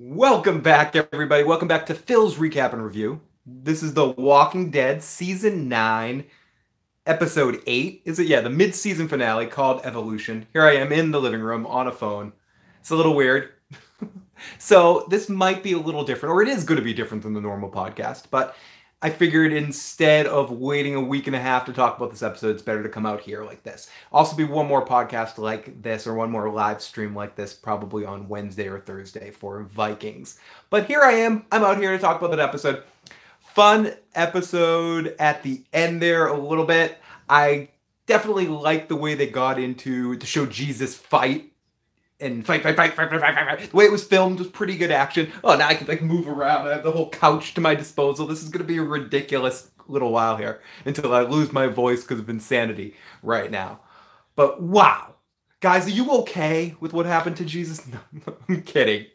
Welcome back, everybody. Welcome back to Phil's Recap and Review. This is The Walking Dead Season 9, Episode 8. Is it? Yeah, the mid-season finale called Evolution. Here I am in the living room on a phone. It's a little weird. So this might be a little different, or it is going to be different than the normal podcast, but I figured instead of waiting a week and a half to talk about this episode, it's better to come out here like this. Also be one more podcast like this, or one more live stream like this, probably on Wednesday or Thursday for Vikings. But here I am. I'm out here to talk about that episode. Fun episode at the end there a little bit. I definitely like the way they got into to show Jesus fight. And fight. The way it was filmed was pretty good action. Oh, now I can move around. I have the whole couch to my disposal. This is going to be a ridiculous little while here until I lose my voice because of insanity right now. But wow. Guys, are you okay with what happened to Jesus? No, I'm kidding.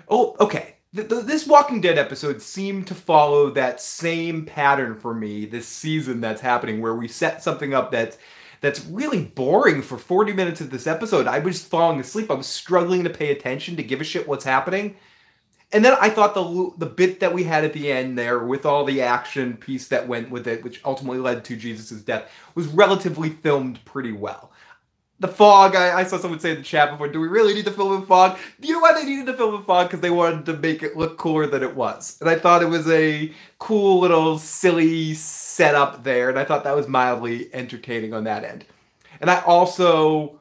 Oh, okay. This Walking Dead episode seemed to follow that same pattern for me this season that's happening, where we set something up that's really boring for 40 minutes of this episode. I was falling asleep. I was struggling to pay attention, to give a shit what's happening. And then I thought the bit that we had at the end there, with all the action piece that went with it, which ultimately led to Jesus' death, was relatively filmed pretty well. The fog, I saw someone say in the chat before, do we really need to film in fog? Do you know why they needed to film in fog? Because they wanted to make it look cooler than it was. And I thought it was a cool little silly setup there, and I thought that was mildly entertaining on that end. And I also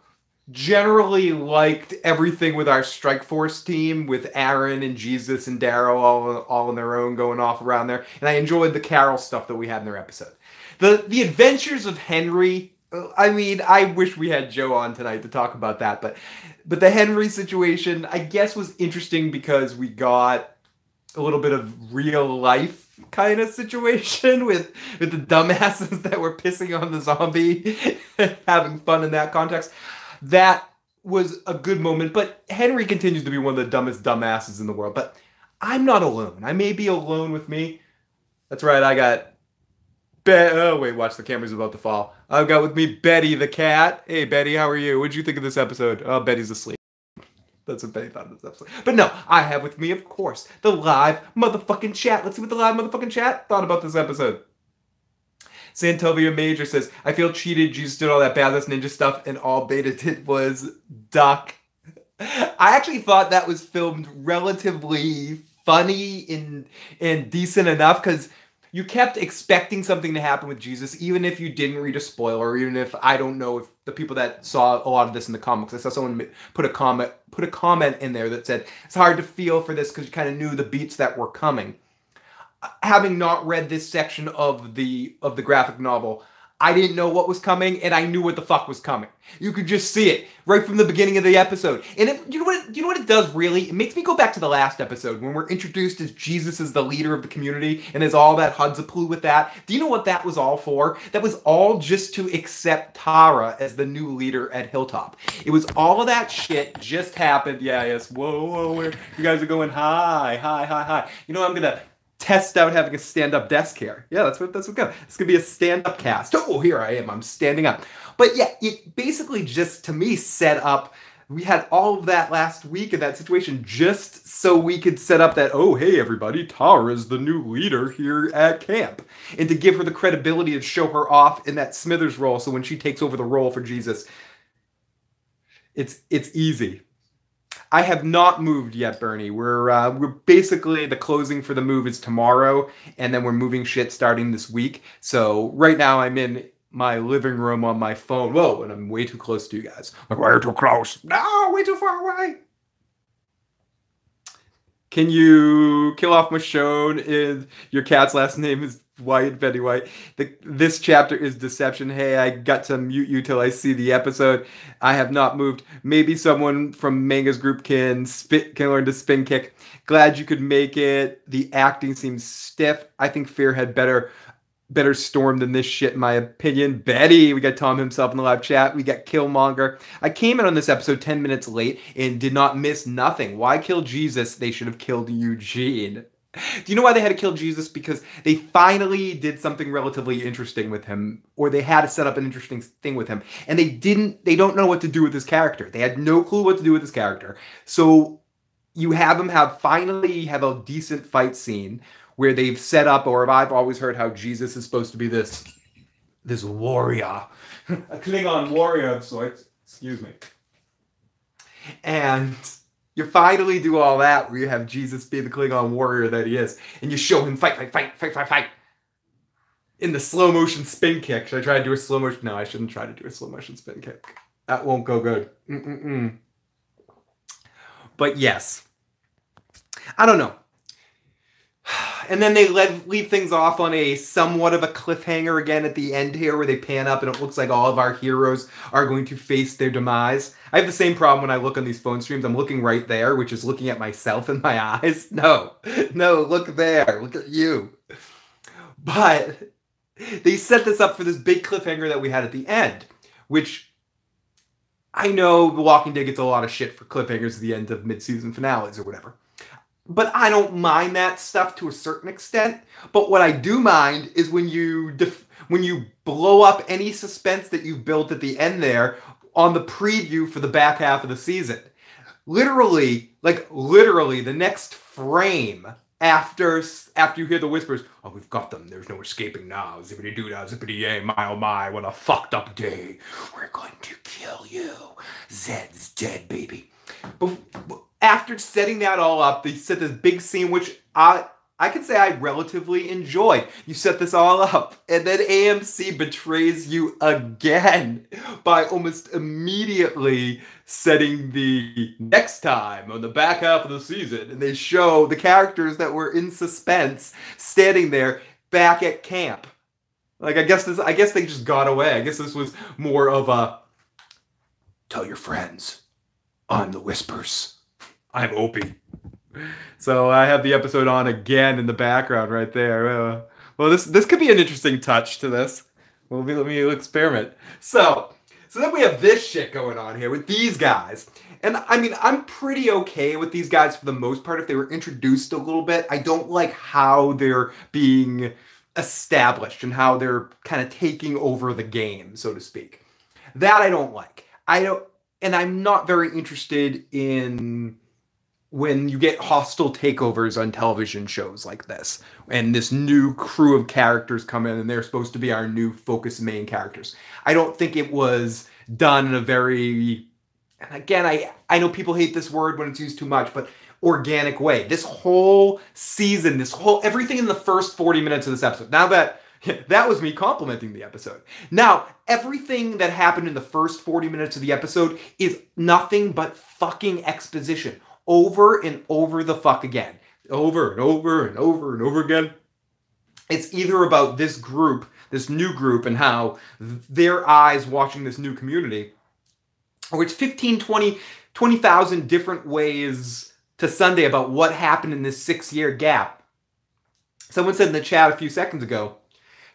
generally liked everything with our Strike Force team, with Aaron and Jesus and Daryl all on their own going off around there. And I enjoyed the Carol stuff that we had in their episode. The adventures of Henry, I mean, I wish we had Joe on tonight to talk about that, but the Henry situation, I guess, was interesting because we got a little bit of real life kind of situation with the dumbasses that were pissing on the zombie, having fun in that context. That was a good moment, but Henry continues to be one of the dumbest dumbasses in the world. But I'm not alone. I may be alone with me. That's right, I got... Oh, wait, watch, the camera's about to fall. I've got with me Betty the cat. Hey, Betty, how are you? What'd you think of this episode? Oh, Betty's asleep. That's what Betty thought of this episode. But no, I have with me, of course, the live motherfucking chat. Let's see what the live motherfucking chat thought about this episode. Santovia Major says, I feel cheated. Jesus did all that badass ninja stuff, and all Beta did was duck. I actually thought that was filmed relatively funny and decent enough, because you kept expecting something to happen with Jesus, even if you didn't read a spoiler, or even if, I don't know, if the people that saw a lot of this in the comics, I saw someone put a comment in there that said, it's hard to feel for this because you kind of knew the beats that were coming. Having not read this section of the graphic novel, I didn't know what was coming, and I knew what the fuck was coming. You could just see it right from the beginning of the episode. And you know what it does, really? It makes me go back to the last episode when we're introduced as Jesus as the leader of the community, and there's all that hudzapoo with that. Do you know what that was all for? That was all just to accept Tara as the new leader at Hilltop. It was all of that shit just happened. Yeah, yes. Whoa, you guys are going high. You know, I'm gonna test out having a stand-up desk here. Yeah, that's what good. It's gonna be a stand-up cast. Oh, here I am. I'm standing up. But yeah, it basically just, to me, set up. We had all of that last week in that situation just so we could set up that, oh, hey, everybody, Tara's the new leader here at camp. And to give her the credibility to show her off in that Smithers role, so when she takes over the role for Jesus, it's easy. I have not moved yet, Bernie. We're basically, the closing for the move is tomorrow, and then we're moving shit starting this week. So right now I'm in my living room on my phone. Whoa, and I'm way too close to you guys. Like, way too close. No, way too far away. Can you kill off Michonne? Your cat's last name is White, Betty White. This chapter is deception. Hey, I got to mute you till I see the episode. I have not moved. Maybe someone from Manga's group can learn to spin kick. Glad you could make it. The acting seems stiff. I think Fear had better storm than this shit, in my opinion. Betty, we got Tom himself in the live chat. We got Killmonger. I came in on this episode 10 minutes late and did not miss nothing. Why kill Jesus? They should have killed Eugene. Do you know why they had to kill Jesus? Because they finally did something relatively interesting with him, or they had to set up an interesting thing with him, and they don't know what to do with his character. They had no clue what to do with his character. So you have them finally have a decent fight scene where they've set up, or I've always heard how Jesus is supposed to be this warrior, a Klingon warrior of sorts. Excuse me. And you finally do all that where you have Jesus be the Klingon warrior that he is, and you show him fight in the slow motion spin kick. Should I try to do a slow motion? No, I shouldn't try to do a slow motion spin kick. That won't go good. But yes, I don't know. And then they leave things off on a somewhat of a cliffhanger again at the end here, where they pan up and it looks like all of our heroes are going to face their demise. I have the same problem when I look on these phone streams. I'm looking right there, which is looking at myself in my eyes. No, look there. Look at you. But they set this up for this big cliffhanger that we had at the end, which I know The Walking Dead gets a lot of shit for cliffhangers at the end of mid-season finales or whatever. But I don't mind that stuff to a certain extent. But what I do mind is when you blow up any suspense that you've built at the end there on the preview for the back half of the season. Literally, the next frame after you hear the whispers, oh, we've got them, there's no escaping now, zippity-doo-dah, zippity-yay, my oh my, what a fucked up day. We're going to kill you. Zed's dead, baby. But after setting that all up, they set this big scene, which I could say I relatively enjoyed. You set this all up, and then AMC betrays you again by almost immediately setting the next time on the back half of the season, and they show the characters that were in suspense standing there back at camp. Like, I guess they just got away. I guess this was more of a tell your friends, I'm the Whispers. I'm Opie. So I have the episode on again in the background right there. Well, this could be an interesting touch to this. Let me experiment. So then we have this shit going on here with these guys. And I mean, I'm pretty okay with these guys for the most part if they were introduced a little bit. I don't like how they're being established and how they're kind of taking over the game, so to speak. That I don't like. And I'm not very interested in when you get hostile takeovers on television shows like this, and this new crew of characters come in and they're supposed to be our new focus main characters. I don't think it was done in a very, and again, I know people hate this word when it's used too much, but organic way. This whole season, everything in the first 40 minutes of this episode. Now that was me complimenting the episode. Now, everything that happened in the first 40 minutes of the episode is nothing but fucking exposition. Over and over the fuck again. Over and over and over and over again. It's either about this group, this new group, and how their eyes watching this new community, or it's 20,000 different ways to Sunday about what happened in this 6-year gap. Someone said in the chat a few seconds ago,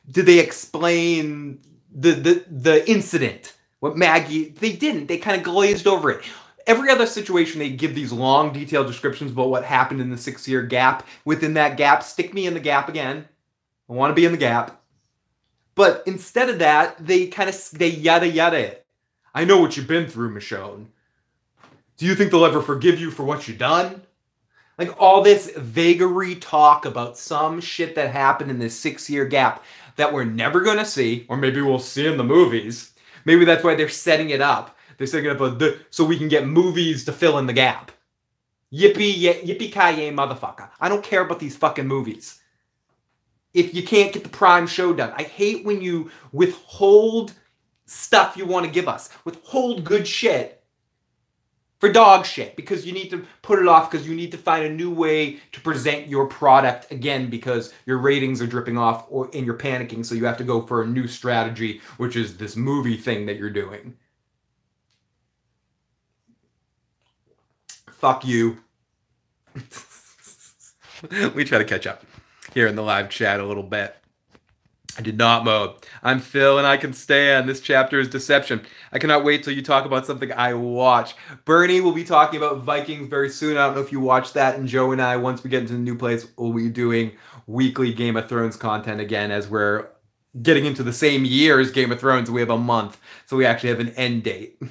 did they explain the incident? What Maggie, they didn't. They kind of glazed over it. Every other situation, they give these long, detailed descriptions about what happened in the 6-year gap. Within that gap, stick me in the gap again. I want to be in the gap. But instead of that, they yada yada it. I know what you've been through, Michonne. Do you think they'll ever forgive you for what you've done? Like all this vagary talk about some shit that happened in this 6-year gap that we're never going to see, or maybe we'll see in the movies. Maybe that's why they're setting it up. They're setting it up so we can get movies to fill in the gap. Yippee-ki-yay, motherfucker. I don't care about these fucking movies. If you can't get the prime show done. I hate when you withhold stuff you want to give us. Withhold good shit for dog shit. Because you need to put it off because you need to find a new way to present your product again because your ratings are dripping off and you're panicking. So you have to go for a new strategy, which is this movie thing that you're doing. Fuck you. We try to catch up here in the live chat a little bit. I did not mode. I'm Phil and I can stand. This chapter is deception. I cannot wait till you talk about something I watch. Bernie will be talking about Vikings very soon. I don't know if you watched that. And Joe and I, once we get into the new place, will be doing weekly Game of Thrones content again as we're getting into the same year as Game of Thrones. We have a month. So we actually have an end date.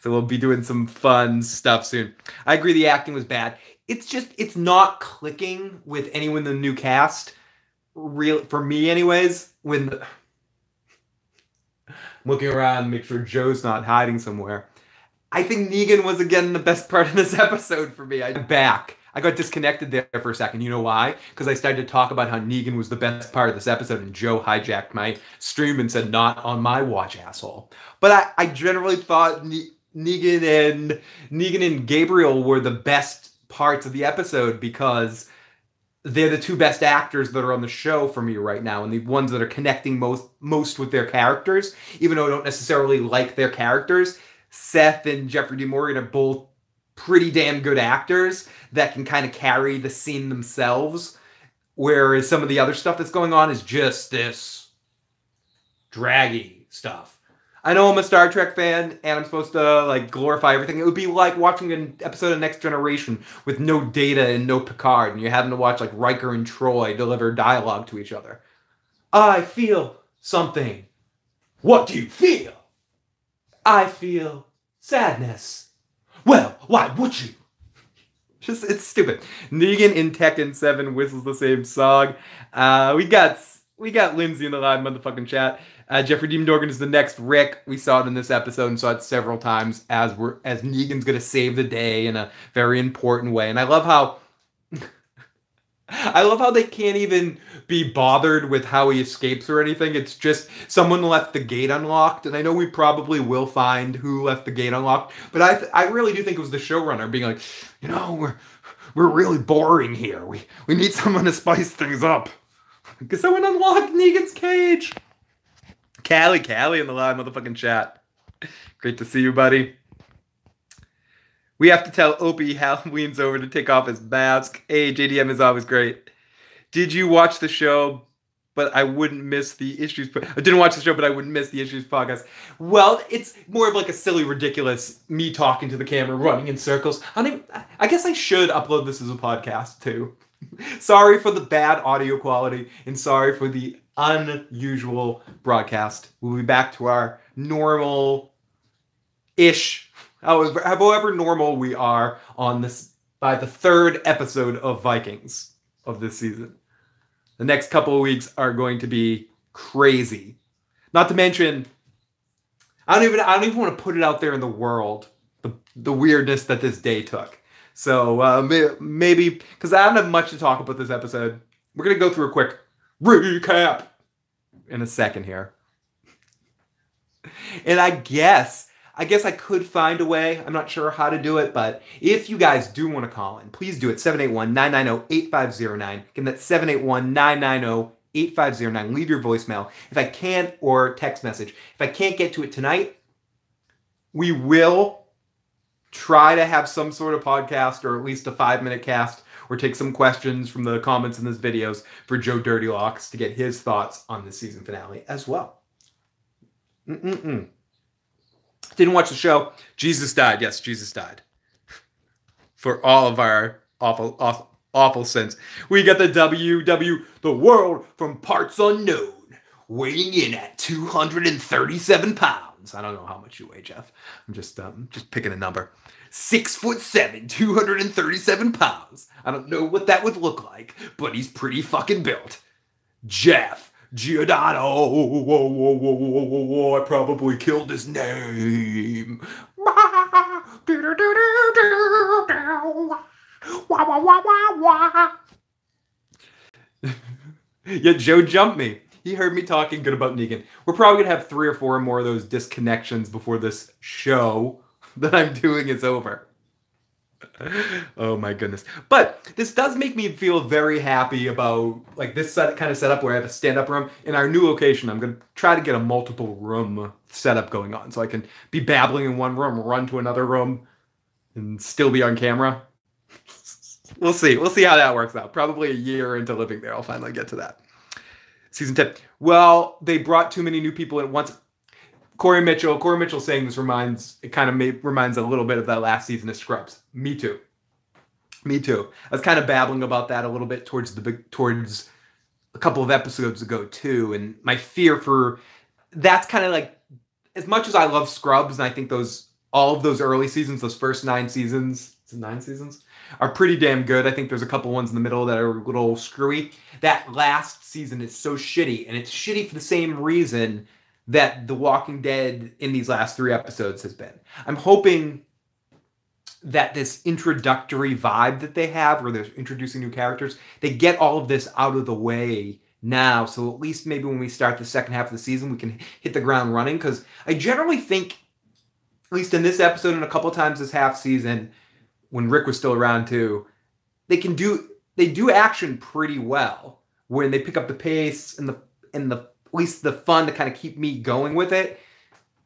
So we'll be doing some fun stuff soon. I agree the acting was bad. It's not clicking with anyone in the new cast. For me anyways, when I'm looking around, make sure Joe's not hiding somewhere. I think Negan was again the best part of this episode for me. I'm back. I got disconnected there for a second. You know why? Because I started to talk about how Negan was the best part of this episode, and Joe hijacked my stream and said, "Not on my watch, asshole." But I generally thought Negan and Gabriel were the best parts of the episode because they're the two best actors that are on the show for me right now, and the ones that are connecting most with their characters, even though I don't necessarily like their characters. Seth and Jeffrey D. Morgan are both pretty damn good actors that can kind of carry the scene themselves, whereas some of the other stuff that's going on is just this draggy stuff. I know I'm a Star Trek fan and I'm supposed to like glorify everything. It would be like watching an episode of Next Generation with no Data and no Picard, and you're having to watch like Riker and Troy deliver dialogue to each other. I feel something. What do you feel? I feel sadness. Well, why would you? It's stupid. Negan in Tekken 7 whistles the same song. We got Lindsay in the live motherfucking chat. Jeffrey Dean Morgan is the next Rick. We saw it in this episode and saw it several times as Negan's gonna save the day in a very important way. And I love how they can't even be bothered with how he escapes or anything. It's just someone left the gate unlocked, and I know we probably will find who left the gate unlocked, but I really do think it was the showrunner being like, you know, we're really boring here. We need someone to spice things up. Because someone unlocked Negan's cage. Callie in the live motherfucking chat. Great to see you, buddy. We have to tell Opie Halloween's over to take off his mask. Hey, JDM is always great. Did you watch the show? But I wouldn't miss the issues. I didn't watch the show, but I wouldn't miss the issues podcast. Well, it's more of like a silly, ridiculous me talking to the camera, running in circles. I guess I should upload this as a podcast too. Sorry for the bad audio quality, and sorry for the unusual broadcast. We'll be back to our normal-ish, however normal we are on this by the third episode of Vikings of this season. The next couple of weeks are going to be crazy. Not to mention, I don't even want to put it out there in the world, the weirdness that this day took. So maybe, because I don't have much to talk about this episode, we're going to go through a quick recap in a second here. And I guess I could find a way. I'm not sure how to do it, but if you guys do want to call in, please do it. 781-990-8509. Again, that's 781-990-8509. Leave your voicemail. If I can't, or text message. If I can't get to it tonight, we will try to have some sort of podcast, or at least a 5-minute cast, or take some questions from the comments in this videos for Joe Dirty Locks to get his thoughts on the season finale as well. Didn't watch the show. Jesus died. Yes, Jesus died. For all of our awful sins. We got the the world from parts unknown, weighing in at 237 pounds. I don't know how much you weigh, Jeff. I'm just picking a number. 6'7", 237 pounds. I don't know what that would look like, but he's pretty fucking built. Jeff Giordano. Whoa, I probably killed his name. Yeah, Joe jumped me. He heard me talking good about Negan. We're probably going to have 3 or 4 more of those disconnections before this show that I'm doing is over. Oh my goodness. But this does make me feel very happy about like this kind of setup where I have a stand-up room. In our new location, I'm going to try to get a multiple room setup going on so I can be babbling in one room, run to another room, and still be on camera. We'll see. We'll see how that works out. Probably a year into living there, I'll finally get to that. Season 10. Well, they brought too many new people at once. Corey Mitchell saying this reminds a little bit of that last season of Scrubs. Me too. I was kind of babbling about that a little bit towards a couple of episodes ago too, and my fear for that's kind of like, as much as I love Scrubs and I think those all of those early seasons, those first 9 seasons, is it 9 seasons, are pretty damn good. I think there's a couple ones in the middle that are a little screwy. That last season is so shitty, and it's shitty for the same reason that The Walking Dead in these last 3 episodes has been. I'm hoping that this introductory vibe that they have, where they're introducing new characters, they get all of this out of the way now, so at least maybe when we start the second half of the season, we can hit the ground running, because I generally think, at least in this episode and a couple times this half season, when Rick was still around too, they do action pretty well when they pick up the pace and the at least the fun to kind of keep me going with it.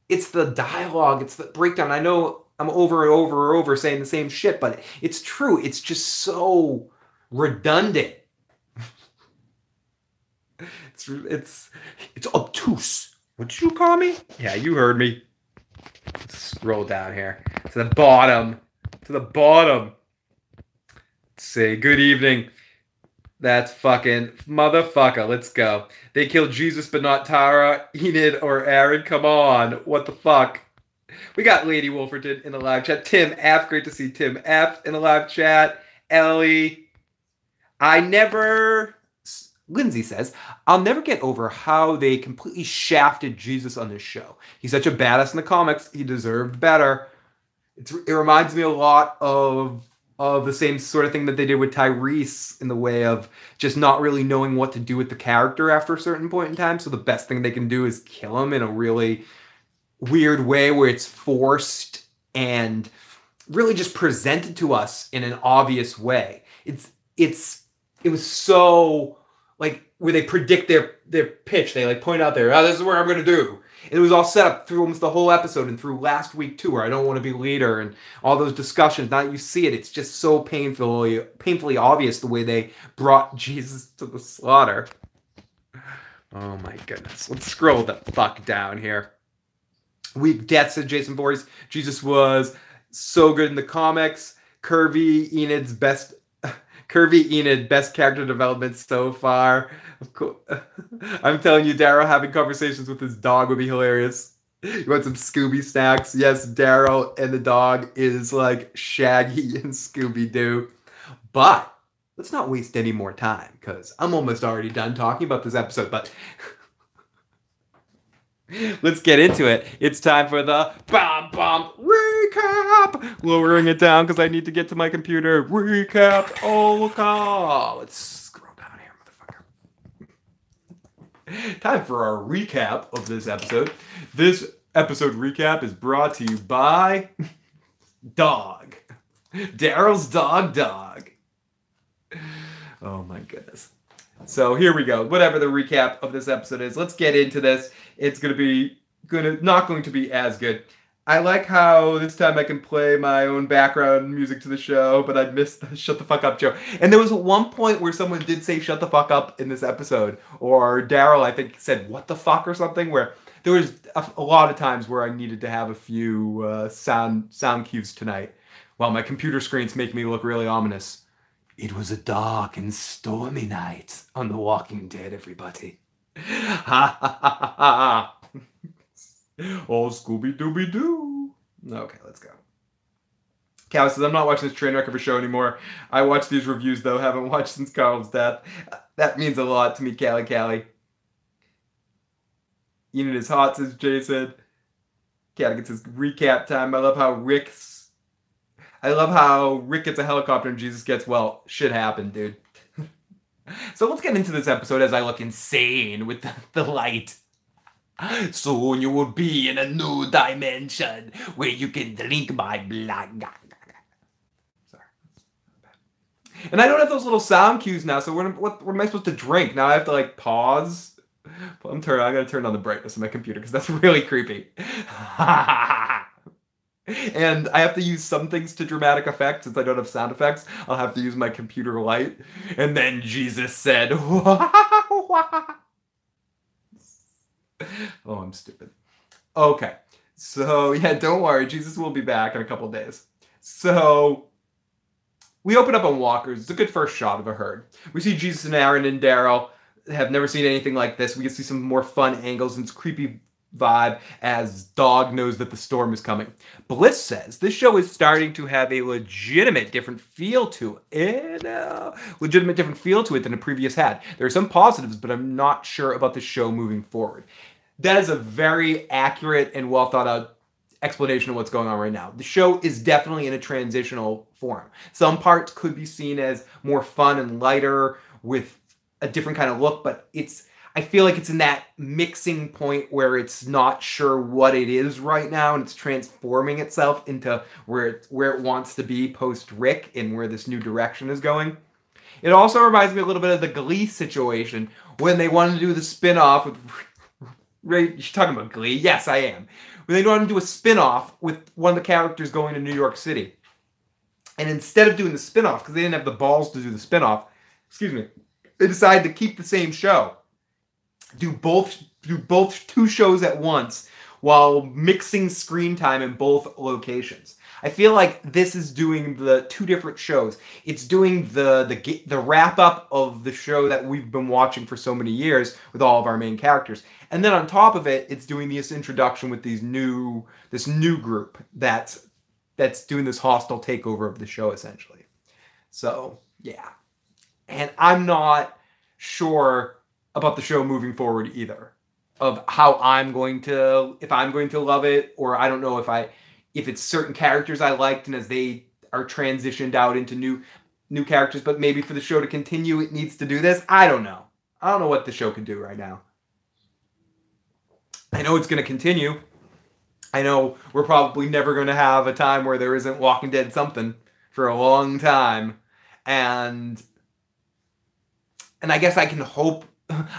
It's the dialogue, it's the breakdown. I know I'm over and over and over saying the same shit, but it's true. It's just so redundant. It's obtuse. What did you call me? Yeah, you heard me. Let's scroll down here to the bottom. To the bottom. Say good evening. That's fucking motherfucker. Let's go. They killed Jesus, but not Tara, Enid, or Aaron. Come on. What the fuck? We got Lady Wolferton in the live chat. Tim F. Great to see Tim F. in the live chat. Ellie. Lindsay says, I'll never get over how they completely shafted Jesus on this show. He's such a badass in the comics. He deserved better. It reminds me a lot of the same sort of thing that they did with Tyrese, in the way of just not really knowing what to do with the character after a certain point in time. So the best thing they can do is kill him in a really weird way where it's forced and really just presented to us in an obvious way. It was so, like, where they predict their pitch. They like point out there, oh, this is what I'm going to do. It was all set up through almost the whole episode and through last week too, where I don't want to be leader and all those discussions. Now that you see it, it's just so painfully obvious the way they brought Jesus to the slaughter. Oh my goodness. Let's scroll the fuck down here. Weak death, said Jason Voorhees. Jesus was so good in the comics. Curvy Enid, best character development so far. Of course. I'm telling you, Daryl having conversations with his dog would be hilarious. You want some Scooby snacks? Yes, Daryl and the dog is like Shaggy and Scooby-Doo. But let's not waste any more time, because I'm almost already done talking about this episode, but let's get into it. It's time for the BOM recap. Lowering it down because I need to get to my computer. Recap. Oh, let's scroll down here, motherfucker. Time for our recap of this episode. This episode recap is brought to you by Dog. Daryl's dog. Oh my goodness. So here we go. Whatever the recap of this episode is, let's get into this. It's not going to be as good. I like how this time I can play my own background music to the show, but I missed the shut the fuck up joke. And there was one point where someone did say shut the fuck up in this episode, or Daryl, I think, said what the fuck or something, where there was a lot of times where I needed to have a few sound cues tonight. While my computer screen's making me look really ominous. It was a dark and stormy night on The Walking Dead, everybody. Ha ha ha ha ha. Oh, Scooby-Dooby-Doo. Okay, let's go. Callie says, I'm not watching this train wreck of a show anymore. I watch these reviews, though. Haven't watched since Carl's death. That means a lot to me, Callie. Enid is hot, says Jason. Callie gets his recap time. I love how Rick gets a helicopter and Jesus gets, well, shit happened, dude. So let's get into this episode as I look insane with the light. Soon you will be in a new dimension where you can drink my blood. Sorry. And I don't have those little sound cues now, so what am I supposed to drink? Now I have to like pause. I gotta turn on the brightness of my computer because that's really creepy. And I have to use some things to dramatic effect since I don't have sound effects. I'll have to use my computer light. And then Jesus said, oh, I'm stupid. Okay. So, yeah, don't worry. Jesus will be back in a couple days. So, we open up on walkers. It's a good first shot of a herd. We see Jesus and Aaron and Daryl. Have never seen anything like this. We can see some more fun angles and creepy vibe as Dog knows that the storm is coming. Bliss says this show is starting to have a legitimate different feel to it. Legitimate different feel to it than the previous had. There are some positives, but I'm not sure about the show moving forward. That is a very accurate and well thought out explanation of what's going on right now. The show is definitely in a transitional form. Some parts could be seen as more fun and lighter with a different kind of look, but I feel like it's in that mixing point where it's not sure what it is right now, and it's transforming itself into where it wants to be post Rick and where this new direction is going. It also reminds me a little bit of the Glee situation when they wanted to do the spin-off with Ray. You're talking about Glee? Yes, I am. When they wanted to do a spin-off with one of the characters going to New York City. And instead of doing the spin-off, because they didn't have the balls to do the spin-off, they decided to keep the same show. Do both two shows at once while mixing screen time in both locations. I feel like this is doing the two different shows. It's doing the wrap up of the show that we've been watching for so many years with all of our main characters, and then on top of it, it's doing this introduction with this new group that's doing this hostile takeover of the show essentially. So yeah, and I'm not sure about the show moving forward either, of how if I'm going to love it, or I don't know if it's certain characters I liked and as they are transitioned out into new characters, but maybe for the show to continue it needs to do this. I don't know what the show can do right now. I know it's going to continue. I know we're probably never going to have a time where there isn't Walking Dead something for a long time, and I guess I can hope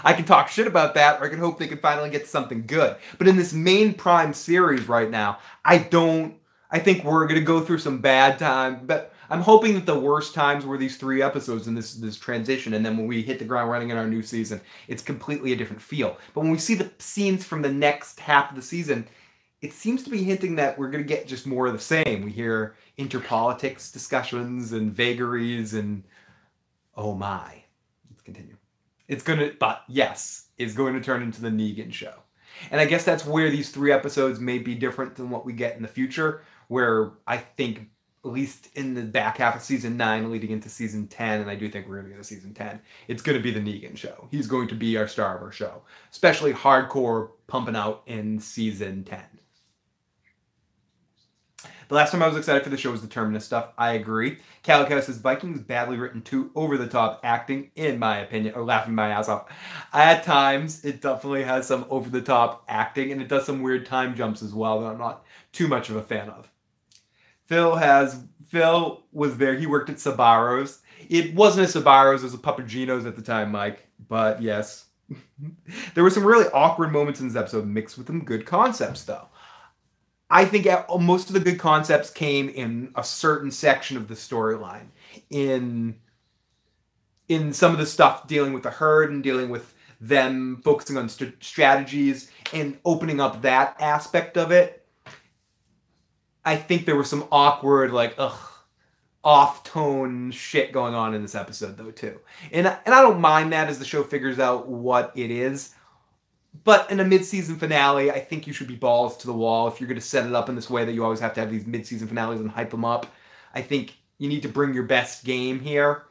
I can talk shit about that, or I can hope they can finally get something good. But in this main prime series right now, I think we're going to go through some bad times, but I'm hoping that the worst times were these 3 episodes in this transition, and then when we hit the ground running in our new season, it's completely a different feel. But when we see the scenes from the next half of the season, it seems to be hinting that we're going to get just more of the same. We hear interpolitics discussions and vagaries and oh my. Let's continue. It's going to turn into the Negan show. And I guess that's where these 3 episodes may be different than what we get in the future, where I think, at least in the back half of season 9 leading into season 10, and I do think we're going to get a season 10, it's going to be the Negan show. He's going to be our star of our show, especially hardcore pumping out in season 10. The last time I was excited for the show was the Terminus stuff. I agree. Calico says Vikings badly written too over-the-top acting, in my opinion, or laughing my ass off. At times, it definitely has some over-the-top acting, and it does some weird time jumps as well that I'm not too much of a fan of. Phil was there. He worked at Sabaros. It wasn't a Sabaros, it was a Papagino's at the time, Mike. But yes. There were some really awkward moments in this episode mixed with some good concepts, though. I think most of the good concepts came in a certain section of the storyline. In some of the stuff dealing with the herd and dealing with them focusing on strategies and opening up that aspect of it. I think there was some awkward, off-tone shit going on in this episode, though, too. And I don't mind that as the show figures out what it is. But in a mid-season finale, I think you should be balls to the wall if you're going to set it up in this way that you always have to have these mid-season finales and hype them up. I think you need to bring your best game here.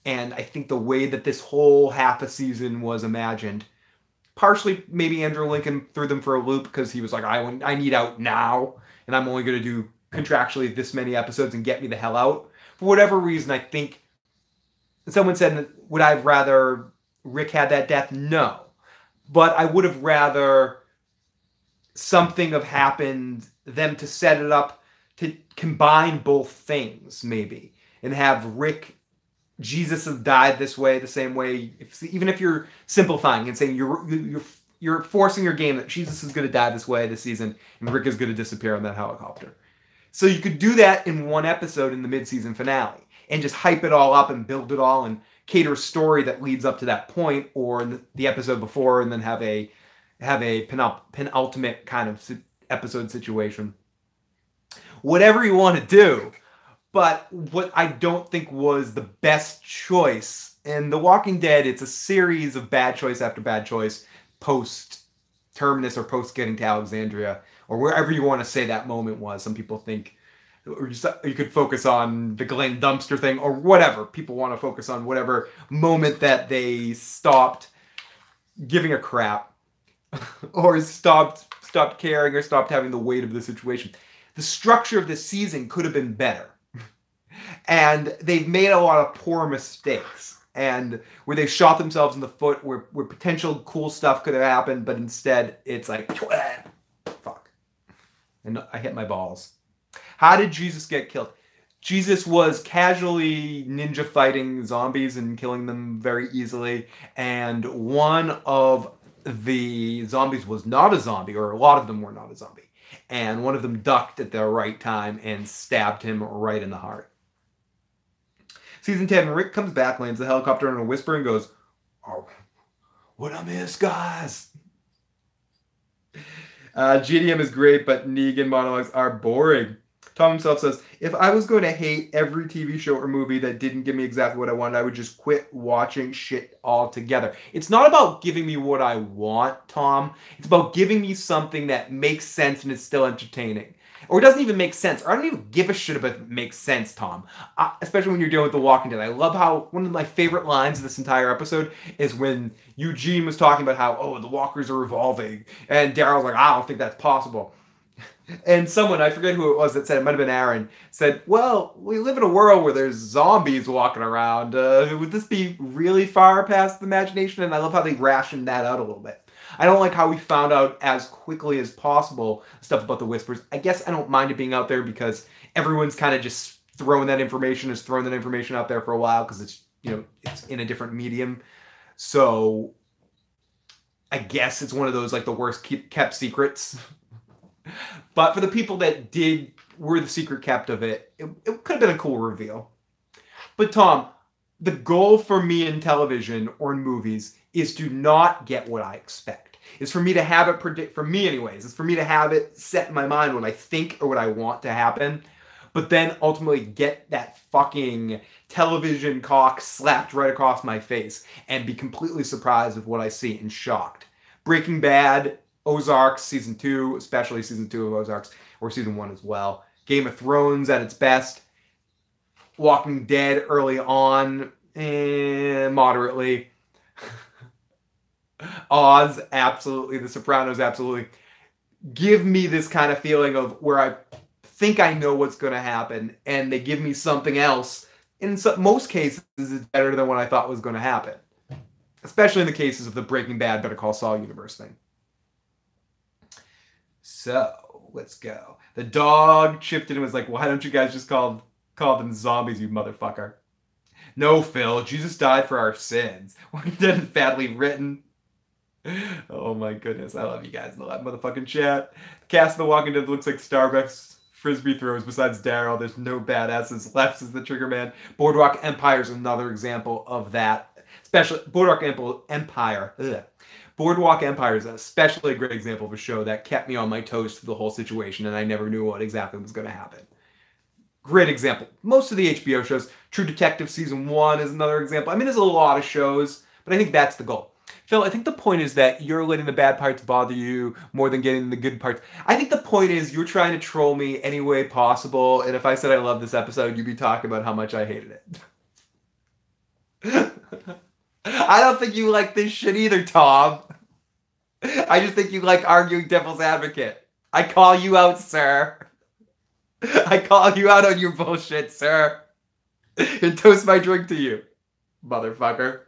And I think the way that this whole half a season was imagined, partially maybe Andrew Lincoln threw them for a loop because he was like, I need out now, and I'm only going to do contractually this many episodes and get me the hell out. For whatever reason, I think someone said, would I have rather Rick had that death? No. But I would have rather something have happened, them to set it up to combine both things, maybe. And have Rick, Jesus have died this way, the same way. Even if you're simplifying and saying you're forcing your game that Jesus is going to die this way this season and Rick is going to disappear on that helicopter. So you could do that in one episode in the mid-season finale and just hype it all up and build it all and cater a story that leads up to that point, or in the episode before, and then have a penultimate kind of episode situation. Whatever you want to do, but what I don't think was the best choice in The Walking Dead, it's a series of bad choice after bad choice post post-Terminus or post-getting to Alexandria, or wherever you want to say that moment was. Some people think, or you could focus on the Glenn dumpster thing, or whatever. People want to focus on whatever moment that they stopped giving a crap, or stopped caring, or stopped having the weight of the situation. The structure of this season could have been better. And they've made a lot of poor mistakes. And where they shot themselves in the foot, where potential cool stuff could have happened, but instead it's like, fuck. And I hit my balls. How did Jesus get killed? Jesus was casually ninja fighting zombies and killing them very easily. And one of the zombies was not a zombie, or a lot of them were not a zombie. And one of them ducked at the right time and stabbed him right in the heart. Season 10, Rick comes back, lands the helicopter in a whisper, and goes, "Oh, what I miss, guys." GDM is great, but Negan monologues are boring. Tom himself says, "If I was going to hate every TV show or movie that didn't give me exactly what I wanted, I would just quit watching shit altogether." It's not about giving me what I want, Tom. It's about giving me something that makes sense and is still entertaining. Or it doesn't even make sense. Or I don't even give a shit if it makes sense, Tom. Especially when you're dealing with The Walking Dead. I love how one of my favorite lines of this entire episode is when Eugene was talking about how, oh, the walkers are evolving. And Daryl's like, I don't think that's possible. And someone, I forget who it was that said, it might have been Aaron, said, well, we live in a world where there's zombies walking around. Would this be really far past the imagination? And I love how they rationed that out a little bit. I don't like how we found out as quickly as possible stuff about the Whispers. I guess I don't mind it being out there because everyone's kind of just throwing that information out there for a while because it's, you know, it's in a different medium. So I guess it's one of those like the worst kept secrets. But for the people that were the secret kept of it, it could have been a cool reveal. But Tom, the goal for me in television or in movies is to not get what I expect. It's for me to have it for me anyways, it's for me to have it set in my mind what I think or what I want to happen, but then ultimately get that fucking television cock slapped right across my face and be completely surprised with what I see and shocked. Breaking Bad, Ozarks, Season 2, especially Season 2 of Ozarks, or Season 1 as well. Game of Thrones at its best. Walking Dead early on, moderately. Oz, absolutely. The Sopranos, absolutely. Give me this kind of feeling of where I think I know what's going to happen, and they give me something else. In most cases, it's better than what I thought was going to happen. Especially in the cases of the Breaking Bad, Better Call Saul universe thing. So, let's go. The dog chipped in and was like, why don't you guys just call them zombies, you motherfucker? No, Phil, Jesus died for our sins. Walking Dead is badly written. Oh my goodness, I love you guys in the live motherfucking chat. The cast of The Walking Dead looks like Starbucks frisbee throws besides Daryl. There's no badasses left as the trigger man. Boardwalk Empire is another example of that. Especially Boardwalk Empire. Ugh. Boardwalk Empire is especially a great example of a show that kept me on my toes through the whole situation, and I never knew what exactly was going to happen. Great example. Most of the HBO shows, True Detective Season 1 is another example. I mean, there's a lot of shows, but I think that's the goal. Phil, I think the point is that you're letting the bad parts bother you more than getting the good parts. I think the point is you're trying to troll me any way possible, and if I said I love this episode, you'd be talking about how much I hated it. I don't think you like this shit either, Tom. I just think you like arguing devil's advocate. I call you out, sir. I call you out on your bullshit, sir. And toast my drink to you, motherfucker.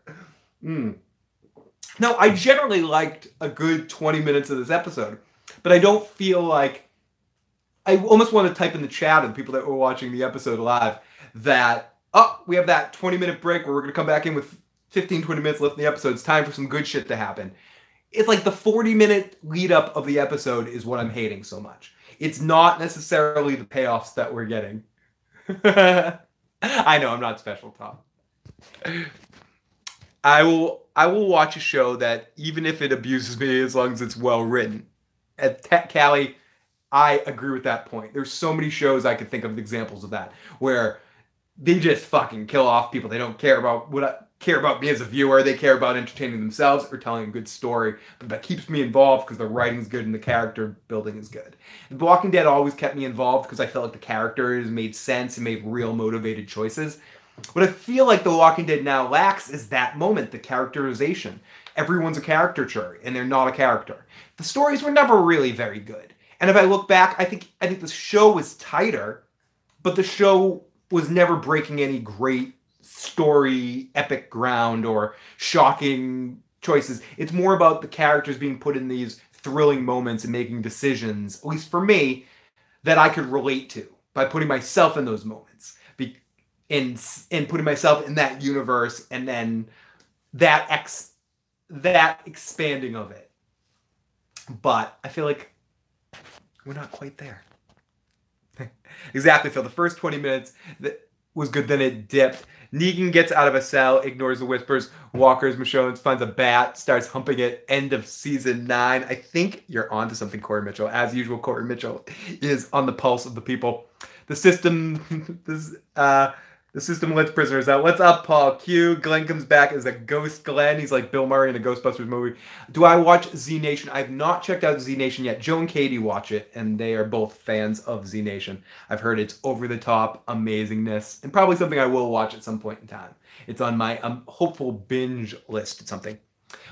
No, I generally liked a good 20 minutes of this episode, but I don't feel like... I almost want to type in the chat of the people that were watching the episode live that, oh, we have that 20-minute break where we're going to come back in with 15, 20 minutes left in the episode. It's time for some good shit to happen. It's like the 40-minute lead-up of the episode is what I'm hating so much. It's not necessarily the payoffs that we're getting. I know, I'm not special, Tom. I will watch a show that, even if it abuses me, as long as it's well written. At Callie, I agree with that point. There's so many shows I could think of examples of that, where they just fucking kill off people. They don't care about care about me as a viewer. They care about entertaining themselves or telling a good story. But that keeps me involved because the writing's good and the character building is good. And The Walking Dead always kept me involved because I felt like the characters made sense and made real motivated choices. What I feel like The Walking Dead now lacks is that moment, the characterization. Everyone's a caricature, and they're not a character. The stories were never really very good. And if I look back, I think the show was tighter, but the show was never breaking any great story, epic ground, or shocking choices. It's more about the characters being put in these thrilling moments and making decisions, at least for me, that I could relate to by putting myself in those moments. And putting myself in that universe, and then that expanding of it. But I feel like we're not quite there. Exactly, Phil. The first 20 minutes that was good, then it dipped. Negan gets out of a cell, ignores the whispers. Walker's Michonne finds a bat, starts humping it. End of season 9. I think you're onto something, Corey Mitchell. As usual, Corey Mitchell is on the pulse of the people. The system... The system lets prisoners out. What's up, Paul Q? Glenn comes back as a ghost Glenn. He's like Bill Murray in a Ghostbusters movie. Do I watch Z Nation? I've not checked out Z Nation yet. Joe and Katie watch it, and they are both fans of Z Nation. I've heard it's over-the-top amazingness, and probably something I will watch at some point in time. It's on my hopeful binge list. It's something.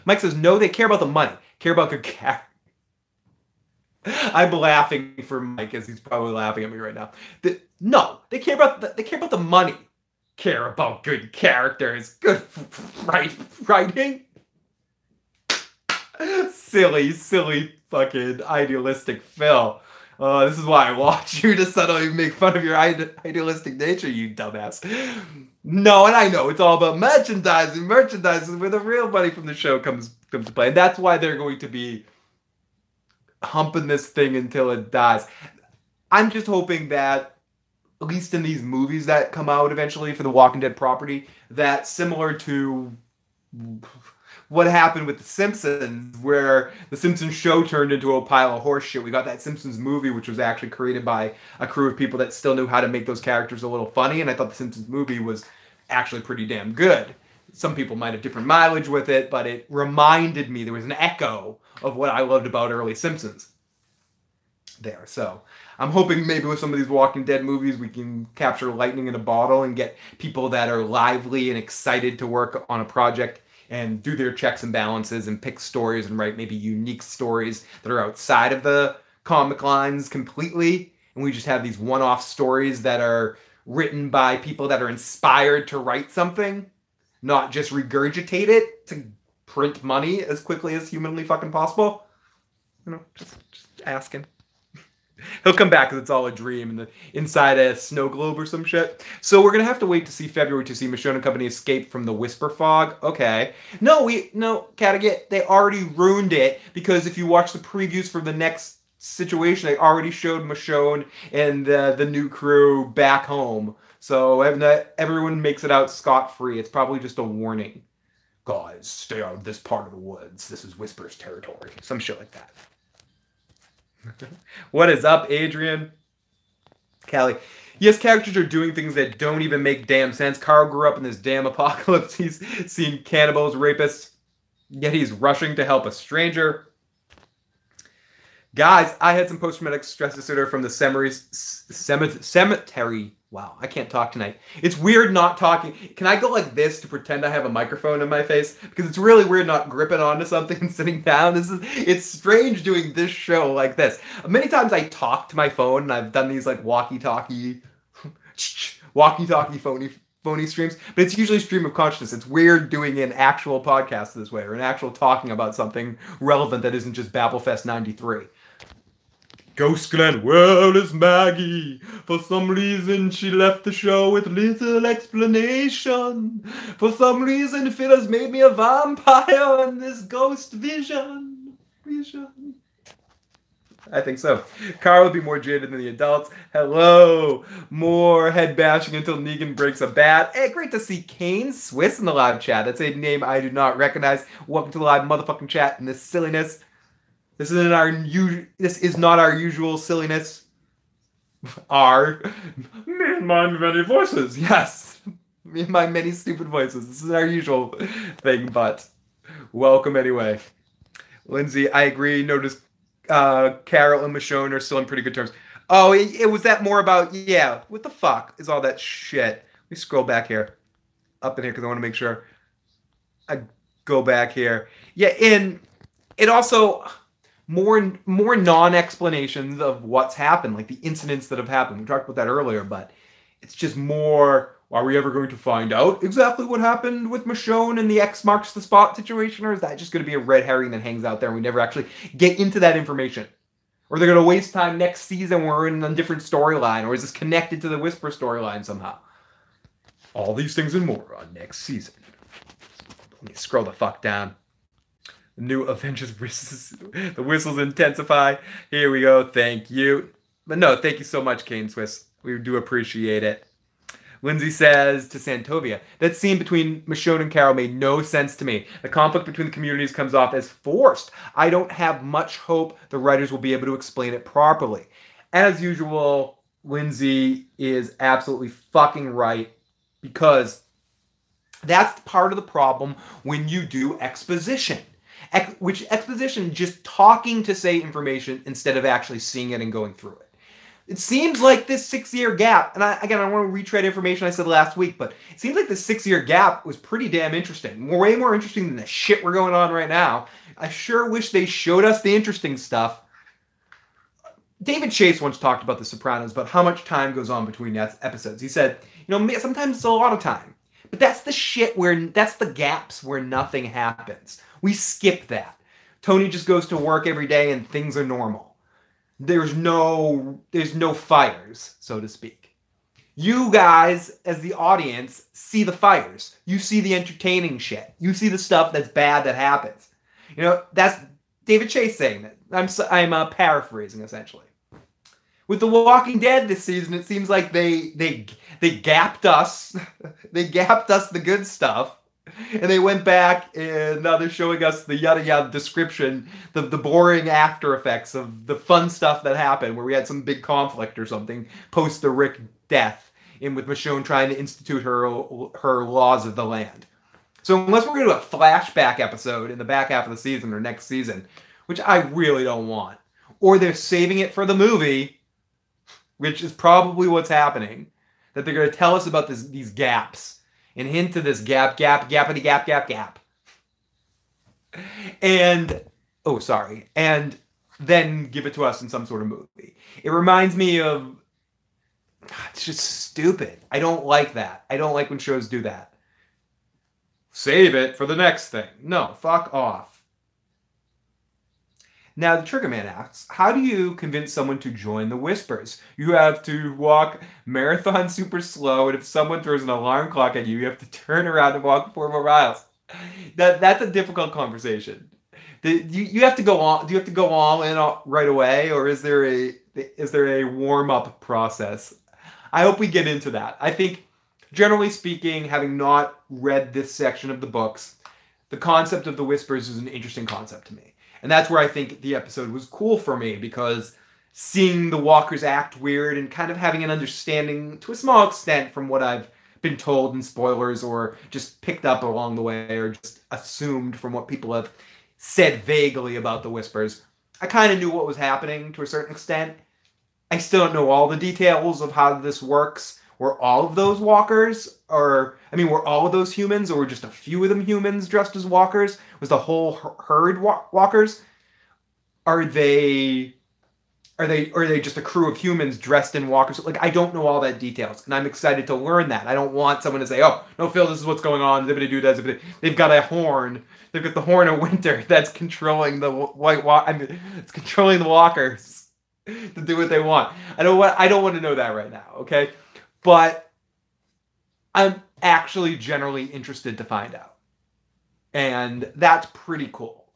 Mike says, no, they care about the money. Care about good character. I'm laughing for Mike as he's probably laughing at me right now. No, they care about the money. Care about good characters, good writing. Silly fucking idealistic Phil. This is why I watch you, to suddenly make fun of your idealistic nature, you dumbass. No, and I know it's all about merchandising where the real money from the show comes to play. And that's why they're going to be humping this thing until it dies. I'm just hoping that, at least in these movies that come out eventually for the Walking Dead property, that similar to what happened with The Simpsons, where The Simpsons show turned into a pile of horse shit. We got that Simpsons movie, which was actually created by a crew of people that still knew how to make those characters a little funny, and I thought The Simpsons movie was actually pretty damn good. Some people might have different mileage with it, but it reminded me, there was an echo of what I loved about early Simpsons there. So I'm hoping maybe with some of these Walking Dead movies we can capture lightning in a bottle and get people that are lively and excited to work on a project and do their checks and balances and pick stories and write maybe unique stories that are outside of the comic lines completely. And we just have these one-off stories that are written by people that are inspired to write something, not just regurgitate it to print money as quickly as humanly fucking possible. You know, just asking. He'll come back because it's all a dream and inside a snow globe or some shit. So we're going to have to wait to see February to see Michonne and company escape from the Whisper Fog. Okay. No, Catagate, they already ruined it, because if you watch the previews for the next situation, they already showed Michonne and the new crew back home. So everyone makes it out scot-free. It's probably just a warning. Guys, stay out of this part of the woods. This is Whisper's territory. Some shit like that. What is up, Adrian? Callie. Yes, characters are doing things that don't even make damn sense. Carl grew up in this damn apocalypse. He's seen cannibals, rapists, yet he's rushing to help a stranger. Guys, I had some post-traumatic stress disorder from the cemetery. Wow, I can't talk tonight. It's weird not talking. Can I go like this to pretend I have a microphone in my face? Because it's really weird not gripping onto something and sitting down. It's strange doing this show like this. Many times I talk to my phone, and I've done these like walkie-talkie phony streams, but it's usually stream of consciousness. It's weird doing an actual podcast this way, or an actual talking about something relevant that isn't just Babelfest 93. Ghost Glenn, where is Maggie? For some reason she left the show with little explanation. For some reason Phil has made me a vampire in this ghost vision. I think so. Carl would be more jaded than the adults. Hello. More head bashing until Negan breaks a bat. Hey, great to see Kane Swiss in the live chat. That's a name I do not recognize. Welcome to the live motherfucking chat and this silliness. This is not our usual silliness. Our man, many voices. Yes. Me and my many stupid voices. This is our usual thing, but welcome anyway. Lindsay, I agree. Notice Carol and Michonne are still on pretty good terms. Oh, it was that more about, yeah, what the fuck is all that shit? Let me scroll back here, up in here, because I want to make sure I go back here. Yeah, and it also more non-explanations of what's happened, like the incidents that have happened. We talked about that earlier, but it's just more, are we ever going to find out exactly what happened with Michonne and the X marks the spot situation, or is that just going to be a red herring that hangs out there and we never actually get into that information? Or they're going to waste time next season where we're in a different storyline, or is this connected to the Whisper storyline somehow? All these things and more on next season. Let me scroll the fuck down. The new Avengers whistles, the whistles intensify. Here we go. Thank you. But no, thank you so much, Kane Swiss. We do appreciate it. Lindsay says to Santovia, that scene between Michonne and Carol made no sense to me. The conflict between the communities comes off as forced. I don't have much hope the writers will be able to explain it properly. As usual, Lindsay is absolutely fucking right, because that's part of the problem when you do exposition. Which exposition, just talking to say information instead of actually seeing it and going through it. It seems like this 6-year gap, and I want to retread information I said last week, but it seems like this 6-year gap was pretty damn interesting. Way more interesting than the shit we're going on right now. I sure wish they showed us the interesting stuff. David Chase once talked about The Sopranos, about how much time goes on between episodes. He said, sometimes it's a lot of time. But that's the shit that's the gaps where nothing happens. We skip that. Tony just goes to work every day and things are normal. There's no fires, so to speak. You guys, as the audience, see the fires. You see the entertaining shit. You see the stuff that's bad that happens. That's David Chase saying that. I'm paraphrasing, essentially. With The Walking Dead this season, it seems like they gapped us. They gapped us the good stuff. And they went back and now they're showing us the yada yada description, the boring after effects of the fun stuff that happened, where we had some big conflict or something post the Rick death, and with Michonne trying to institute her laws of the land. So unless we're going to do a flashback episode in the back half of the season or next season, which I really don't want, or they're saving it for the movie, which is probably what's happening, that they're going to tell us about these gaps. And hint to this gappity gap. And, and then give it to us in some sort of movie. It reminds me of, it's just stupid. I don't like that. I don't like when shows do that. Save it for the next thing. No, fuck off. Now, the Trigger Man asks, how do you convince someone to join the Whispers? You have to walk marathon super slow, and if someone throws an alarm clock at you, you have to turn around and walk 4 more miles. That's a difficult conversation. Do you have to go on? Do you have to go all in right away, or is there a warm-up process? I hope we get into that. I think, generally speaking, having not read this section of the books, the concept of the Whispers is an interesting concept to me. And that's where I think the episode was cool for me, because seeing the walkers act weird and kind of having an understanding, to a small extent, from what I've been told in spoilers or just picked up along the way or just assumed from what people have said vaguely about the Whispers, I kind of knew what was happening to a certain extent. I still don't know all the details of how this works. Were all of those walkers, were all of those humans, or were just a few of them humans dressed as walkers? Was the whole herd walkers? Are they just a crew of humans dressed in walkers? Like, I don't know all that details, and I'm excited to learn that. I don't want someone to say, "Oh, no, Phil, this is what's going on." They've got a horn. They've got the horn of winter that's controlling the it's controlling the walkers to do what they want. I don't want to know that right now. Okay. But I'm actually generally interested to find out. And that's pretty cool.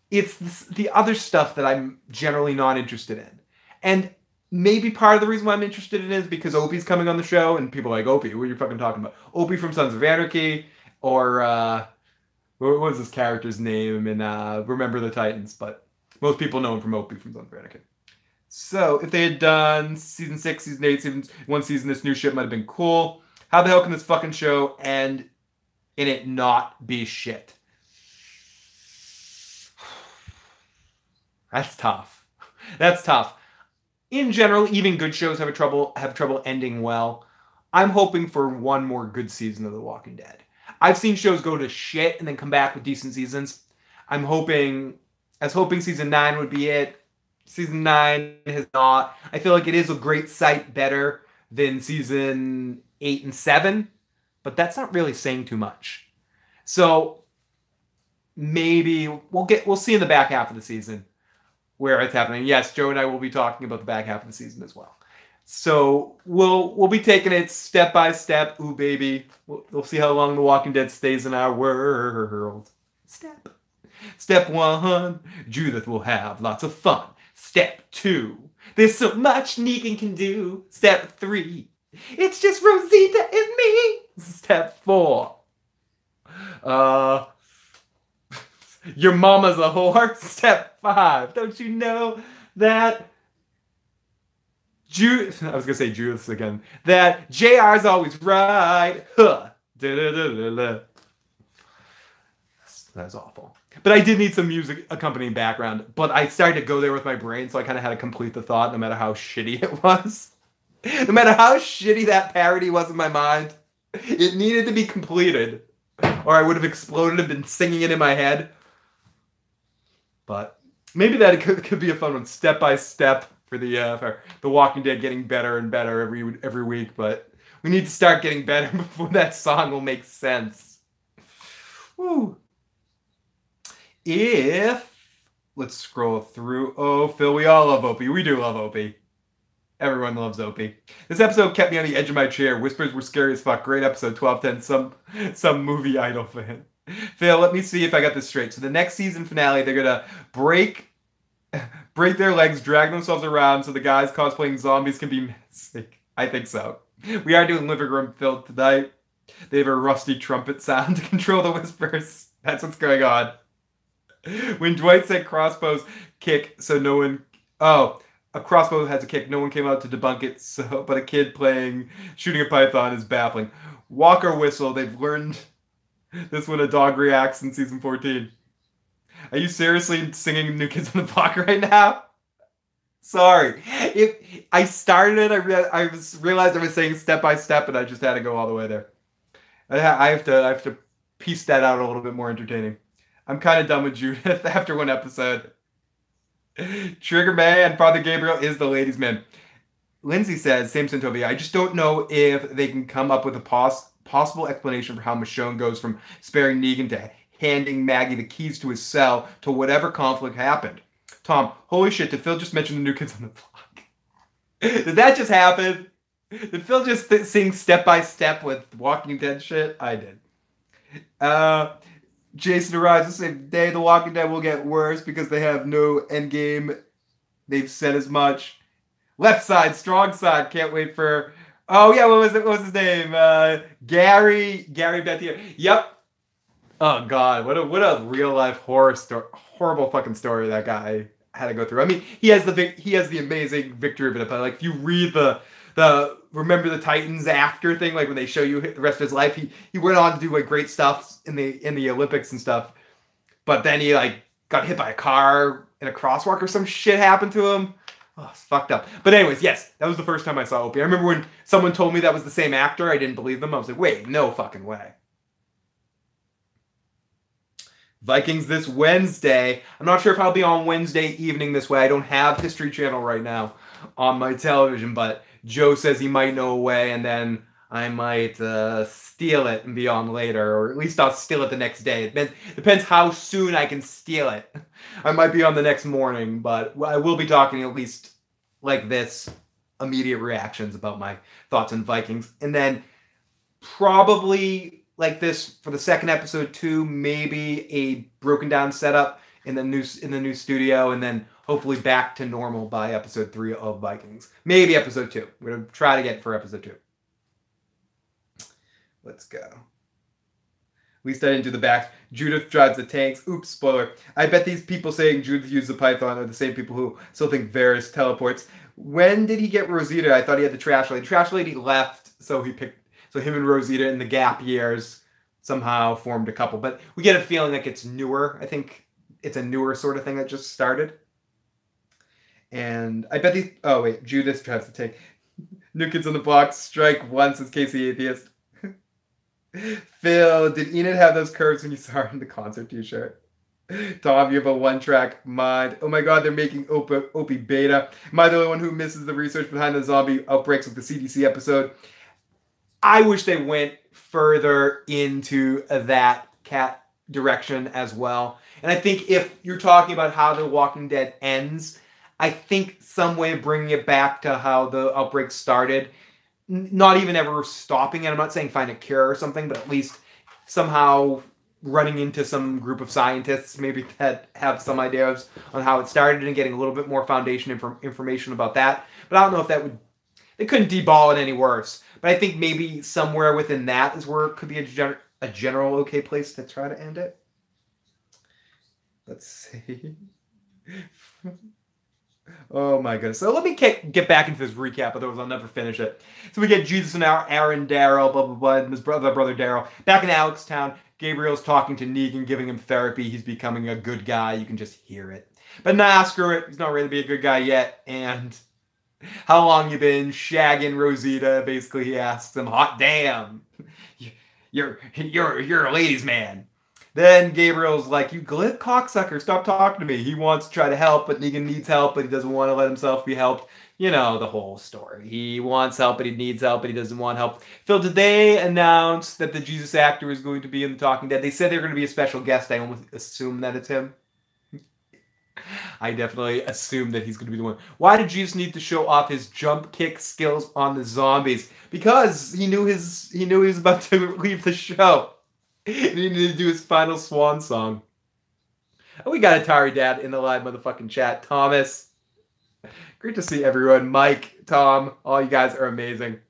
It's the other stuff that I'm generally not interested in. And maybe part of the reason why I'm interested in it is because Opie's coming on the show, and people are like, Opie, what are you fucking talking about? Opie from Sons of Anarchy, or what was this character's name in Remember the Titans? But most people know him from Opie from Sons of Anarchy. So, if they had done season 6, season 8, one season, this new ship might have been cool. How the hell can this fucking show end and it not be shit? That's tough. That's tough. In general, even good shows have trouble ending well. I'm hoping for one more good season of The Walking Dead. I've seen shows go to shit and then come back with decent seasons. I'm hoping season 9 would be it. Season 9 has not. I feel like it is a great sight better than season 8 and 7, but that's not really saying too much. So maybe we'll see in the back half of the season where it's happening. Yes, Joe and I will be talking about the back half of the season as well. So we'll be taking it step by step. Ooh, baby. We'll see how long The Walking Dead stays in our world. Step 1, Judith will have lots of fun. Step 2, there's so much Negan can do. Step 3, it's just Rosita and me. Step 4, your mama's a whore. Step 5, don't you know that I was going to say Judith again. That JR's always right. Huh. That's awful. But I did need some music accompanying background. But I started to go there with my brain, so I kind of had to complete the thought, no matter how shitty it was. No matter how shitty that parody was in my mind, it needed to be completed. Or I would have exploded and been singing it in my head. But maybe that could be a fun one, step by step, for the Walking Dead getting better and better every week. But we need to start getting better before that song will make sense. Woo. Let's scroll through. Oh, Phil, we all love Opie. We do love Opie. Everyone loves Opie. This episode kept me on the edge of my chair. Whispers were scary as fuck. Great episode, 1210. Some movie idol fan. Phil, let me see if I got this straight. So the next season finale, they're gonna break their legs, drag themselves around so the guys cosplaying zombies can be sick. I think so. We are doing living room Phil tonight. They have a rusty trumpet sound to control the whispers. That's what's going on. When Dwight said crossbows kick, so no one... Oh, a crossbow has a kick. No one came out to debunk it, but a kid shooting a python is baffling. Walker whistle. They've learned this when a dog reacts in season 14. Are you seriously singing New Kids on the Block right now? Sorry. I started it, I realized I was saying step by step, and I just had to go all the way there. I have to piece that out a little bit more entertaining. I'm kind of done with Judith after one episode. Trigger Man, Father Gabriel is the ladies' man. Lindsay says, same Centovia, I just don't know if they can come up with a possible explanation for how Michonne goes from sparing Negan to handing Maggie the keys to his cell to whatever conflict happened. Tom, holy shit, did Phil just mention the New Kids on the Block? Did that just happen? Did Phil just sing step by step with Walking Dead shit? I did. Jason arrives the same day. The Walking Dead will get worse because they have no endgame. They've said as much. Left side, strong side. Can't wait for... Oh, yeah, what was his name? Gary Bettier. Yep. Oh, God. What a real-life horrible fucking story that guy had to go through. I mean, he has the amazing victory of it. But, like, if you read the Remember the Titans after thing, like when they show you the rest of his life, he went on to do like great stuff in the Olympics and stuff. But then he like got hit by a car in a crosswalk or some shit happened to him. Oh, it's fucked up. But anyways, yes, that was the first time I saw Opie. I remember when someone told me that was the same actor, I didn't believe them. I was like, wait, no fucking way. Vikings this Wednesday. I'm not sure if I'll be on Wednesday evening this way. I don't have History Channel right now on my television, but Joe says he might know a way, and then I might steal it and be on later, or at least I'll steal it the next day. It depends how soon I can steal it. I might be on the next morning, but I will be talking at least like this, immediate reactions about my thoughts on Vikings. And then probably like this for the second episode too, maybe a broken down setup in the new studio, and then hopefully back to normal by episode 3 of Vikings. Maybe episode 2. We're going to try to get for episode 2. Let's go. At least I didn't do the back. Judith drives the tanks. Oops, spoiler. I bet these people saying Judith used the Python are the same people who still think Varys teleports. When did he get Rosita? I thought he had the trash lady. The trash lady left, so he So him and Rosita in the gap years somehow formed a couple. But we get a feeling like it's newer. I think it's a newer sort of thing that just started. And I bet these... Oh, wait. Judas tries to take... New Kids on the Block, strike once as Casey Atheist. Phil, did Enid have those curves when you saw her in the concert t-shirt? Tom, you have a one-track mind. Oh my god, they're making Opie Beta. Am I the only one who misses the research behind the zombie outbreaks with the CDC episode? I wish they went further into that cat direction as well. And I think if you're talking about how The Walking Dead ends, I think some way of bringing it back to how the outbreak started, not even ever stopping it. I'm not saying find a cure or something, but at least somehow running into some group of scientists maybe that have some ideas on how it started and getting a little bit more foundation information about that. But I don't know if that would... They couldn't deball it any worse. But I think maybe somewhere within that is where it could be a general okay place to try to end it. Let's see. Oh my goodness. So let me get back into this recap, otherwise I'll never finish it. So we get Jesus and Aaron, Daryl, blah, blah, blah, and his brother Daryl. Back in Alextown, Gabriel's talking to Negan, giving him therapy. He's becoming a good guy. You can just hear it. But nah, screw it. He's not ready to be a good guy yet. And how long you been shagging Rosita? Basically, he asks him, hot damn. You're a ladies' man. Then Gabriel's like, you glib cocksucker, stop talking to me. He wants to try to help, but Negan needs help, but he doesn't want to let himself be helped. You know, the whole story. He wants help, but he needs help, but he doesn't want help. Phil, did they announce that the Jesus actor is going to be in The Talking Dead? They said they're going to be a special guest. I almost assume that it's him. I definitely assume that he's going to be the one. Why did Jesus need to show off his jump kick skills on the zombies? Because he knew he was about to leave the show. He needed to do his final swan song. Oh, we got Atari Dad in the live motherfucking chat. Thomas. Great to see everyone. Mike, Tom, all you guys are amazing.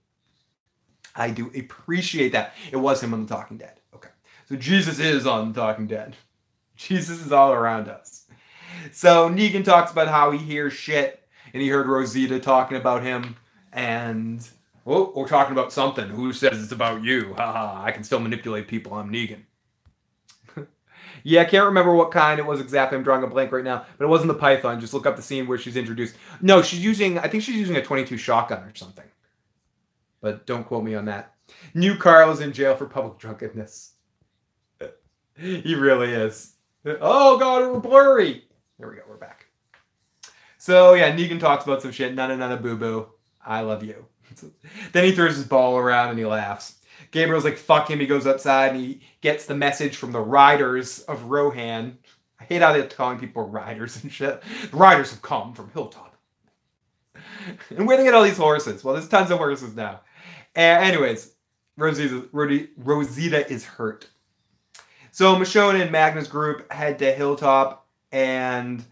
I do appreciate that. It was him on The Talking Dead. Okay. So Jesus is on The Talking Dead. Jesus is all around us. So Negan talks about how he hears shit, and he heard Rosita talking about him, and... Oh, we're talking about something. Who says it's about you? Haha, I can still manipulate people. I'm Negan. Yeah, I can't remember what kind it was exactly. I'm drawing a blank right now. But it wasn't the Python. Just look up the scene where she's introduced. No, I think she's using a 22 shotgun or something. But don't quote me on that. New Carl is in jail for public drunkenness. He really is. Oh, God, we're blurry. There we go. We're back. So, yeah, Negan talks about some shit. Nana, boo-boo. I love you. Then he throws his ball around and he laughs. Gabriel's like, fuck him. He goes outside and he gets the message from the riders of Rohan. I hate how they're calling people riders and shit. The riders have come from Hilltop. And where do they get all these horses? Well, there's tons of horses now. Anyways, Rosita is hurt. So Michonne and Magna's group head to Hilltop and...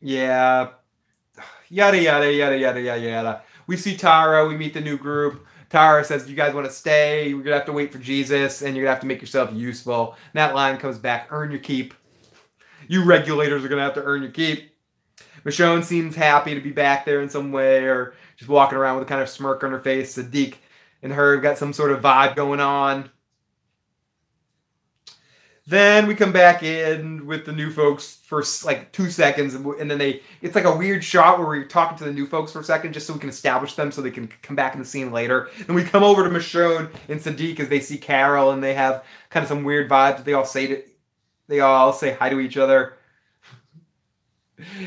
yeah... yada, yada, yada, yada, yada, yada. We see Tara. We meet the new group. Tara says, if you guys want to stay, you're going to have to wait for Jesus, and you're going to have to make yourself useful. And that line comes back, earn your keep. You regulators are going to have to earn your keep. Michonne seems happy to be back there in some way, or just walking around with a kind of smirk on her face. Sadiq and her have got some sort of vibe going on. Then we come back in with the new folks for like 2 seconds, and then it's like a weird shot where we're talking to the new folks for a second just so we can establish them so they can come back in the scene later. And we come over to Michonne and Sadiq as they see Carol, and they have kind of some weird vibes. They all say hi to each other.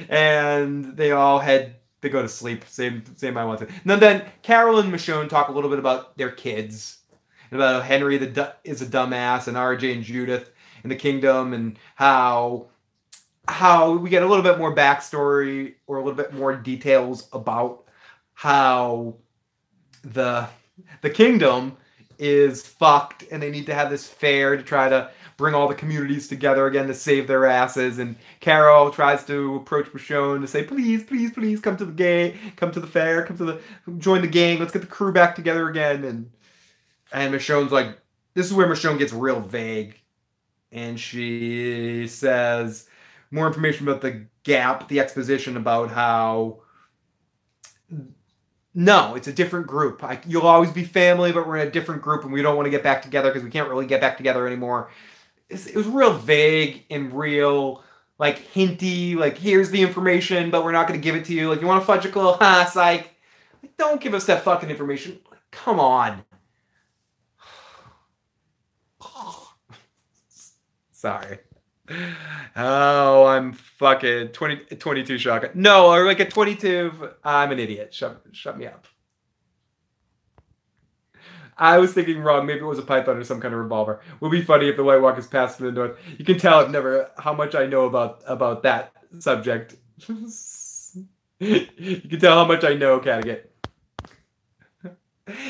And they go to sleep. Same I want to. And then Carol and Michonne talk a little bit about their kids. And about how Henry is a dumbass, and RJ and Judith in the kingdom, and how we get a little bit more backstory or a little bit more details about how the kingdom is fucked, and they need to have this fair to try to bring all the communities together again to save their asses. And Carol tries to approach Michonne to say, please, please, please come to the fair, join the gang, let's get the crew back together again. And Michonne's like, this is where Michonne gets real vague. And she says more information about the gap, the exposition about how No, it's a different group. You'll always be family, but we're in a different group, and we don't want to get back together because we can't really get back together anymore. It was real vague and real, like, hinty, like, here's the information, but we're not going to give it to you. Like, you want a fudgicle? Ha, psych. Like, don't give us that fucking information. Like, come on. Sorry. Oh, I'm fucking 22 shotgun. No, or like a 22. I'm an idiot. Shut me up. I was thinking wrong. Maybe it was a python or some kind of revolver. Would be funny if the White Walkers passed to the north. You can tell I've never how much I know about that subject. You can tell how much I know, Cattigat.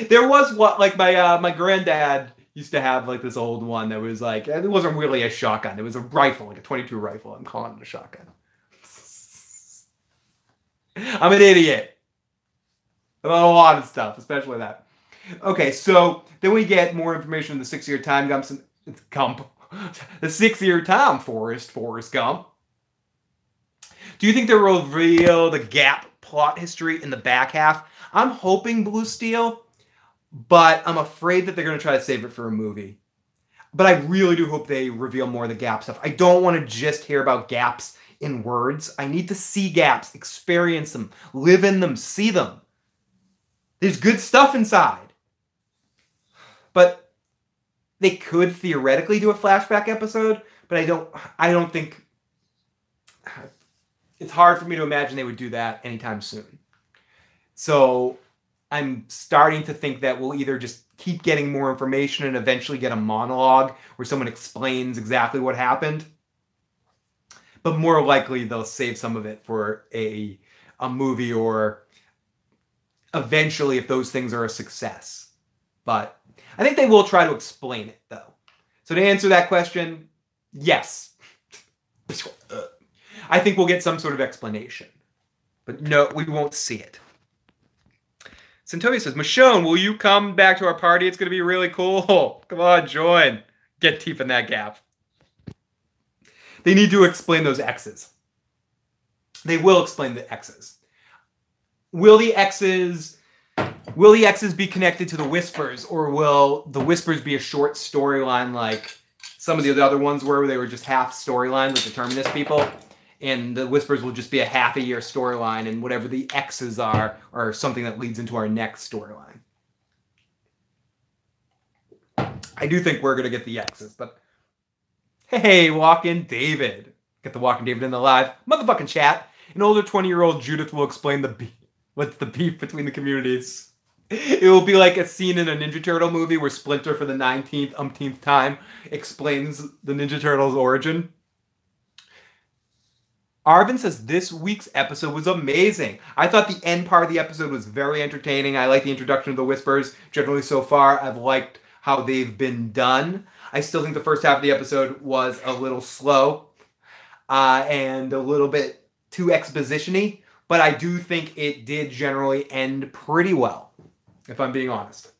There was what like my granddad used to have like this old one that was like, it wasn't really a shotgun. It was a rifle, like a 22 rifle. I'm calling it a shotgun. I'm an idiot about a lot of stuff, especially that. Okay, so then we get more information in the 6-year time Gump. The 6-year time, Forrest Gump. Do you think they'll reveal the Gap plot history in the back half? I'm hoping Blue Steel, but I'm afraid that they're going to try to save it for a movie. But I really do hope they reveal more of the Gap stuff. I don't want to just hear about gaps in words. I need to see gaps, experience them, live in them, see them. There's good stuff inside. But they could theoretically do a flashback episode, but I don't think it's hard for me to imagine they would do that anytime soon. So I'm starting to think that we'll either just keep getting more information and eventually get a monologue where someone explains exactly what happened. But more likely they'll save some of it for a movie, or eventually if those things are a success. But I think they will try to explain it, though. So to answer that question, yes. I think we'll get some sort of explanation. But no, we won't see it. Centovia says, Michonne, will you come back to our party? It's going to be really cool. Come on, join. Get deep in that gap. They need to explain those X's. They will explain the X's. Will the X's be connected to the Whispers, or will the Whispers be a short storyline like some of the other ones were, where they were just half storyline with the Terminus people? And the Whispers will just be a half-a-year storyline, and whatever the X's are something that leads into our next storyline. I do think we're going to get the X's, but hey, Walking David. Get the Walking David in the live motherfucking chat. An older 20-year-old Judith will explain what's the beef between the communities. It will be like a scene in a Ninja Turtle movie where Splinter, for the 19th umpteenth time, explains the Ninja Turtles' origin. Arvin says, this week's episode was amazing. I thought the end part of the episode was very entertaining. I like the introduction of the Whispers. Generally, so far, I've liked how they've been done. I still think the first half of the episode was a little slow and a little bit too exposition-y, but I do think it did generally end pretty well, if I'm being honest.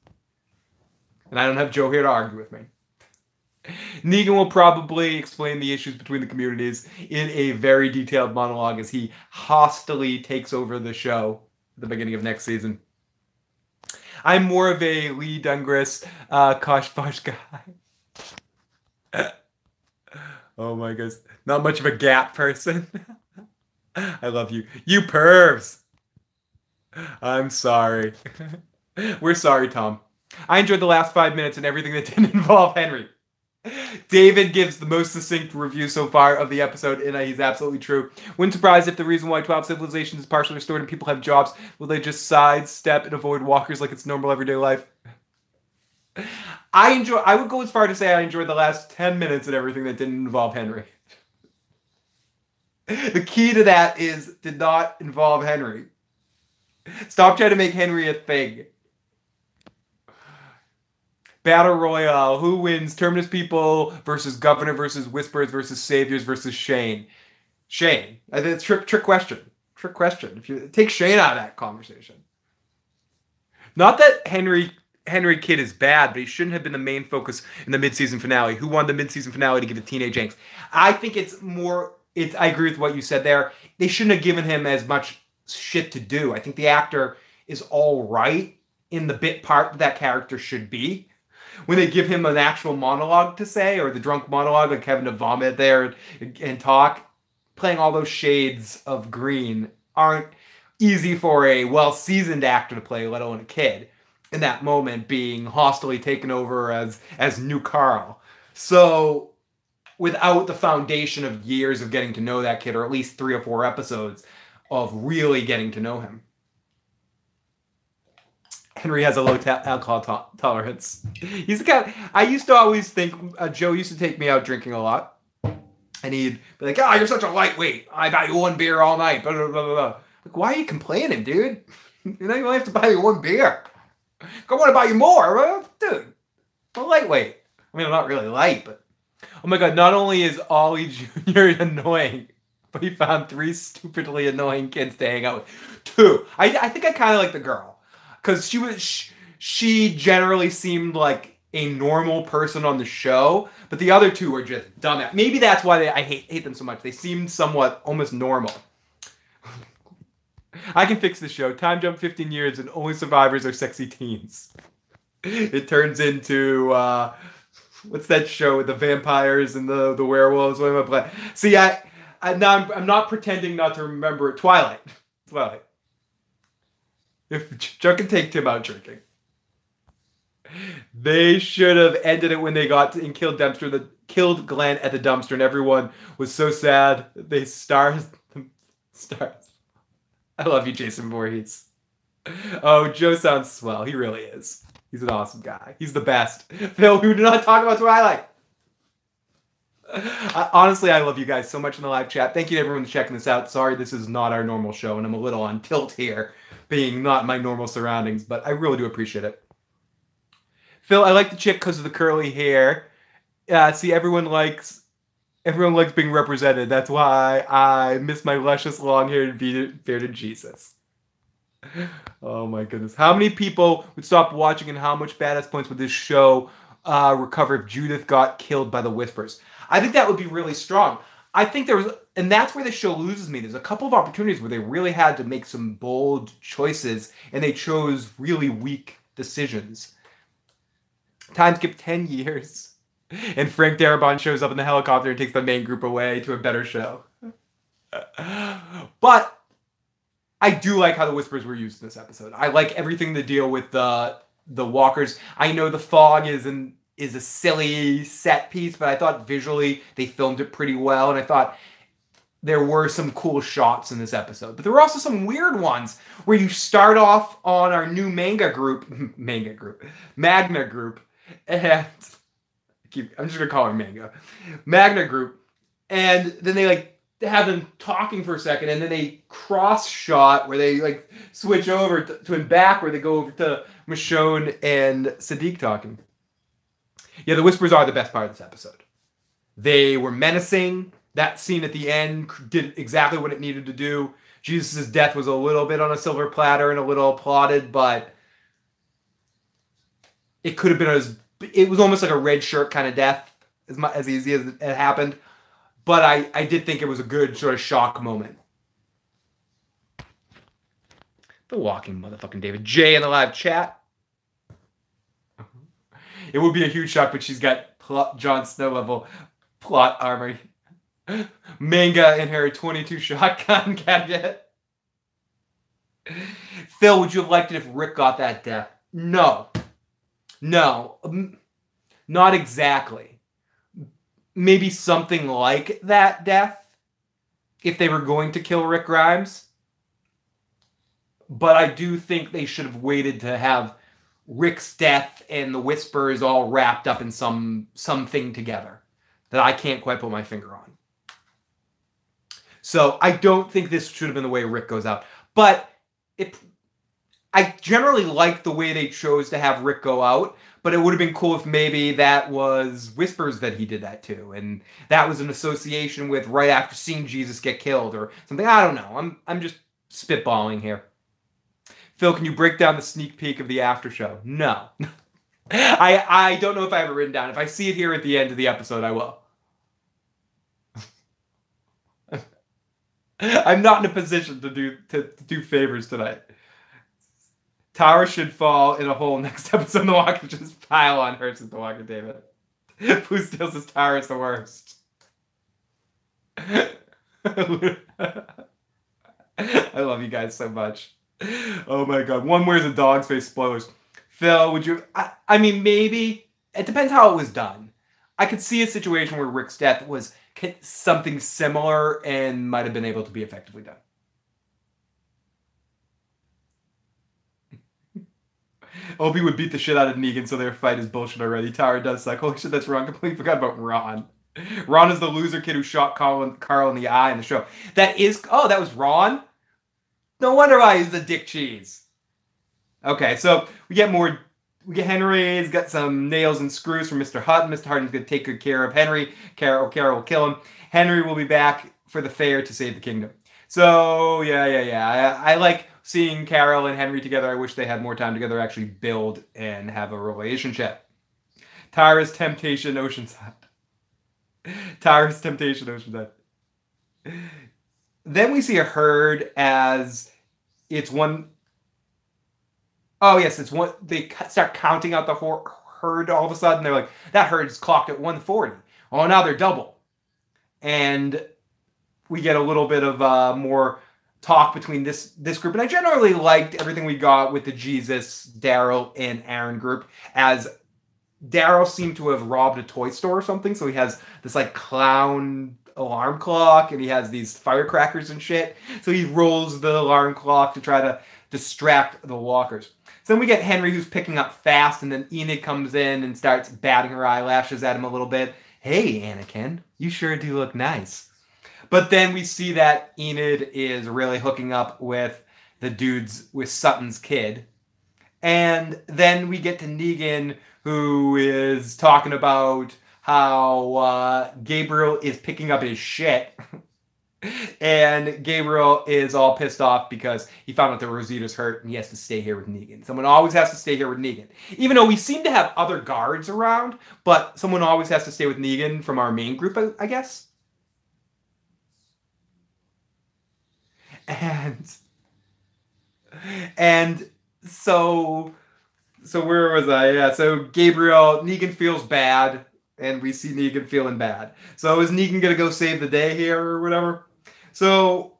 And I don't have Joe here to argue with me. Negan will probably explain the issues between the communities in a very detailed monologue as he hostily takes over the show at the beginning of next season. I'm more of a Lee Dungris, Kosh Posh guy. Oh my goodness. Not much of a Gap person. I love you. You pervs! I'm sorry. We're sorry, Tom. I enjoyed the last 5 minutes and everything that didn't involve Henry. David gives the most succinct review so far of the episode, and he's absolutely true. Wouldn't surprise if the reason why 12 civilizations is partially restored and people have jobs, will they just sidestep and avoid walkers like it's normal everyday life? I would go as far to say I enjoyed the last 10 minutes and everything that didn't involve Henry. The key to that is did not involve Henry. Stop trying to make Henry a thing. Battle Royale. Who wins? Terminus people versus Governor versus Whispers versus Saviors versus Shane. Shane. I think it's trick question. Trick question. If you take Shane out of that conversation. Not that Henry Kidd is bad, but he shouldn't have been the main focus in the mid-season finale. Who won the mid-season finale to give it teenage angst? I think it's more. I agree with what you said there. They shouldn't have given him as much shit to do. I think the actor is all right in the bit part that character should be. When they give him an actual monologue to say, or the drunk monologue, like having to vomit there and talk, playing all those shades of green aren't easy for a well-seasoned actor to play, let alone a kid. In that moment, being hostily taken over as new Carl. So without the foundation of years of getting to know that kid, or at least 3 or 4 episodes of really getting to know him. Henry has a low alcohol tolerance. He's the kind I used to always think, Joe used to take me out drinking a lot. And he'd be like, you're such a lightweight. I buy you 1 beer all night. Blah, blah, blah, blah. Like, why are you complaining, dude? You only have to buy you 1 beer. I want to buy you more. Well, dude, I'm lightweight. I mean, I'm not really light, but... Oh my god, not only is Ollie Jr. annoying, but he found 3 stupidly annoying kids to hang out with. 2. I think I kind of like the girl. Because she generally seemed like a normal person on the show, but the other 2 were just dumb. Maybe that's why I hate them so much. They seemed somewhat almost normal. I can fix the show. Time jump 15 years and only survivors are sexy teens. It turns into... what's that show with the vampires and the werewolves? What am I playing? See, I'm not pretending not to remember it. Twilight. If Joe can take Tim out drinking. They should have ended it when they got to, and killed Glenn at the dumpster, and everyone was so sad. They stars. I love you, Jason Voorhees. Oh, Joe sounds swell. He really is. He's an awesome guy. He's the best. Phil, we do not talk about Twilight. Honestly, I love you guys so much in the live chat. Thank you to everyone checking this out. Sorry, this is not our normal show, and I'm a little on tilt here, being not my normal surroundings, but I really do appreciate it. Phil, I like the chick because of the curly hair. See, everyone likes being represented. That's why I miss my luscious long-haired bearded Jesus. Oh my goodness. How many people would stop watching, and how much badass points would this show recover if Judith got killed by the Whispers? I think that would be really strong. I think and that's where the show loses me. There's a couple of opportunities where they really had to make some bold choices, and they chose really weak decisions. Time skip 10 years, and Frank Darabont shows up in the helicopter and takes the main group away to a better show. But I do like how the Whispers were used in this episode. I like everything to deal with the walkers. I know the fog is a silly set piece, but I thought visually they filmed it pretty well, and I thought there were some cool shots in this episode. But there were also some weird ones where you start off on our new Magna group, and I'm just gonna call her Magna group, and then they have them talking for a second, and then they cross shot where they switch over to and back, where they go over to Michonne and Sadiq talking. Yeah, the Whispers are the best part of this episode. They were menacing. That scene at the end did exactly what it needed to do. Jesus' death was a little bit on a silver platter and a little applauded, but it could have been it was almost like a red shirt kind of death, as easy as it happened. But I did think it was a good sort of shock moment. The walking motherfucking David J in the live chat. It would be a huge shock, but she's got Jon Snow level plot armor. Manga in her 22 shotgun gadget. Phil, would you have liked it if Rick got that death? No. Not exactly. Maybe something like that death if they were going to kill Rick Grimes. But I do think they should have waited to have Rick's death and the Whispers all wrapped up in something together that I can't quite put my finger on. So I don't think this should have been the way Rick goes out. But I generally like the way they chose to have Rick go out, but it would have been cool if maybe that was Whispers that he did that to, and that was an association with right after seeing Jesus get killed or something. I don't know. I'm just spitballing here. Phil, can you break down the sneak peek of the after show? No. I don't know if I have it written down. If I see it here at the end of the episode, I will. I'm not in a position to do favors tonight. Tara should fall in a hole next episode. The Walkers just pile on her, says The Walking David. Blue Steel says Tara is the worst. I love you guys so much. Oh my god. One wears a dog's face. Spoilers. Phil, would you... I mean, maybe. It depends how it was done. I could see a situation where Rick's death was something similar and might have been able to be effectively done. Opie would beat the shit out of Negan, so their fight is bullshit already. Tara does suck. Holy shit, that's wrong. Completely forgot about Ron. Ron is the loser kid who shot Carl in the eye in the show. That is... Oh, that was Ron? No wonder why he's a dick cheese. Okay, so we get more... We get Henry's got some nails and screws from Mr. Hutton. Mr. Hutton's going to take good care of Henry. Carol will kill him. Henry will be back for the fair to save the kingdom. So, yeah. I like seeing Carol and Henry together. I wish they had more time together to actually build and have a relationship. Tara's Temptation, Oceanside. Tara's Temptation, Oceanside. Then we see a herd as it's one... Oh, yes, it's one. They start counting out the herd all of a sudden. They're like, that herd's clocked at 140. Oh, now they're double. And we get a little bit of more talk between this group. And I generally liked everything we got with the Jesus, Daryl, and Aaron group, as Daryl seemed to have robbed a toy store or something. So he has this, like, clown alarm clock, and he has these firecrackers and shit. So he rolls the alarm clock to try to distract the walkers. So then we get Henry, who's picking up fast, and then Enid comes in and starts batting her eyelashes at him a little bit. Hey, Anakin, you sure do look nice. But then we see that Enid is really hooking up with the dudes, with Sutton's kid. And then we get to Negan, who is talking about how Gabriel is picking up his shit. And Gabriel is all pissed off because he found out that Rosita's hurt and he has to stay here with Negan. Someone always has to stay here with Negan. Even though we seem to have other guards around, but someone always has to stay with Negan from our main group, I guess. And so where was I? Yeah, so Negan feels bad, and we see Negan feeling bad. So is Negan going to go save the day here or whatever? So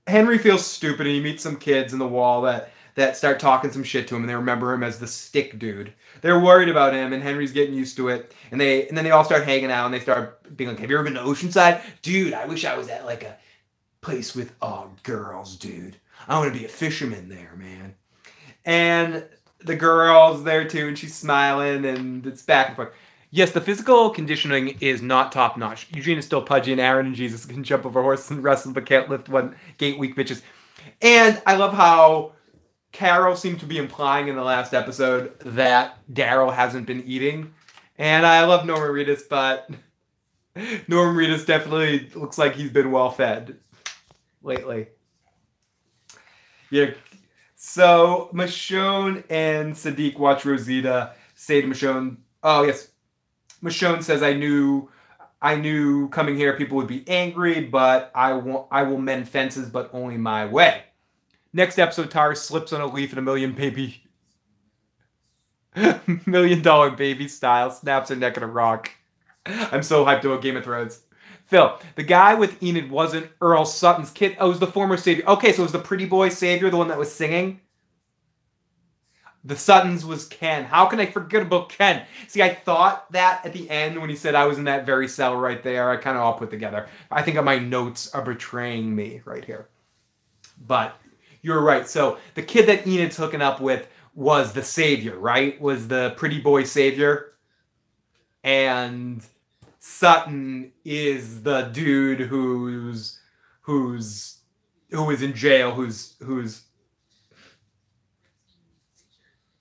Henry feels stupid, and he meets some kids in the wall that start talking some shit to him, and they remember him as the stick dude. They're worried about him, and Henry's getting used to it. And then they all start hanging out, and they start being like, have you ever been to Oceanside? Dude, I wish I was at like a place with all girls, dude. I want to be a fisherman there, man. And the girl's there too, and she's smiling, and it's back and forth. Yes, the physical conditioning is not top-notch. Eugene is still pudgy, and Aaron and Jesus can jump over horses and wrestle, but can't lift one gate weak bitches. And I love how Carol seemed to be implying in the last episode that Daryl hasn't been eating. And I love Norman Reedus, but Norman Reedus definitely looks like he's been well-fed lately. Yeah. So Michonne and Sadiq watch Rosita say to Michonne, oh yes, Michonne says, I knew coming here people would be angry, but I will mend fences, but only my way. Next episode, Tara slips on a leaf and $1 million baby style snaps her neck in a rock. I'm so hyped about Game of Thrones. Phil, the guy with Enid wasn't Earl Sutton's kid. Oh, it was the former savior. Okay, so it was the pretty boy savior, the one that was singing? The Suttons was Ken. How can I forget about Ken? See, I thought that at the end when he said I was in that very cell right there. I kind of all put together. I think my notes are betraying me right here. But you're right. So the kid that Enid's hooking up with was the savior, right? Was the pretty boy savior. And Sutton is the dude who is in jail, who's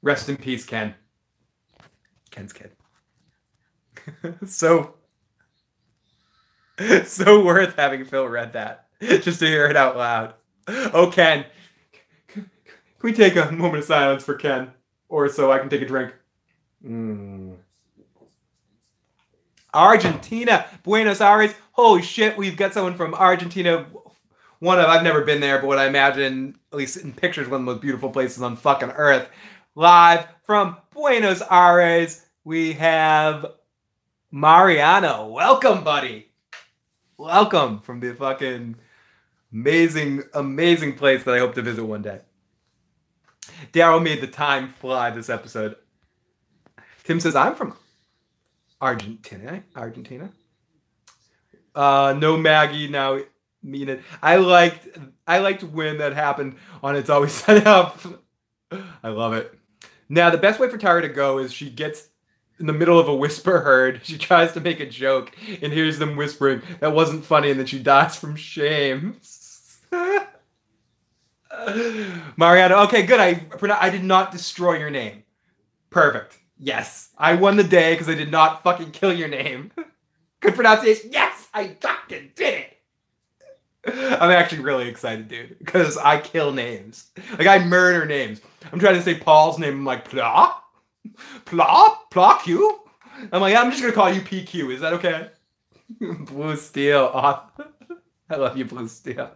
rest in peace, Ken. Ken's kid. So worth having Phil read that just to hear it out loud. Oh, Ken. Can we take a moment of silence for Ken? Or so I can take a drink. Argentina. Buenos Aires. Holy shit, we've got someone from Argentina I've never been there, but what I imagine, at least in pictures, one of the most beautiful places on fucking earth. Live from Buenos Aires, we have Mariano. Welcome, buddy. Welcome from the fucking amazing, amazing place that I hope to visit one day. Daryl made the time fly this episode. Tim says, I'm from Argentina. No Maggie, now mean it. I liked when that happened on It's Always Set Up. I love it. Now, the best way for Tara to go is she gets in the middle of a whisper herd. She tries to make a joke and hears them whispering. That wasn't funny, and then she dies from shame. Mariano, okay, good. I did not destroy your name. Perfect. Yes. I won the day because I did not fucking kill your name. Good pronunciation. Yes, I fucking did it. I'm actually really excited, dude, because I kill names. Like, I murder names. I'm trying to say Paul's name. I'm like, Pla Q? I'm like, I'm just going to call you PQ. Is that okay? Blue Steel. Oh, I love you, Blue Steel.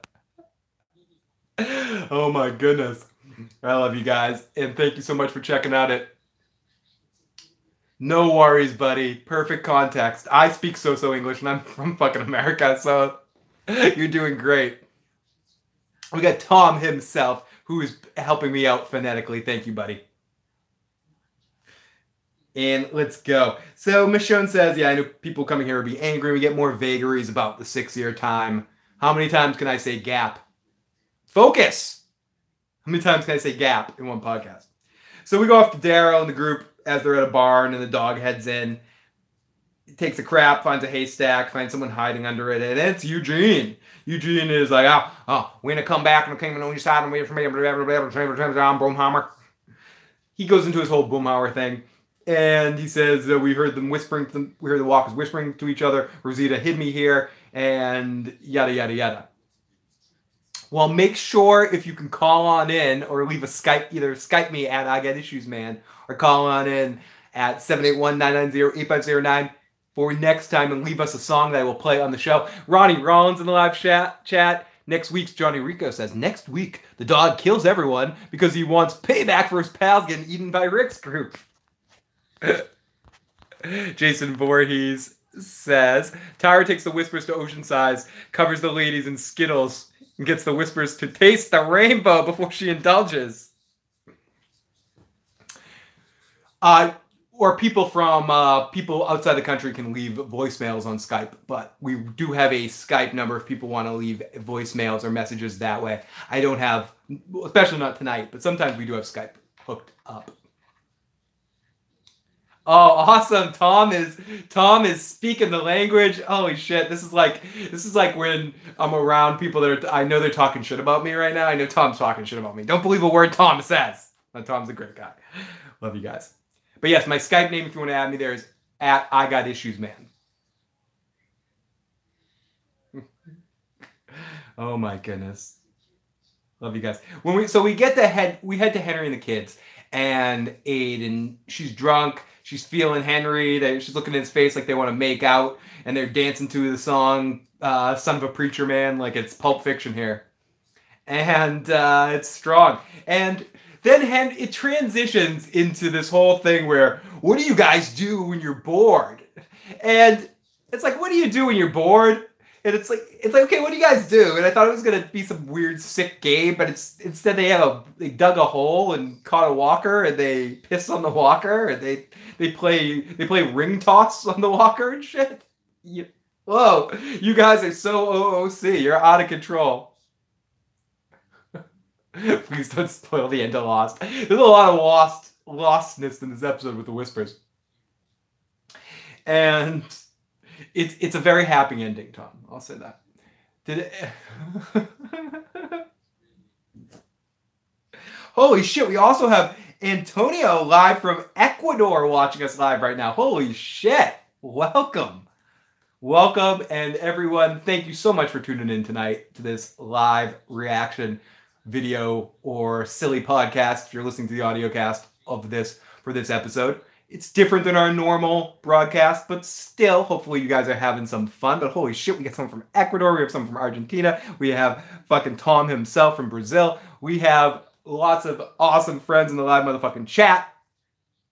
Oh, my goodness. I love you guys. And thank you so much for checking out it. No worries, buddy. Perfect context. I speak so English, and I'm from fucking America, so you're doing great. We got Tom himself, who is helping me out phonetically. Thank you, buddy. And let's go. So Michonne says, yeah, I know people coming here will be angry. We get more vagaries about the 6-year time. How many times can I say gap? Focus! How many times can I say gap in one podcast? So we go off to Daryl and the group as they're at a barn, and the dog heads in. He takes a crap, finds a haystack, finds someone hiding under it, and it's Eugene. Eugene is like, we're gonna come back and came on each side and wait for me. Boomhammer. He goes into his whole Boomhauer thing, and he says, we heard them whispering. We heard the walkers whispering to each other. Rosita hid me here, and yada yada yada. Well, make sure if you can call on in or leave a Skype, either Skype me at I Got Issues Man or call on in at 781-990-8509 for next time and leave us a song that I will play on the show. Ronnie Rollins in the live chat. Next week's Johnny Rico says, next week the dog kills everyone because he wants payback for his pals getting eaten by Rick's group. Jason Voorhees says, Tyra takes the whispers to Ocean Size, covers the ladies in Skittles, and gets the whispers to taste the rainbow before she indulges. Or people from people outside the country can leave voicemails on Skype, but we do have a Skype number if people want to leave voicemails or messages that way. I don't have, especially not tonight, but sometimes we do have Skype hooked up. Oh, awesome! Tom is speaking the language. Holy shit! This is like when I'm around people that I know they're talking shit about me right now. I know Tom's talking shit about me. Don't believe a word Tom says. No, Tom's a great guy. Love you guys. But yes, my Skype name, if you want to add me there, is at I Got Issues Man. Oh my goodness. Love you guys. We head to Henry and the kids, and Aiden, she's drunk. She's feeling Henry. She's looking in his face like they want to make out, and they're dancing to the song "Son of a Preacher Man" like it's Pulp Fiction here, and it's strong. And then it transitions into this whole thing where, what do you guys do when you're bored? And it's like, what do you do when you're bored? And it's like, okay, what do you guys do? And I thought it was gonna be some weird sick game, but instead they dug a hole and caught a walker, and they piss on the walker, and they play ring toss on the walker and shit. Whoa, you guys are so OOC. You're out of control. Please don't spoil the end of Lost. There's a lot of lostness in this episode with the whispers. And it's a very happy ending, Tom. I'll say that. Holy shit, we also have Antonio live from Ecuador watching us live right now. Holy shit. Welcome. Welcome, and everyone, thank you so much for tuning in tonight to this live reaction video or silly podcast if you're listening to the audio cast of this for this episode. It's different than our normal broadcast, but still, hopefully you guys are having some fun. But holy shit, we got someone from Ecuador, we have someone from Argentina, we have fucking Tom himself from Brazil, we have lots of awesome friends in the live motherfucking chat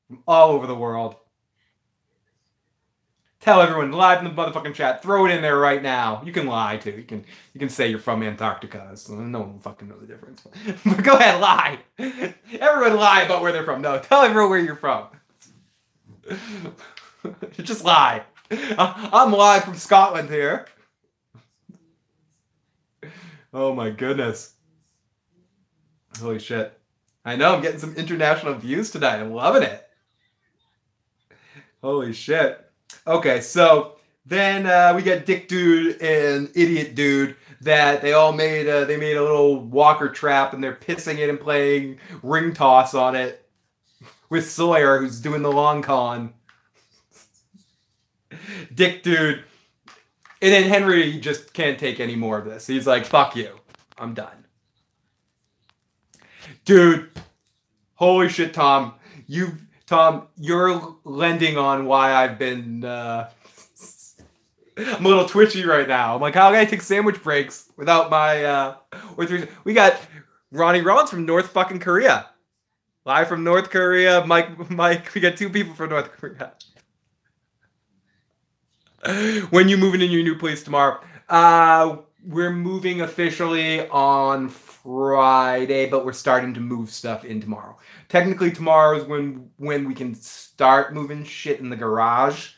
from all over the world. Tell everyone live in the motherfucking chat. Throw it in there right now. You can lie too. You can say you're from Antarctica. So no one will fucking know the difference. But go ahead, lie. Everyone lie about where they're from. No, tell everyone where you're from. Just lie. I'm live from Scotland here. Oh my goodness. Holy shit. I know, I'm getting some international views tonight. I'm loving it. Holy shit. Okay, so then we got Dick Dude and Idiot Dude that they all made a little walker trap and they're pissing it and playing ring toss on it with Sawyer, who's doing the long con. Dick Dude. And then Henry just can't take any more of this. He's like, fuck you. I'm done. Dude. Holy shit, Tom. You're lending on why I've been... I'm a little twitchy right now. I'm like, how can I take sandwich breaks without my... We got Ronnie Rollins from North fucking Korea. Live from North Korea. Mike, we got 2 people from North Korea. When you moving in your new place tomorrow? We're moving officially on Friday, but we're starting to move stuff in tomorrow. Technically, tomorrow is when we can start moving shit in the garage.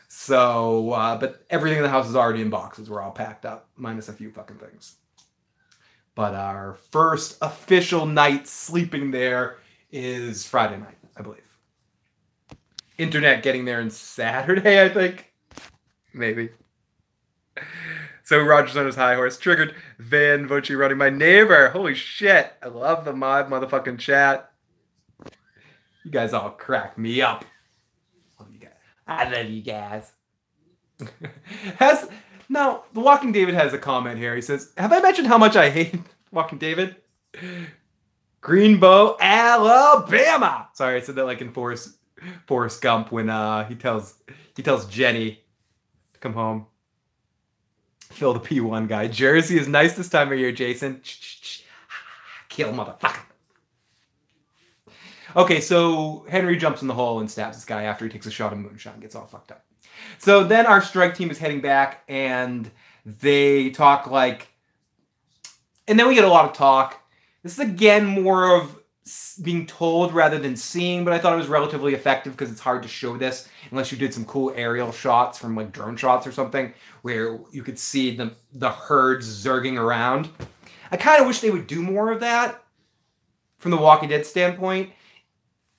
So, but everything in the house is already in boxes. We're all packed up, minus a few fucking things. But our first official night sleeping there is Friday night, I believe. Internet getting there on Saturday, I think. Maybe. So Roger's on his high horse. Triggered. Van Voci running my neighbor. Holy shit. I love the mod motherfucking chat. You guys all crack me up. I love you guys. The Walking David has a comment here. He says, have I mentioned how much I hate Walking David? Greenbow, Alabama. Sorry, I said that like in Forrest Gump when he tells Jenny to come home. Phil the P1 guy. Jersey is nice this time of year, Jason. Kill motherfucker. Okay, so Henry jumps in the hole and stabs this guy after he takes a shot of moonshine. Gets all fucked up. So then our strike team is heading back and they talk like... And then we get a lot of talk. This is again more of being told rather than seeing, but I thought it was relatively effective because it's hard to show this unless you did some cool aerial shots from like drone shots or something where you could see the herds zerging around. I kind of wish they would do more of that from the Walking Dead standpoint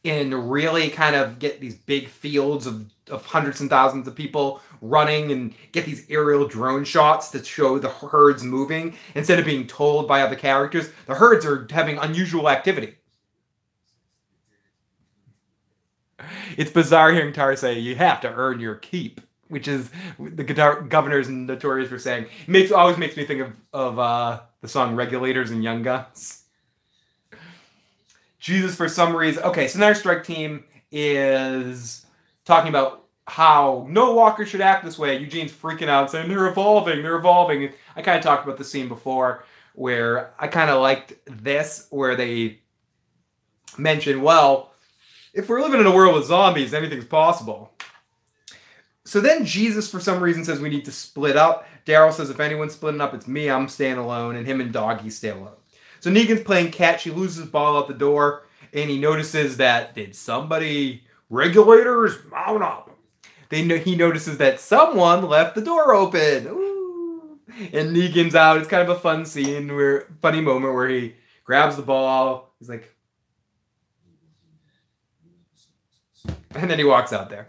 and really kind of get these big fields of hundreds and thousands of people running and get these aerial drone shots that show the herds moving instead of being told by other characters. The herds are having unusual activity. It's bizarre hearing Tar say, you have to earn your keep, which is the governor's notorious for saying. It always makes me think of the song Regulators and Young Guns. Jesus, for some reason. Okay, so now our strike team is talking about how no walker should act this way. Eugene's freaking out, saying, they're evolving, they're evolving. I kind of talked about the scene before where I kind of liked this, where they mentioned, well, if we're living in a world with zombies, anything's possible. So then Jesus, for some reason, says we need to split up. Daryl says if anyone's splitting up, it's me. I'm staying alone. And him and Doggy stay alone. So Negan's playing catch. He loses his ball out the door. And he notices that, did somebody... Regulators, mount up. He notices that someone left the door open. Ooh. And Negan's out. It's kind of a fun scene, funny moment where he grabs the ball. He's like... And then he walks out there.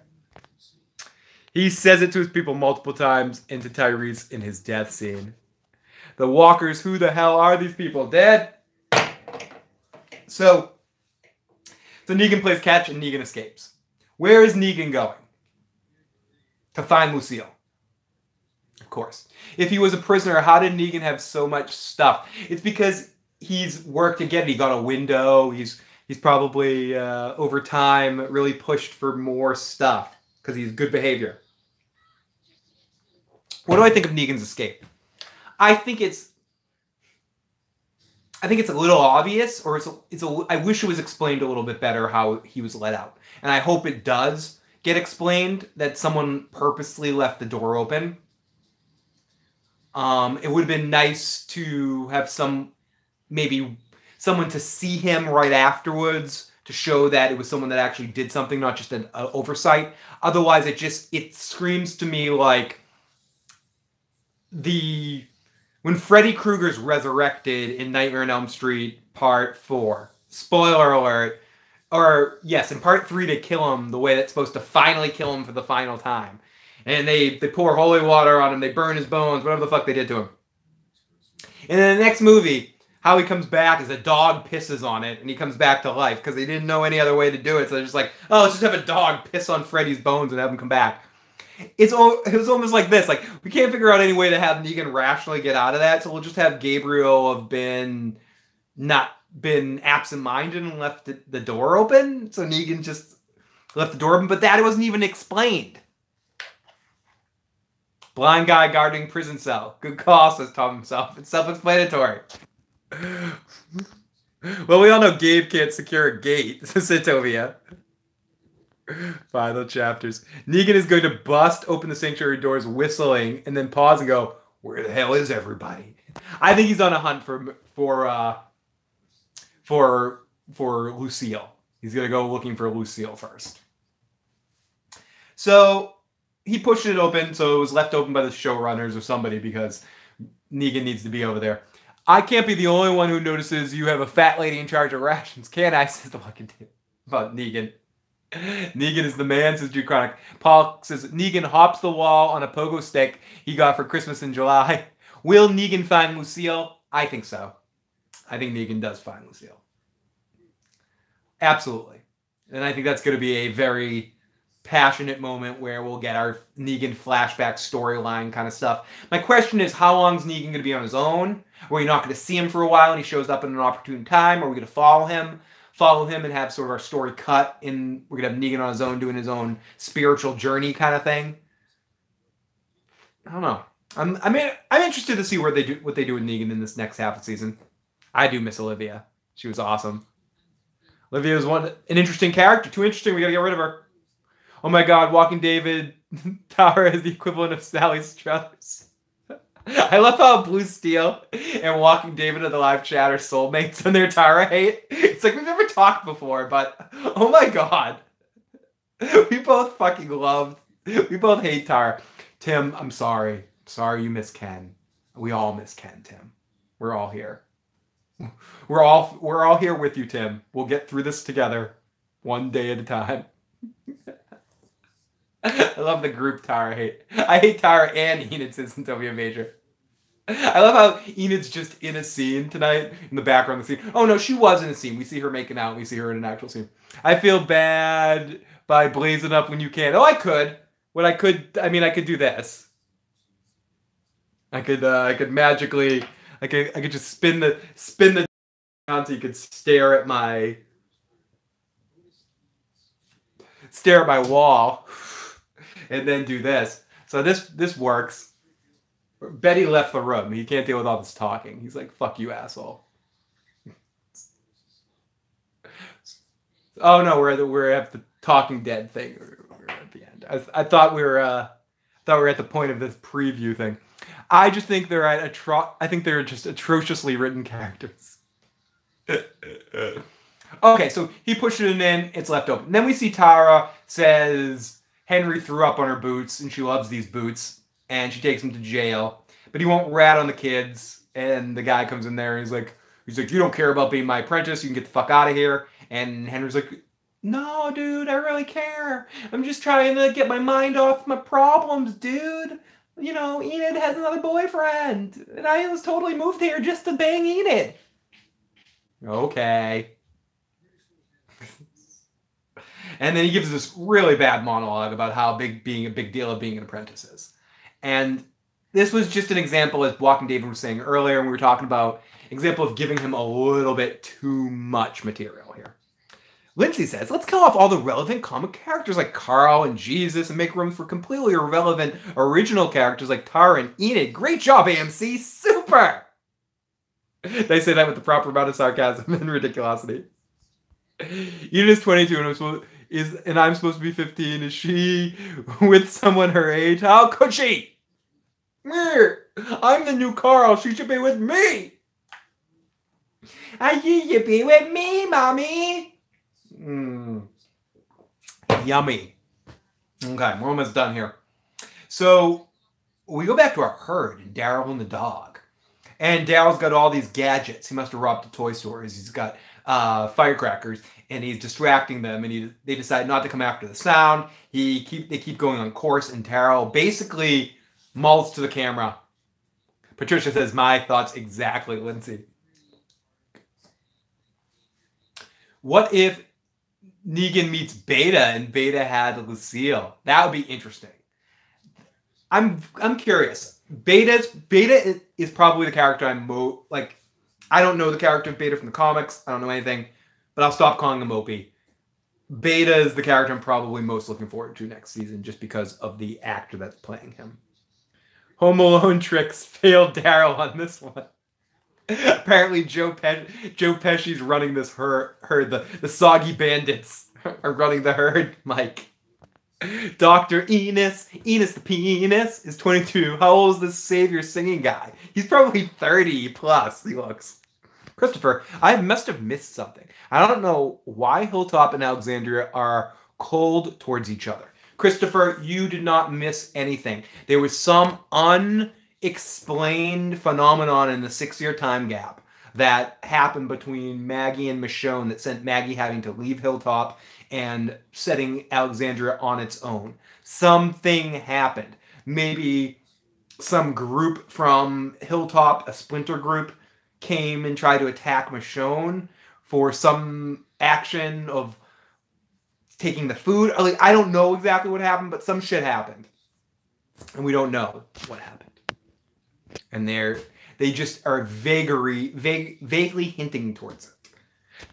He says it to his people multiple times and to Tyrese in his death scene. The walkers, who the hell are these people? Dead? So Negan plays catch and Negan escapes. Where is Negan going? To find Lucille. Of course. If he was a prisoner, how did Negan have so much stuff? It's because he's worked to get it. He got a window. He's He's probably, over time, really pushed for more stuff because he's good behavior. What do I think of Negan's escape? I think it's a little obvious, or I wish it was explained a little bit better how he was let out. And I hope it does get explained that someone purposely left the door open. It would have been nice to have maybe someone to see him right afterwards to show that it was someone that actually did something, not just an oversight. Otherwise, it screams to me like when Freddy Krueger's resurrected in Nightmare on Elm Street Part 4. Spoiler alert. Or, yes, in Part 3 they kill him the way that's supposed to finally kill him for the final time. And they pour holy water on him, they burn his bones, whatever the fuck they did to him. And in the next movie, how he comes back is a dog pisses on it, and he comes back to life, because they didn't know any other way to do it, so they're just like, oh, let's just have a dog piss on Freddy's bones and have him come back. It was almost like this, like, we can't figure out any way to have Negan rationally get out of that, so we'll just have Gabriel have not been absent-minded and left the door open, so Negan just left the door open, but that wasn't even explained. Blind guy guarding prison cell. Good call, says Tom himself. It's self-explanatory. Well, we all know Gabe can't secure a gate, says Sitovia. Final chapters. Negan is going to bust open the sanctuary doors whistling and then pause and go, where the hell is everybody? I think he's on a hunt for Lucille. He's going to go looking for Lucille first. So he pushed it open, so it was left open by the showrunners or somebody because Negan needs to be over there. I can't be the only one who notices you have a fat lady in charge of rations, can I? Says the fucking dude about Negan. Negan is the man, says Jude Chronic. Paul says, Negan hops the wall on a pogo stick he got for Christmas in July. Will Negan find Lucille? I think so. I think Negan does find Lucille. Absolutely. And I think that's going to be a very passionate moment where we'll get our Negan flashback storyline kind of stuff. My question is, how long is Negan going to be on his own? Are we not going to see him for a while and he shows up in an opportune time? Are we going to follow him and have sort of our story cut in? We're going to have Negan on his own doing his own spiritual journey kind of thing. I don't know. I'm interested to see what they do with Negan in this next half of the season. I do miss Olivia. She was awesome. Olivia was an interesting character. Too interesting. We got to get rid of her. Oh my God, Walking David Tara is the equivalent of Sally Struthers. I love how Blue Steel and Walking David are the live chatter soulmates and their Tara hate. It's like we've never talked before, but oh my God. We both hate Tara. Tim, I'm sorry. Sorry you miss Ken. We all miss Ken, Tim. We're all here. We're all here with you, Tim. We'll get through this together, one day at a time. I love the group Tara hate. I hate Tara and Enid, says Santopia Major. I love how Enid's just in a scene tonight, in the background of the scene. Oh no, she was in a scene. We see her making out. We see her in an actual scene. I feel bad by blazing up when you can. Oh, I could. I could do this. I could magically, I could just spin the down so you could stare at my wall and then do this. So this works. Betty left the room. He can't deal with all this talking. He's like, fuck you, asshole. Oh no, we're at the Talking Dead thing. We're at the end. I thought we were at the point of this preview thing. I just think they're just atrociously written characters. Okay, so he pushes it in, it's left open. Then we see Tara says Henry threw up on her boots and she loves these boots, and she takes him to jail. But he won't rat on the kids, and the guy comes in there and he's like, you don't care about being my apprentice, you can get the fuck out of here. And Henry's like, no, dude, I really care. I'm just trying to get my mind off my problems, dude. You know, Enid has another boyfriend, and I was totally moved here just to bang Enid. Okay. And then he gives this really bad monologue about how being a big deal of being an apprentice is. And this was just an example, as Walking David was saying earlier, when we were talking about example of giving him a little bit too much material here. Lindsay says, let's kill off all the relevant comic characters like Carl and Jesus and make room for completely irrelevant original characters like Tara and Enid. Great job, AMC. Super! They say that with the proper amount of sarcasm and ridiculosity. Enid is 22 and I'm supposed to be 15. Is she with someone her age? How could she? I'm the new Carl. She should be with me. You should be with me, Mommy. Yummy. Okay, we're almost done here. So we go back to our herd and Daryl and the dog. And Daryl's got all these gadgets. He must have robbed the toy stores. He's got firecrackers, and he's distracting them. And they decide not to come after the sound. They keep going on course, and Daryl basically mouths to the camera. Patricia says, "My thoughts exactly, Lindsay." What if Negan meets Beta and Beta had Lucille? That would be interesting. I'm curious. Beta is probably the character I don't know the character of Beta from the comics. I don't know anything, but I'll stop calling him Opie. Beta is the character I'm probably most looking forward to next season, just because of the actor that's playing him. Home Alone tricks failed Daryl on this one. Apparently, Joe Pesci's running this herd. The Soggy Bandits are running the herd, Mike. Dr. Enos the penis, is 22. How old is this savior singing guy? He's probably 30 plus, he looks. Christopher, I must have missed something. I don't know why Hilltop and Alexandria are cold towards each other. Christopher, you did not miss anything. There was some unexplained phenomenon in the 6-year time gap that happened between Maggie and Michonne that sent Maggie having to leave Hilltop and setting Alexandria on its own. Something happened. Maybe some group from Hilltop, a splinter group, came and tried to attack Michonne for some action of taking the food. I don't know exactly what happened, but some shit happened. And we don't know what happened. And they just are vaguely hinting towards it.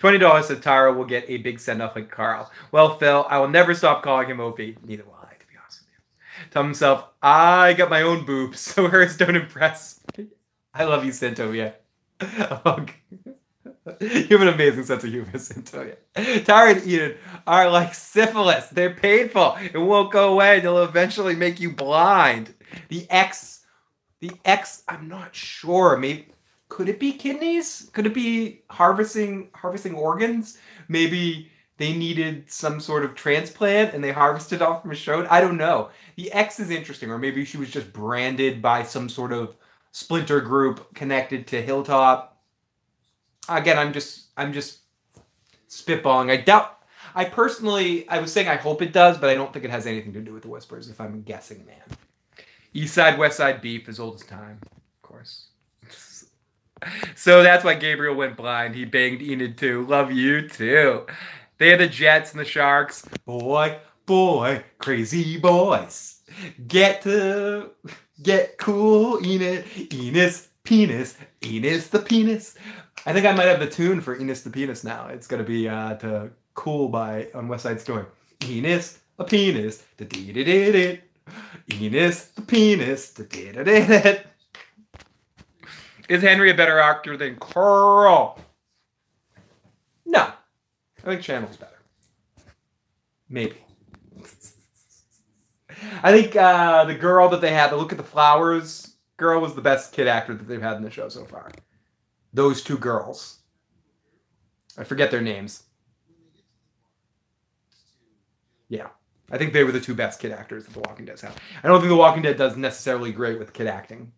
$20 said Tara will get a big send-off like Carl. Well, Phil, I will never stop calling him Opie. Neither will I, to be honest with you. Tell himself, I got my own boobs, so hers don't impress me. I love you, Centovia. You have an amazing sense of humor, Centovia. Tara and Eden are like syphilis. They're painful. It won't go away. They'll eventually make you blind. The X, I'm not sure. Maybe... Could it be kidneys? Could it be harvesting organs? Maybe they needed some sort of transplant and they harvested off Michonne? I don't know. The X is interesting, or maybe she was just branded by some sort of splinter group connected to Hilltop. Again, I'm just spitballing. I was saying I hope it does, but I don't think it has anything to do with the Whispers, if I'm guessing, man. East Side, West Side beef, as old as time, of course. So that's why Gabriel went blind. He banged Enid too. Love you too. They are the Jets and the Sharks. Boy, crazy boys. Get cool, Enid. Enos, penis. Enos the penis. I think I might have the tune for Enos the penis now. It's gonna be to Cool on West Side Story. Enos a penis. Da-dee-da-dee-dee. Enos the penis. Da-dee-da-dee-dee. Is Henry a better actor than Carl? No. I think Channel's better. Maybe. I think the girl that they had, the Look at the Flowers girl, was the best kid actor that they've had in the show so far. Those two girls. I forget their names. Yeah. I think they were the two best kid actors that The Walking Dead have. I don't think The Walking Dead does necessarily great with kid acting.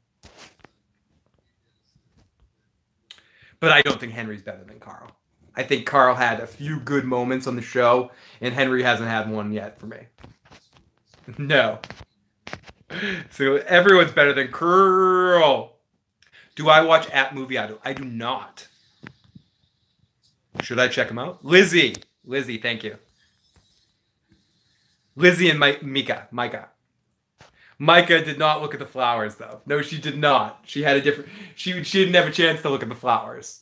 But I don't think Henry's better than Carl. I think Carl had a few good moments on the show, and Henry hasn't had one yet for me. No. So everyone's better than Carl. Do I watch App Movie Idol? I do not. Should I check him out? Lizzie, thank you. Lizzie and Micah. Micah did not look at the flowers, though. No, she did not. She had a different... She didn't have a chance to look at the flowers.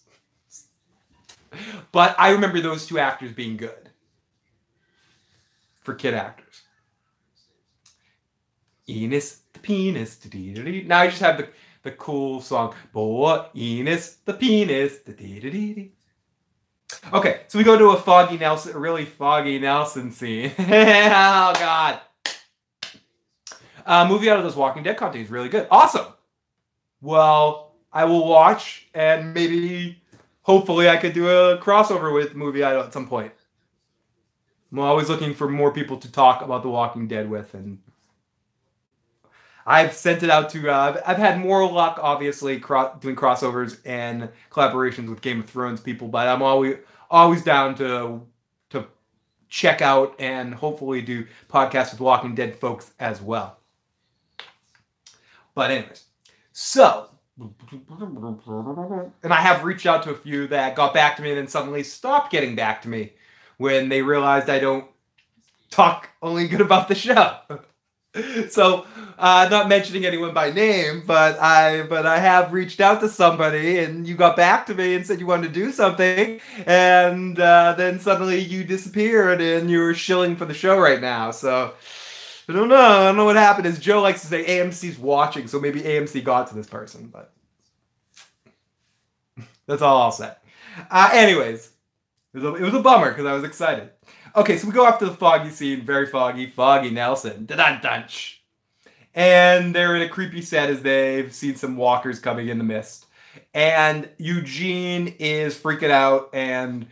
But I remember those two actors being good. for kid actors. Enos the penis. Now I just have the cool song. Boy, Enos the penis. Okay, so we go to a really foggy Nelson scene. Oh, God. Movie out of this Walking Dead content is really good. Awesome. Well, I will watch, and maybe, hopefully, I could do a crossover with Movie Idol at some point. I'm always looking for more people to talk about The Walking Dead with, and I've sent it out to, I've had more luck, obviously, doing crossovers and collaborations with Game of Thrones people, but I'm always down to check out and hopefully do podcasts with Walking Dead folks as well. But anyways, so, and I have reached out to a few that got back to me and then suddenly stopped getting back to me when they realized I don't talk only good about the show. So, not mentioning anyone by name, but I have reached out to somebody, and you got back to me and said you wanted to do something, and then suddenly you disappeared, and you're shilling for the show right now. So, I don't know what happened. As Joe likes to say, AMC's watching, so maybe AMC got to this person, but that's all I'll say. Anyways, it was a bummer because I was excited. Okay, so we go after the foggy scene, very foggy Nelson. Da-dun-dunch. And they're in a creepy set as they've seen some walkers coming in the mist. And Eugene is freaking out, and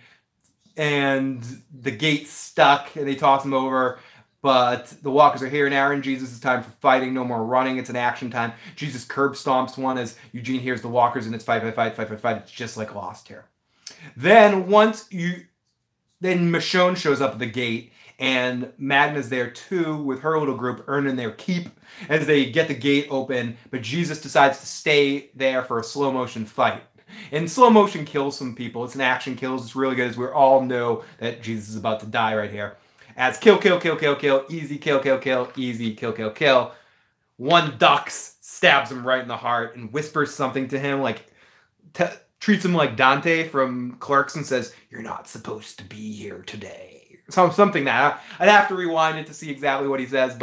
the gate's stuck, and they toss him over. But the walkers are here, and Aaron, Jesus, it's time for fighting, no more running, it's an action time. Jesus curb stomps one as Eugene hears the walkers, and it's fight. It's just like Lost here. Then Then Michonne shows up at the gate, and Magna's there too with her little group earning their keep as they get the gate open, but Jesus decides to stay there for a slow motion fight. And slow motion kills some people. It's an action kill. It's really good as we all know that Jesus is about to die right here. As kill, easy kill, easy kill. One ducks, stabs him right in the heart, and whispers something to him like... treats him like Dante from Clerks and says, "You're not supposed to be here today." Something that I'd have to rewind it to see exactly what he says,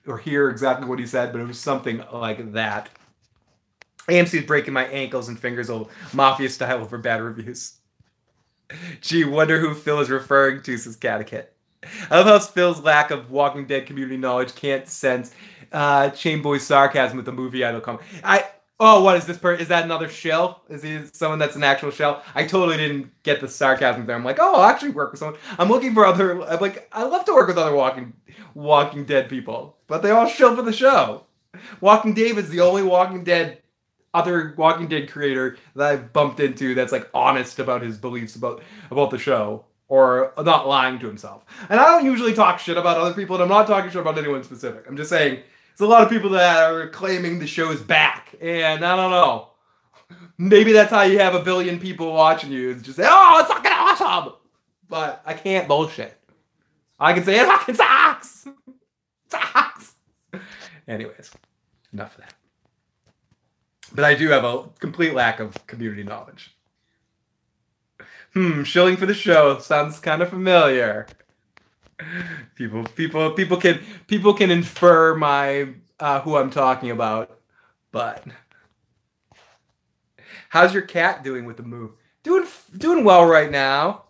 or hear exactly what he said, but it was something like that. AMC is breaking my ankles and fingers, old mafia style over bad reviews. Gee, wonder who Phil is referring to, says Catechit. I love how Phil's lack of Walking Dead community knowledge can't sense Chain Boy's sarcasm with the Movie Idol comment. Oh, what is this is that another shell? Is he someone that's an actual shell? I totally didn't get the sarcasm there. I'm like, oh, I'll actually work with someone. I'm looking for I love to work with other Walking Dead people, but they all shill for the show. Walking Dave is the only other Walking Dead creator that I've bumped into that's like honest about his beliefs about the show, or not lying to himself. And I don't usually talk shit about other people, and I'm not talking shit about anyone specific. I'm just saying, there's a lot of people that are claiming the show's back, and I don't know. Maybe that's how you have a billion people watching you. It's just say, oh, it's fucking awesome! But I can't bullshit. I can say, it fucking sucks! Sucks! Anyways, enough of that. But I do have a complete lack of community knowledge. Shilling for the show sounds kind of familiar. People can infer my who I'm talking about, but how's your cat doing with the move? Doing well right now.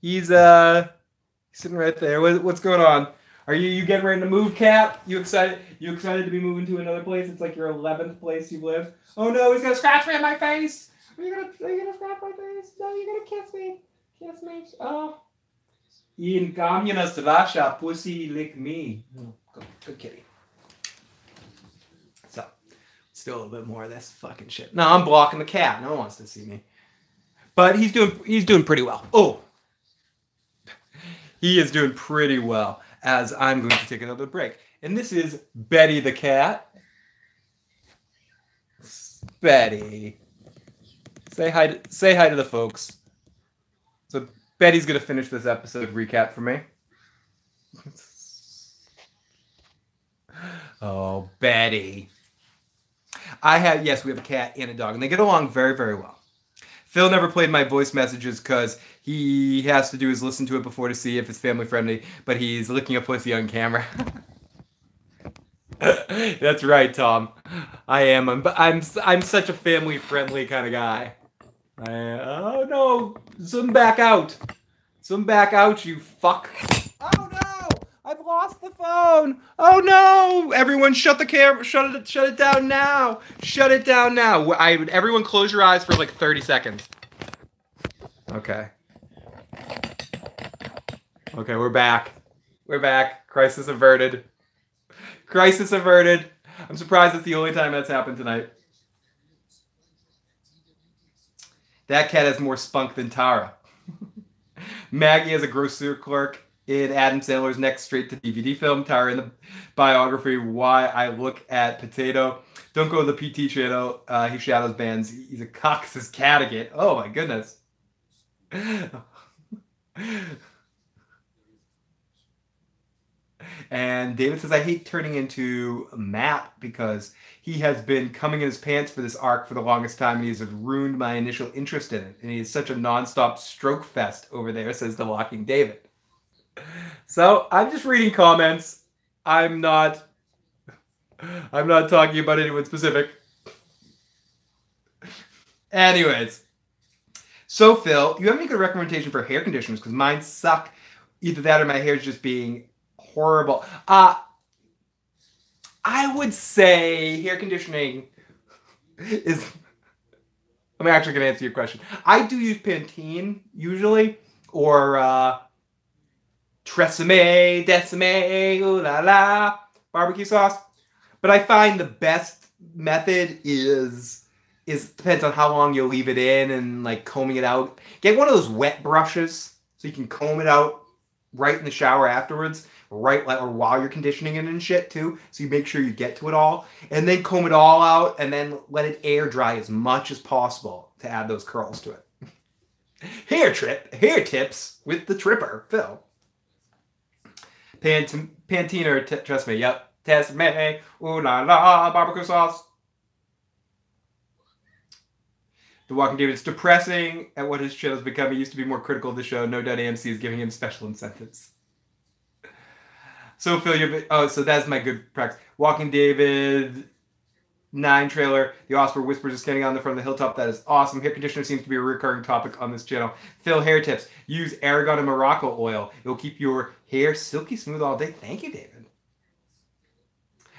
He's sitting right there. What's going on? Are you getting ready to move, cat? You excited? You excited to be moving to another place? It's like your 11th place you've lived. Oh no, he's gonna scratch me on my face. Are you gonna scratch my face? No, you're gonna kiss me. Kiss me. Oh. In communist Russia, pussy lick me. Oh, good kitty. So, still a little bit more of this fucking shit. No, I'm blocking the cat. No one wants to see me. But he's doing pretty well. Oh. He is doing pretty well, as I'm going to take another break. And this is Betty the cat. Betty. Say hi to the folks. So Betty's going to finish this episode recap for me. Oh, Betty. We have a cat and a dog, and they get along very, very well. Phil never played my voice messages because he has to do is listen to it before to see if it's family friendly, but he's licking a pussy on camera. That's right, Tom. I am. I'm such a family friendly kind of guy. Oh no! Zoom back out. Zoom back out, you fuck. Oh no! I've lost the phone. Oh no! Everyone, shut the camera. Shut it down now. Shut it down now. Everyone, close your eyes for like 30 seconds. Okay. Okay, we're back. We're back. Crisis averted. Crisis averted. I'm surprised it's the only time that's happened tonight. That cat has more spunk than Tara. Maggie as a grocery clerk in Adam Sandler's next straight-to-DVD film. Tara in the biography, Why I Look at Potato. Don't go to the PT channel. He shadows bands. He's a Cox's cat again. Oh, my goodness. And David says, I hate turning into Matt because he has been coming in his pants for this arc for the longest time, and he has ruined my initial interest in it. And he is such a nonstop stroke fest over there, says the Walking David. So I'm just reading comments. I'm not talking about anyone specific. Anyways. So Phil, you have any good recommendation for hair conditioners? Because mine suck. Either that or my hair is just being horrible. I would say hair conditioning is... I'm actually going to answer your question. I do use Pantene, usually, or Tresemme, Decime, ooh la la, barbecue sauce. But I find the best method is depends on how long you'll leave it in and like combing it out. Get one of those wet brushes so you can comb it out right in the shower afterwards. Right, or while you're conditioning it and shit too, so you make sure you get to it all, and then comb it all out, and then let it air dry as much as possible to add those curls to it. Hair tips with the Tripper, Phil. Pantene or trust me, yep. Test me, ooh la la, barbecue sauce. The Walking David is depressing at what his channel has become. He used to be more critical of the show. No doubt AMC is giving him special incentives. So Phil, so that's my good practice. Walking David 9 trailer. The Oscar Whispers is standing on the front of the hilltop. That is awesome. Hair conditioner seems to be a recurring topic on this channel. Phil, hair tips. Use Aragon and Morocco oil. It will keep your hair silky smooth all day. Thank you, David.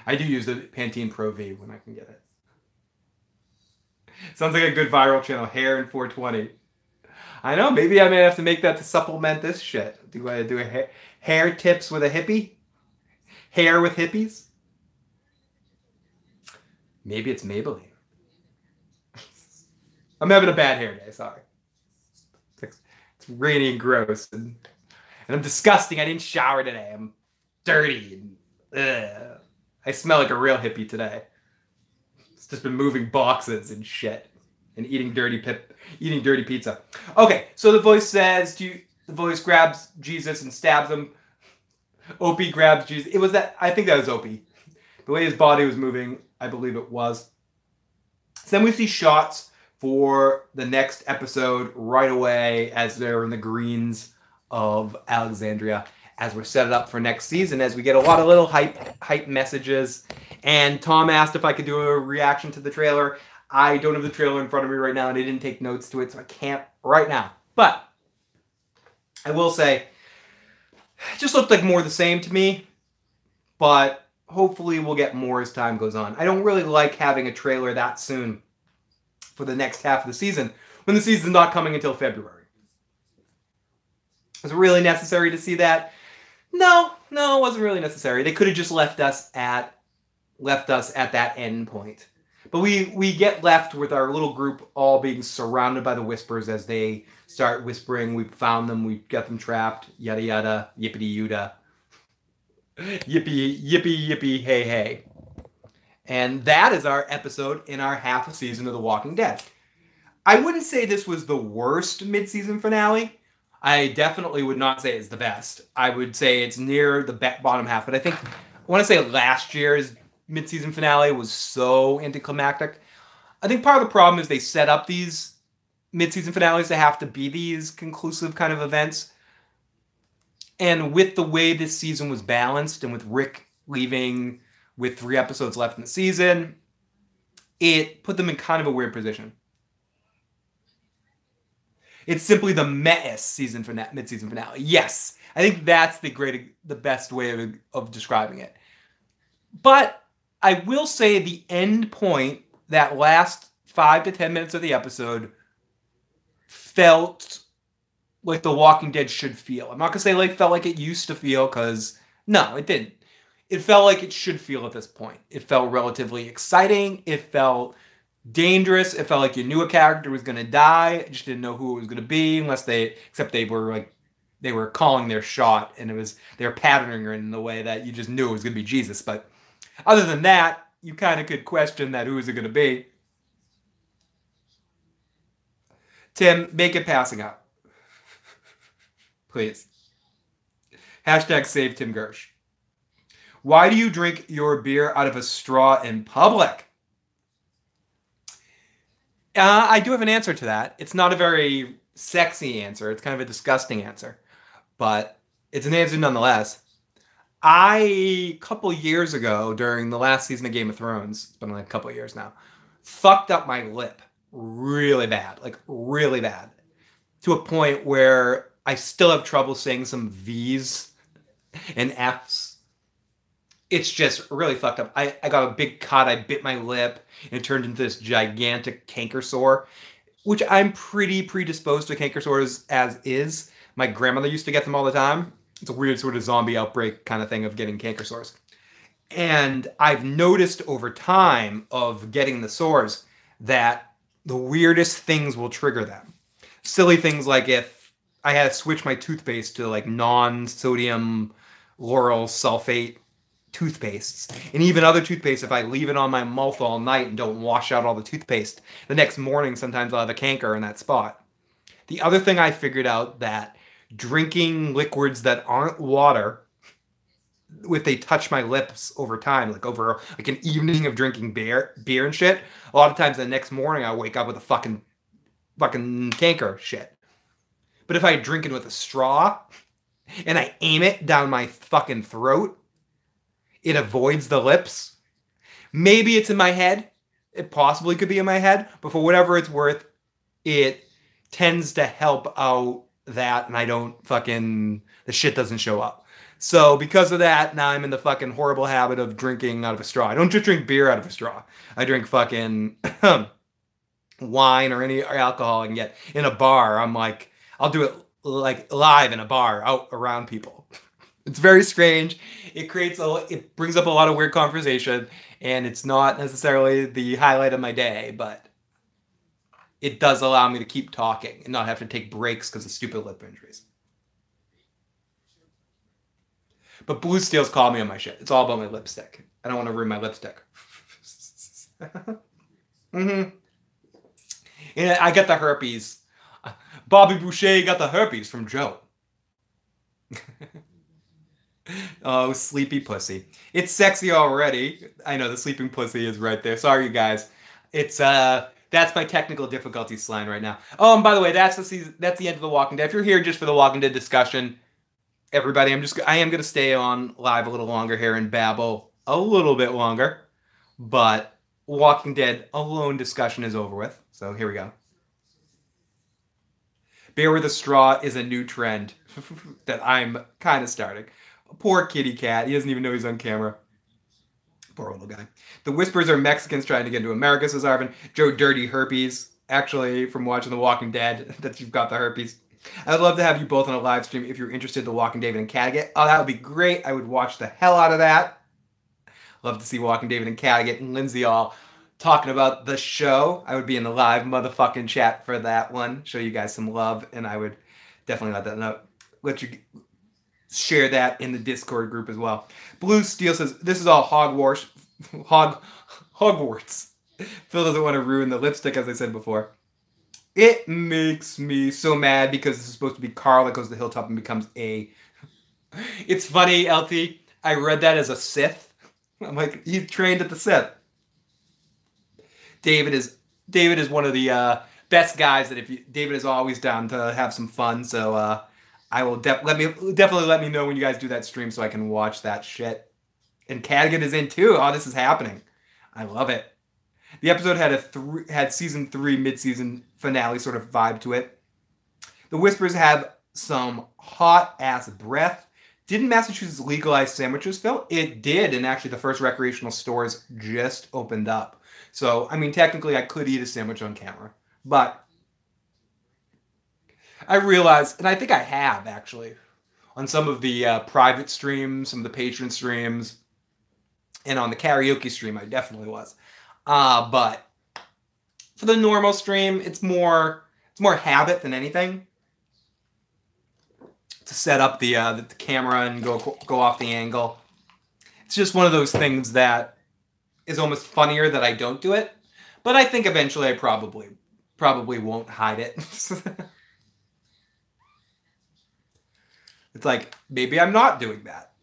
I do use the Pantene Pro V when I can get it. Sounds like a good viral channel. Hair in 420. I know. Maybe I may have to make that to supplement this shit. Do I do a hair tips with a hippie? Hair with hippies? Maybe it's Maybelline. I'm having a bad hair day, sorry. It's rainy and gross. And I'm disgusting. I didn't shower today. I'm dirty. And, I smell like a real hippie today. It's just been moving boxes and shit. And eating dirty pizza. Okay, so the voice says, the voice grabs Jesus and stabs him. Opie grabs Jesus. It was that. I think that was Opie. The way his body was moving, I believe it was. So then we see shots for the next episode right away as they're in the greens of Alexandria, as we're set it up for next season, as we get a lot of little hype messages. And Tom asked if I could do a reaction to the trailer. I don't have the trailer in front of me right now, and I didn't take notes to it, so I can't right now. But I will say, it just looked like more of the same to me, but hopefully we'll get more as time goes on. I don't really like having a trailer that soon for the next half of the season, when the season's not coming until February. Was it really necessary to see that? No, it wasn't really necessary. They could have just left us at that end point. But we get left with our little group all being surrounded by the whispers as they start whispering. We found them. We got them trapped. Yada yada. Yippity yuda. Yippee yippee yippee hey hey. And that is our episode in our half a season of The Walking Dead. I wouldn't say this was the worst mid-season finale. I definitely would not say it's the best. I would say it's near the bottom half. But I think I want to say last year's mid-season finale was so anticlimactic. I think part of the problem is they set up these mid-season finales to have to be these conclusive kind of events. And with the way this season was balanced, and with Rick leaving with 3 episodes left in the season, it put them in kind of a weird position. It's simply the meh-est mid-season finale. Yes, I think that's the best way of describing it. But I will say the end point, that last 5 to 10 minutes of the episode, felt like The Walking Dead should feel. I'm not going to say felt like it used to feel, because no, it didn't. It felt like it should feel at this point. It felt relatively exciting. It felt dangerous. It felt like you knew a character was going to die. You just didn't know who it was going to be, except they were calling their shot, and they were patterning her in the way that you just knew it was going to be Jesus. But other than that, you kind of could question that who is it going to be. Tim, make it passing out. Please. Hashtag save Tim Gersh. Why do you drink your beer out of a straw in public? I do have an answer to that. It's not a very sexy answer. It's kind of a disgusting answer. But it's an answer nonetheless. A couple years ago, during the last season of Game of Thrones, it's been like a couple years now, fucked up my lip really bad. Like, really bad. To a point where I still have trouble saying some V's and F's. It's just really fucked up. I got a big cut. I bit my lip, and it turned into this gigantic canker sore, which I'm pretty predisposed to canker sores as is. My grandmother used to get them all the time. It's a weird sort of zombie outbreak kind of thing of getting canker sores. And I've noticed over time of getting the sores that the weirdest things will trigger them. Silly things like if I had to switch my toothpaste to non-sodium lauryl sulfate toothpastes, and even other toothpaste, if I leave it on my mouth all night and don't wash out all the toothpaste, the next morning sometimes I'll have a canker in that spot. The other thing I figured out, that drinking liquids that aren't water, if they touch my lips over time, over an evening of drinking beer and shit, a lot of times the next morning I wake up with a fucking canker shit. But if I drink it with a straw and I aim it down my fucking throat, it avoids the lips. Maybe it's in my head. It possibly could be in my head. But for whatever it's worth, it tends to help out that, and I don't the shit doesn't show up. So because of that, now I'm in the fucking horrible habit of drinking out of a straw. I don't just drink beer out of a straw. I drink fucking wine or any alcohol I can get. In a bar, I'll do it live in a bar out around people. It's very strange. It brings up a lot of weird conversation, and it's not necessarily the highlight of my day, but it does allow me to keep talking and not have to take breaks because of stupid lip injuries. But Blue Steel's called me on my shit. It's all about my lipstick. I don't want to ruin my lipstick. And I got the herpes. Bobby Boucher got the herpes from Joe. Oh, sleepy pussy. It's sexy already. I know the sleeping pussy is right there. Sorry, you guys. It's that's my technical difficulties line right now. Oh, and by the way, that's the end of The Walking Dead. If you're here just for The Walking Dead discussion, everybody, I am going to stay on live a little longer here and babble a little bit longer. But Walking Dead alone discussion is over with. So here we go. Beer with a straw is a new trend that I'm kind of starting. Poor kitty cat. He doesn't even know he's on camera. Poor little guy. The Whispers are Mexicans trying to get into America, says Arvin. Joe, dirty herpes. Actually, from watching The Walking Dead, that you've got the herpes. I'd love to have you both on a live stream if you're interested in The Walking David and Cattigat. Oh, that would be great. I would watch the hell out of that. Love to see Walking David and Cattigat and Lindsay all talking about the show. I would be in the live motherfucking chat for that one. Show you guys some love, and I would definitely let you share that in the Discord group as well. Blue Steel says, this is all Hogwarts. Hogwarts. Phil doesn't want to ruin the lipstick, as I said before. It makes me so mad because this is supposed to be Carl that goes to the hilltop and becomes a... It's funny, LT. I read that as a Sith. I'm like, he trained at the Sith. David is one of the best guys that David is always down to have some fun. So I will definitely let me know when you guys do that stream so I can watch that shit. And Cadigan is in too. Oh, this is happening. I love it. The episode had season 3 mid-season finale sort of vibe to it. The Whispers have some hot ass breath. Didn't Massachusetts legalize sandwiches, Phil? It did, and actually the first recreational stores just opened up. So, I mean, technically I could eat a sandwich on camera, but I realized, and I think I have actually, on some of the private streams, some of the patron streams, and on the karaoke stream, I definitely was. But for the normal stream, it's more habit than anything. To set up the camera and go off the angle. It's just one of those things that is almost funnier that I don't do it. But I think eventually I probably won't hide it. It's like, maybe I'm not doing that.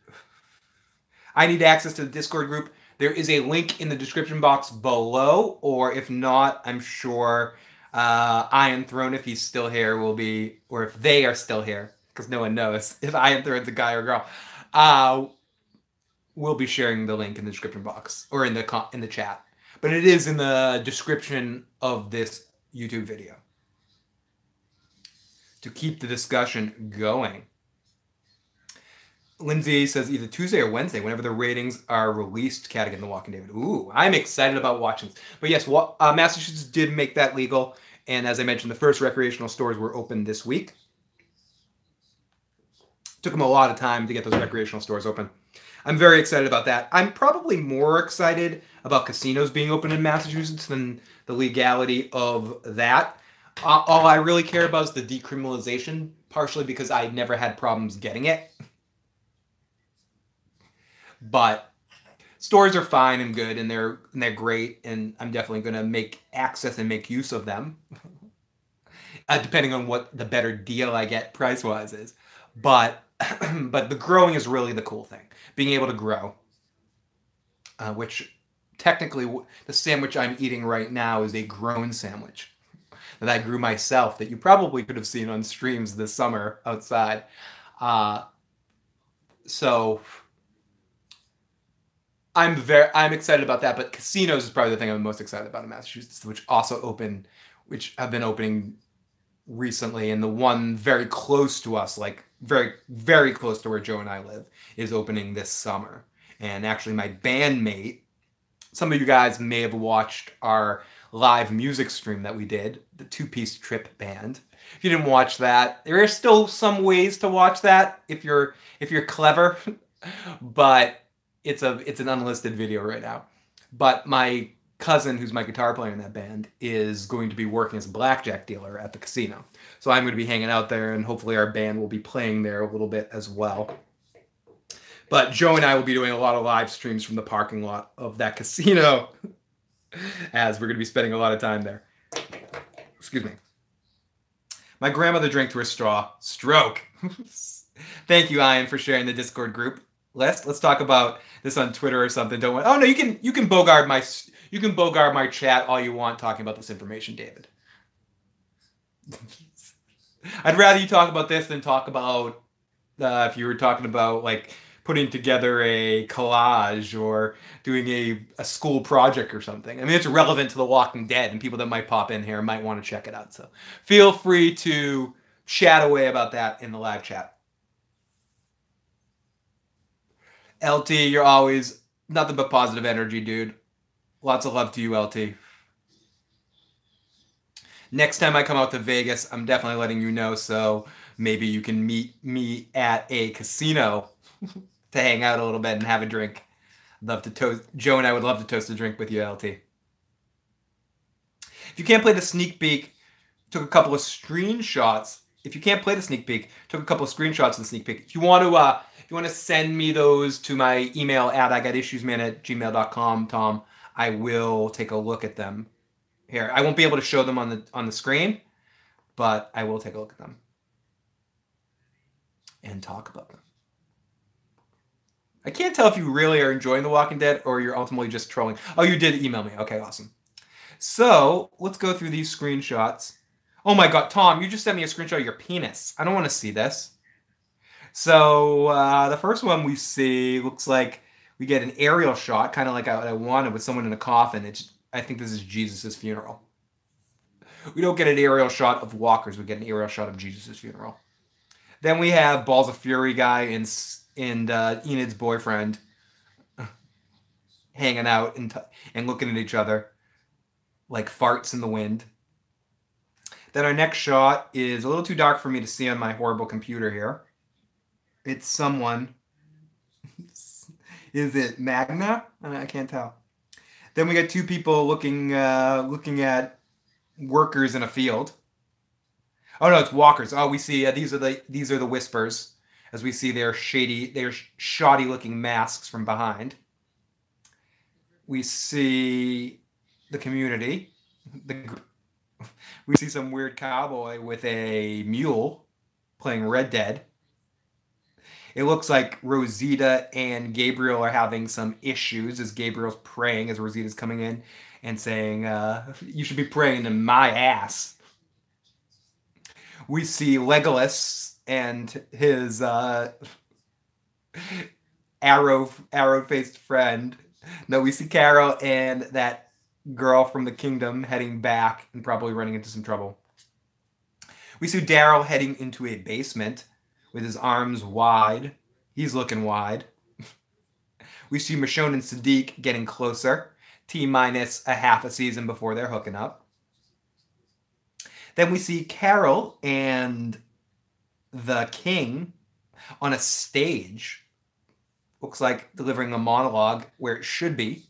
I need access to the Discord group. There is a link in the description box below, or if not, I'm sure Iron Throne, if he's still here, will be, or if they are still here, because no one knows if Iron Throne's a guy or girl, we'll be sharing the link in the description box, or in the chat. But it is in the description of this YouTube video to keep the discussion going. Lindsay says either Tuesday or Wednesday, whenever the ratings are released, Cadigan The Walking Dead. Ooh, I'm excited about watching this. But yes, Massachusetts did make that legal. And as I mentioned, the first recreational stores were open this week. Took them a lot of time to get those recreational stores open. I'm very excited about that. I'm probably more excited about casinos being open in Massachusetts than the legality of that. All I really care about is the decriminalization, partially because I never had problems getting it. But stores are fine and good, and they're great, and I'm definitely going to make access and make use of them, depending on what the better deal I get price-wise is. But the growing is really the cool thing, being able to grow, which technically the sandwich I'm eating right now is a grown sandwich that I grew myself, that you probably could have seen on streams this summer outside. So I'm excited about that, but casinos is probably the thing I'm most excited about in Massachusetts, which have been opening recently, and the one very close to us, like very, very close to where Joe and I live, is opening this summer. And actually my bandmate, some of you guys may have watched our live music stream that we did, the 2-piece Trip band. If you didn't watch that, there are still some ways to watch that if you're clever, but it's an unlisted video right now. But my cousin, who's my guitar player in that band, is going to be working as a blackjack dealer at the casino. So I'm going to be hanging out there, and hopefully our band will be playing there a little bit as well. But Joe and I will be doing a lot of live streams from the parking lot of that casino, as we're going to be spending a lot of time there. Excuse me. My grandmother drank through a straw. Stroke. Thank you, Ian, for sharing the Discord group. Let's talk about this on Twitter or something. Don't want. Oh no, you can bogard my chat all you want talking about this information, David. I'd rather you talk about this than talk about if you were talking about like putting together a collage or doing a school project or something. I mean, it's relevant to The Walking Dead, and people that might pop in here might want to check it out. So feel free to chat away about that in the live chat. LT, you're always nothing but positive energy, dude. Lots of love to you, LT. Next time I come out to Vegas, I'm definitely letting you know, so maybe you can meet me at a casino to hang out a little bit and have a drink. Love to toast. Joe and I would love to toast a drink with you, LT. If you can't play the sneak peek, took a couple of screenshots. If you can't play the sneak peek, took a couple of screenshots of the sneak peek. If you want to send me those to my email at igotissuesman@gmail.com, Tom, I will take a look at them. Here, I won't be able to show them on the screen, but I will take a look at them and talk about them. I can't tell if you really are enjoying The Walking Dead or you're ultimately just trolling. Oh, you did email me. Okay, awesome. So let's go through these screenshots. Oh my God, Tom, you just sent me a screenshot of your penis. I don't want to see this. So the first one we see looks like we get an aerial shot, kind of like I wanted, with someone in a coffin. I think this is Jesus' funeral. We don't get an aerial shot of walkers. We get an aerial shot of Jesus' funeral. Then we have Balls of Fury guy and Enid's boyfriend hanging out and looking at each other like farts in the wind. Then our next shot is a little too dark for me to see on my horrible computer here. It's someone. Is it Magna? I can't tell. Then we got two people looking at workers in a field. Oh no, it's walkers. Oh, we see these are the whispers, as we see their shoddy looking masks from behind. We see the community. We see some weird cowboy with a mule playing Red Dead. It looks like Rosita and Gabriel are having some issues as Gabriel's praying as Rosita's coming in and saying, you should be praying to my ass. We see Legolas and his arrow-faced friend. No, we see Carol and that girl from the kingdom heading back and probably running into some trouble. We see Daryl heading into a basement with his arms wide. He's looking wide. We see Michonne and Sadiq getting closer. T-minus a half a season before they're hooking up. Then we see Carol and the king on a stage. Looks like delivering a monologue where it should be,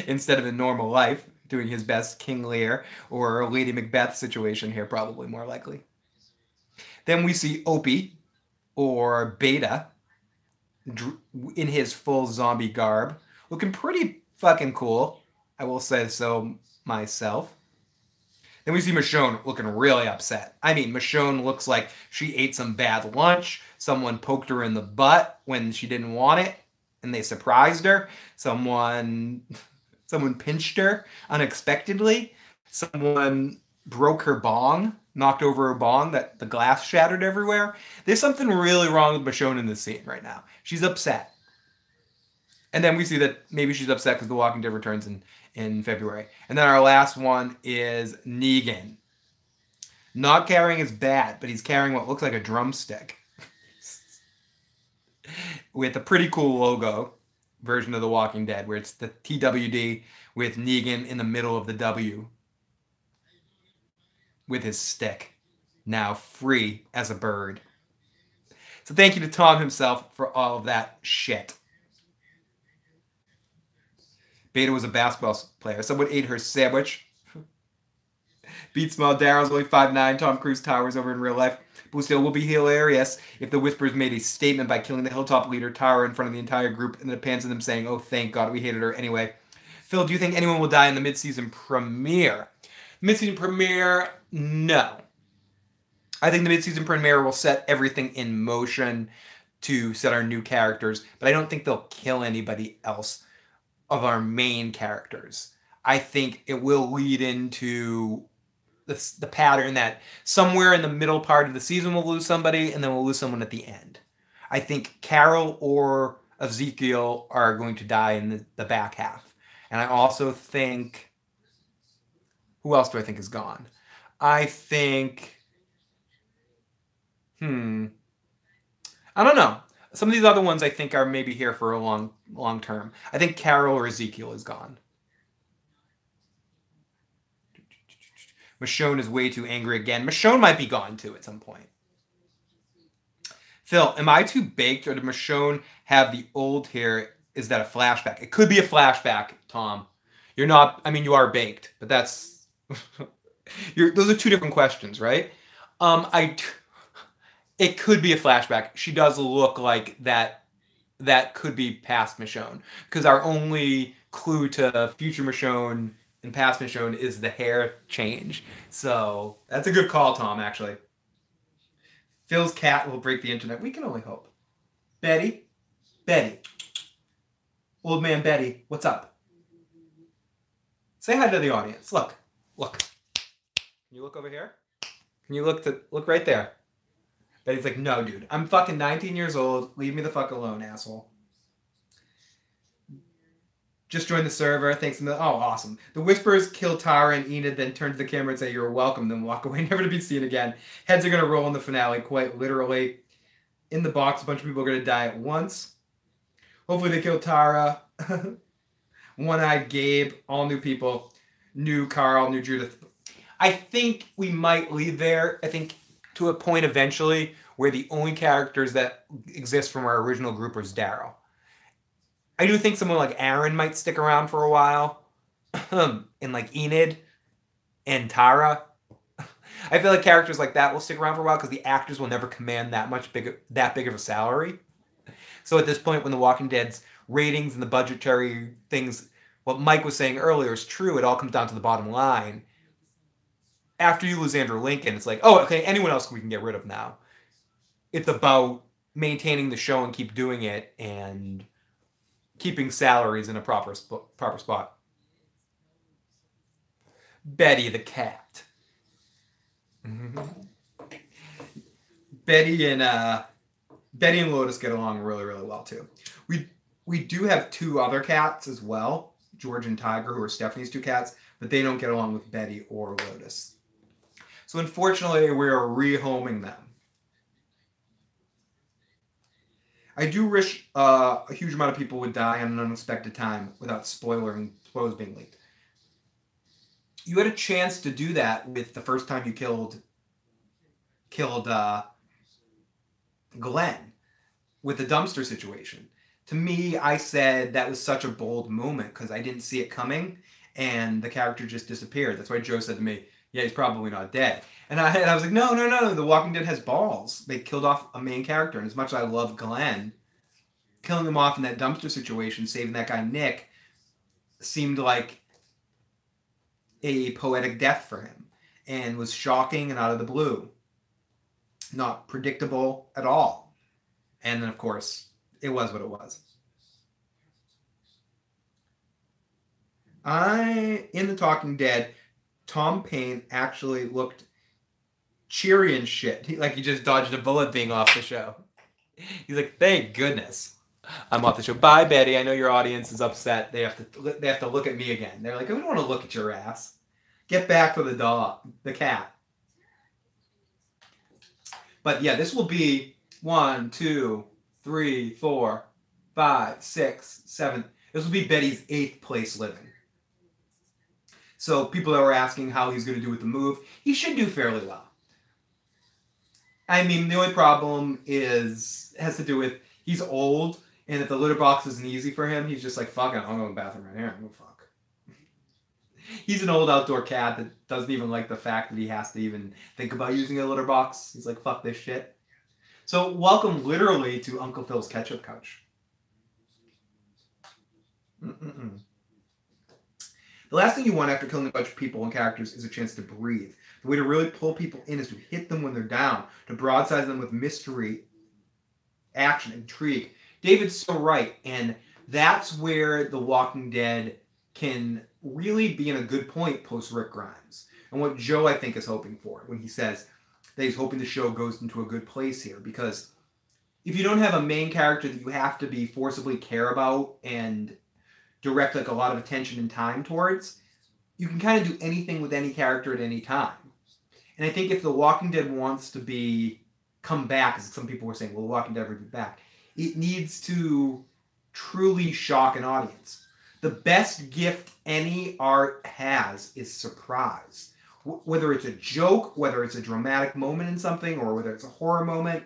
instead of in normal life, doing his best King Lear or Lady Macbeth situation here, probably more likely. Then we see Opie, or Beta, in his full zombie garb, looking pretty fucking cool. I will say so myself. Then we see Michonne looking really upset. I mean, Michonne looks like she ate some bad lunch. Someone poked her in the butt when she didn't want it, and they surprised her. Someone pinched her unexpectedly. Someone broke her bong, knocked over her bong, that the glass shattered everywhere. There's something really wrong with Michonne in this scene right now. She's upset. And then we see that maybe she's upset because The Walking Dead returns in February. And then our last one is Negan. Not carrying his bat, but he's carrying what looks like a drumstick. With a pretty cool logo version of The Walking Dead, where it's the TWD with Negan in the middle of the W. With his stick. Now free as a bird. So thank you to Tom himself for all of that shit. Beta was a basketball player. Someone ate her sandwich. Beat small. Daryl's only 5'9". Tom Cruise towers over in real life. But still will be hilarious if the Whispers made a statement by killing the Hilltop leader Tara in front of the entire group, and it pans to them saying, oh, thank God we hated her anyway. Phil, do you think anyone will die in the mid-season premiere? Mid-season premiere, no. I think the mid-season premiere will set everything in motion to set our new characters, but I don't think they'll kill anybody else of our main characters. I think it will lead into the pattern that somewhere in the middle part of the season we'll lose somebody, and then we'll lose someone at the end. I think Carol or Ezekiel are going to die in the back half. And I also think... Who else do I think is gone? I think... I don't know. Some of these other ones I think are maybe here for a long term. I think Carol or Ezekiel is gone. Michonne is way too angry again. Michonne might be gone too at some point. Phil, am I too baked, or did Michonne have the old hair? Is that a flashback? It could be a flashback, Tom. You're not, I mean, you are baked, but that's... those are two different questions, right? It could be a flashback. She does look like that could be past Michonne. Because our only clue to future Michonne and past Michonne is the hair change. So that's a good call, Tom, actually. Phil's cat will break the internet. We can only hope. Betty? Betty. Old man Betty, what's up? Say hi to the audience. Look. Look. Can you look over here? Can you look right there? Betty's like, no, dude. I'm fucking 19 years old. Leave me the fuck alone, asshole. Just joined the server. Thanks. Oh, awesome. The Whisperers kill Tara and Enid, then turn to the camera and say, you're welcome, then walk away, never to be seen again. Heads are going to roll in the finale, quite literally. In the box, a bunch of people are going to die at once. Hopefully they kill Tara. One-Eyed Gabe, all new people. New Carl, new Judith. I think we might lead there, I think, to a point eventually where the only characters that exist from our original group is Daryl. I do think someone like Aaron might stick around for a while. And like Enid and Tara. I feel like characters like that will stick around for a while because the actors will never command that big of a salary. So at this point, when The Walking Dead's ratings and the budgetary things, what Mike was saying earlier is true. It all comes down to the bottom line. After you lose Andrew Lincoln, it's like, oh, okay, anyone else we can get rid of now. It's about maintaining the show and keep doing it and keeping salaries in a proper spot. Betty the cat. Betty and Lotus get along really, really well too. We do have two other cats as well, George and Tiger, who are Stephanie's two cats, but they don't get along with Betty or Lotus. So unfortunately, we're rehoming them. I do wish a huge amount of people would die at an unexpected time without spoilers being leaked. You had a chance to do that with the first time you killed Glenn with the dumpster situation. To me, I said that was such a bold moment because I didn't see it coming and the character just disappeared. That's why Joe said to me, yeah, he's probably not dead. And I was like, no, The Walking Dead has balls. They killed off a main character. And as much as I love Glenn, killing him off in that dumpster situation, saving that guy Nick, seemed like a poetic death for him and was shocking and out of the blue. Not predictable at all. And then, of course, it was what it was. In The Talking Dead, Tom Paine actually looked cheery and shit. Like he just dodged a bullet being off the show. He's like, thank goodness I'm off the show. Bye, Betty. I know your audience is upset. They have to look at me again. They're like, I don't want to look at your ass. Get back to the cat. But yeah, this will be 1, 2, 3, 4, 5, 6, 7. This will be Betty's 8th place living. So people that were asking how he's going to do with the move, he should do fairly well. I mean, the only problem has to do with he's old, and if the litter box isn't easy for him, he's just like, fuck it, I'll go to the bathroom right here. I'm gonna fuck. He's an old outdoor cat that doesn't even like the fact that he has to even think about using a litter box. He's like, fuck this shit. So welcome literally to Uncle Phil's ketchup couch. The last thing you want after killing a bunch of people and characters is a chance to breathe. The way to really pull people in is to hit them when they're down, to broadside them with mystery, action, intrigue. David's so right, and that's where The Walking Dead can really be in a good point post Rick Grimes. And what Joe, I think, is hoping for when he says that he's hoping the show goes into a good place here. Because if you don't have a main character that you have to be forcibly care about and direct like a lot of attention and time towards, you can kind of do anything with any character at any time. And I think if The Walking Dead wants to come back, as some people were saying, will The Walking Dead ever be back? It needs to truly shock an audience. The best gift any art has is surprise. Whether it's a joke, whether it's a dramatic moment in something, or whether it's a horror moment,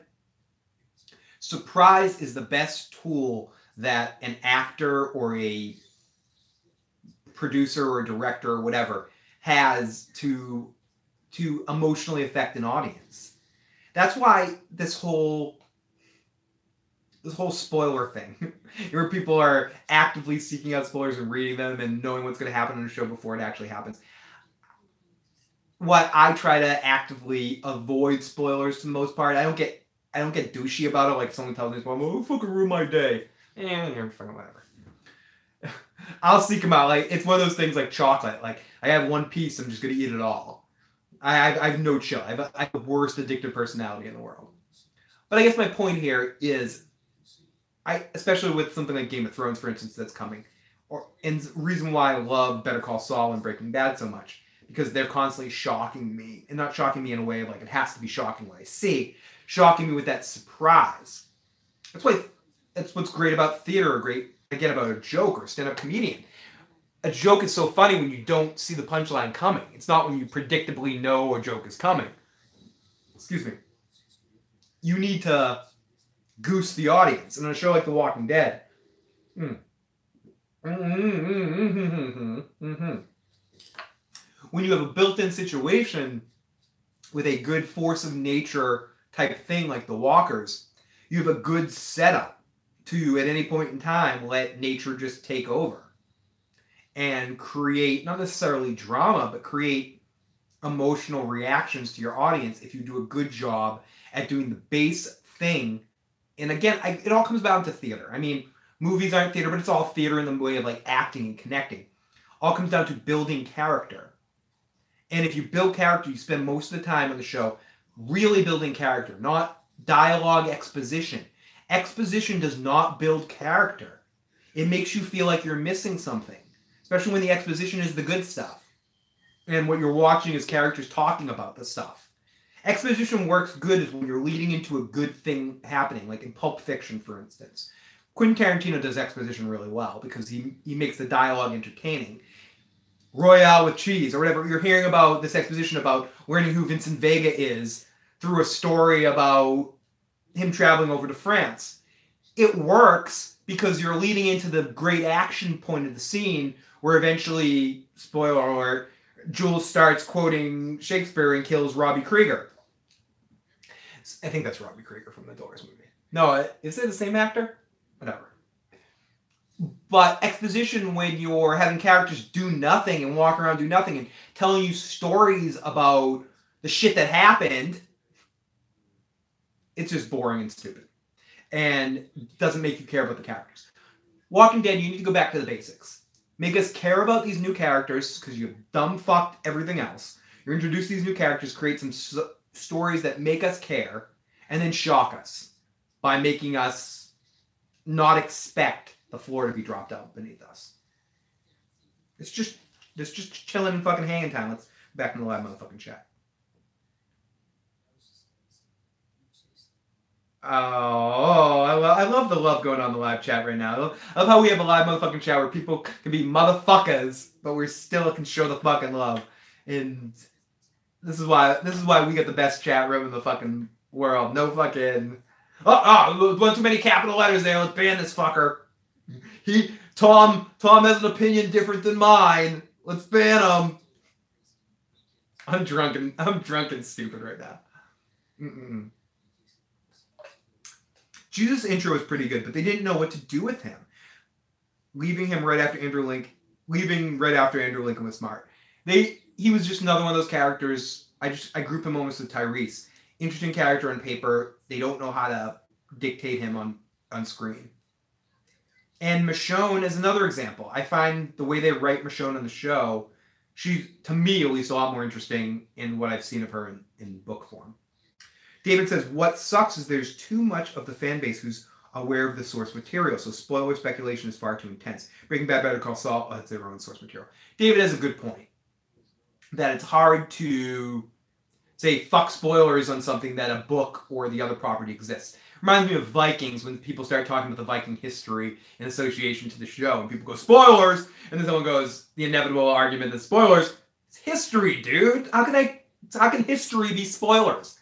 surprise is the best tool that an actor or a producer or director or whatever has to emotionally affect an audience. That's why this whole spoiler thing, where people are actively seeking out spoilers and reading them and knowing what's going to happen on the show before it actually happens. What I try to actively avoid spoilers to the most part. I don't get douchey about it. Like someone tells me, "Oh, fucking ruin my day." You're fucking whatever. I'll seek them out. Like, it's one of those things like chocolate. Like, I have one piece, I'm just going to eat it all. I have no chill. I have the worst addictive personality in the world. But I guess my point here is, especially with something like Game of Thrones, for instance, that's coming, and the reason why I love Better Call Saul and Breaking Bad so much, because they're constantly shocking me, and not shocking me in a way of like it has to be shocking what I see, shocking me with that surprise. That's what's great about theater, or great again about a joke or stand-up comedian. A joke is so funny when you don't see the punchline coming. It's not when you predictably know a joke is coming. Excuse me. You need to goose the audience. And on a show like The Walking Dead, when you have a built-in situation with a good force of nature type thing like the walkers, you have a good setup to, at any point in time, let nature just take over and create, not necessarily drama, but create emotional reactions to your audience if you do a good job at doing the base thing. And again, it all comes down to theater. I mean, movies aren't theater, but it's all theater in the way of like acting and connecting. All comes down to building character. And if you build character, you spend most of the time on the show really building character, not dialogue exposition. Exposition does not build character. It makes you feel like you're missing something, especially when the exposition is the good stuff and what you're watching is characters talking about the stuff. Exposition works good is when you're leading into a good thing happening, like in Pulp Fiction, for instance. Quentin Tarantino does exposition really well because he makes the dialogue entertaining. Royale with cheese or whatever. You're hearing about this exposition about learning who Vincent Vega is through a story about him traveling over to France. It works because you're leading into the great action point of the scene where eventually, spoiler alert, Jules starts quoting Shakespeare and kills Robbie Krieger. I think that's Robbie Krieger from the Doors movie. No, is it the same actor? Whatever. But exposition, when you're having characters do nothing and walk around do nothing and telling you stories about the shit that happened, it's just boring and stupid. And doesn't make you care about the characters. Walking Dead, you need to go back to the basics. Make us care about these new characters because you've dumb-fucked everything else. You introduce these new characters, create some stories that make us care, and then shock us by making us not expect the floor to be dropped out beneath us. It's just chilling and fucking hanging time. Let's back in the live motherfucking chat. Oh, I love the love going on in the live chat right now. I love how we have a live motherfucking chat where people can be motherfuckers, but we still can show the fucking love. And this is why we get the best chat room in the fucking world. No fucking one too many capital letters there. Let's ban this fucker. Tom has an opinion different than mine. Let's ban him. I'm drunk and stupid right now. Jesus' intro was pretty good, but they didn't know what to do with him. Leaving right after Andrew Lincoln was smart. He was just another one of those characters. I group him almost with Tyrese. Interesting character on paper. They don't know how to dictate him on screen. And Michonne is another example. I find the way they write Michonne on the show, she's, to me at least, a lot more interesting in what I've seen of her in book form. David says, what sucks is there's too much of the fan base who's aware of the source material, so spoiler speculation is far too intense. Breaking Bad, Better Call Saul, it's their own source material. David has a good point. That it's hard to say fuck spoilers on something that a book or the other property exists. Reminds me of Vikings when people start talking about the Viking history in association to the show, and people go, spoilers! And then someone goes, the inevitable argument that spoilers, it's history, dude! How can history be spoilers?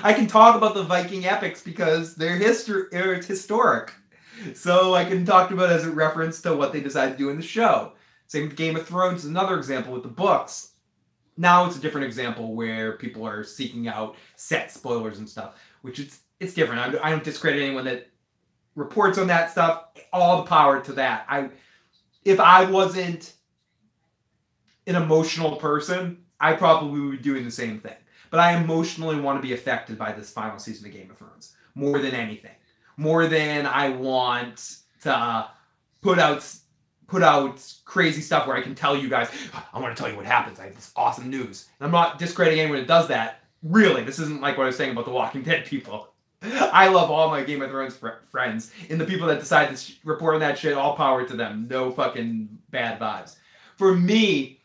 I can talk about the Viking epics because it's historic. So I can talk about it as a reference to what they decided to do in the show. Same with Game of Thrones is another example with the books. Now it's a different example where people are seeking out set spoilers and stuff, which it's different. I don't discredit anyone that reports on that stuff. All the power to that. If I wasn't an emotional person, I probably would be doing the same thing. But I emotionally want to be affected by this final season of Game of Thrones more than anything. More than I want to put put out crazy stuff where I can tell you guys, I want to tell you what happens. I have this awesome news. And I'm not discrediting anyone that does that. Really, this isn't like what I was saying about the Walking Dead people. I love all my Game of Thrones friends. And the people that decide to report on that shit, all power to them. No fucking bad vibes. For me,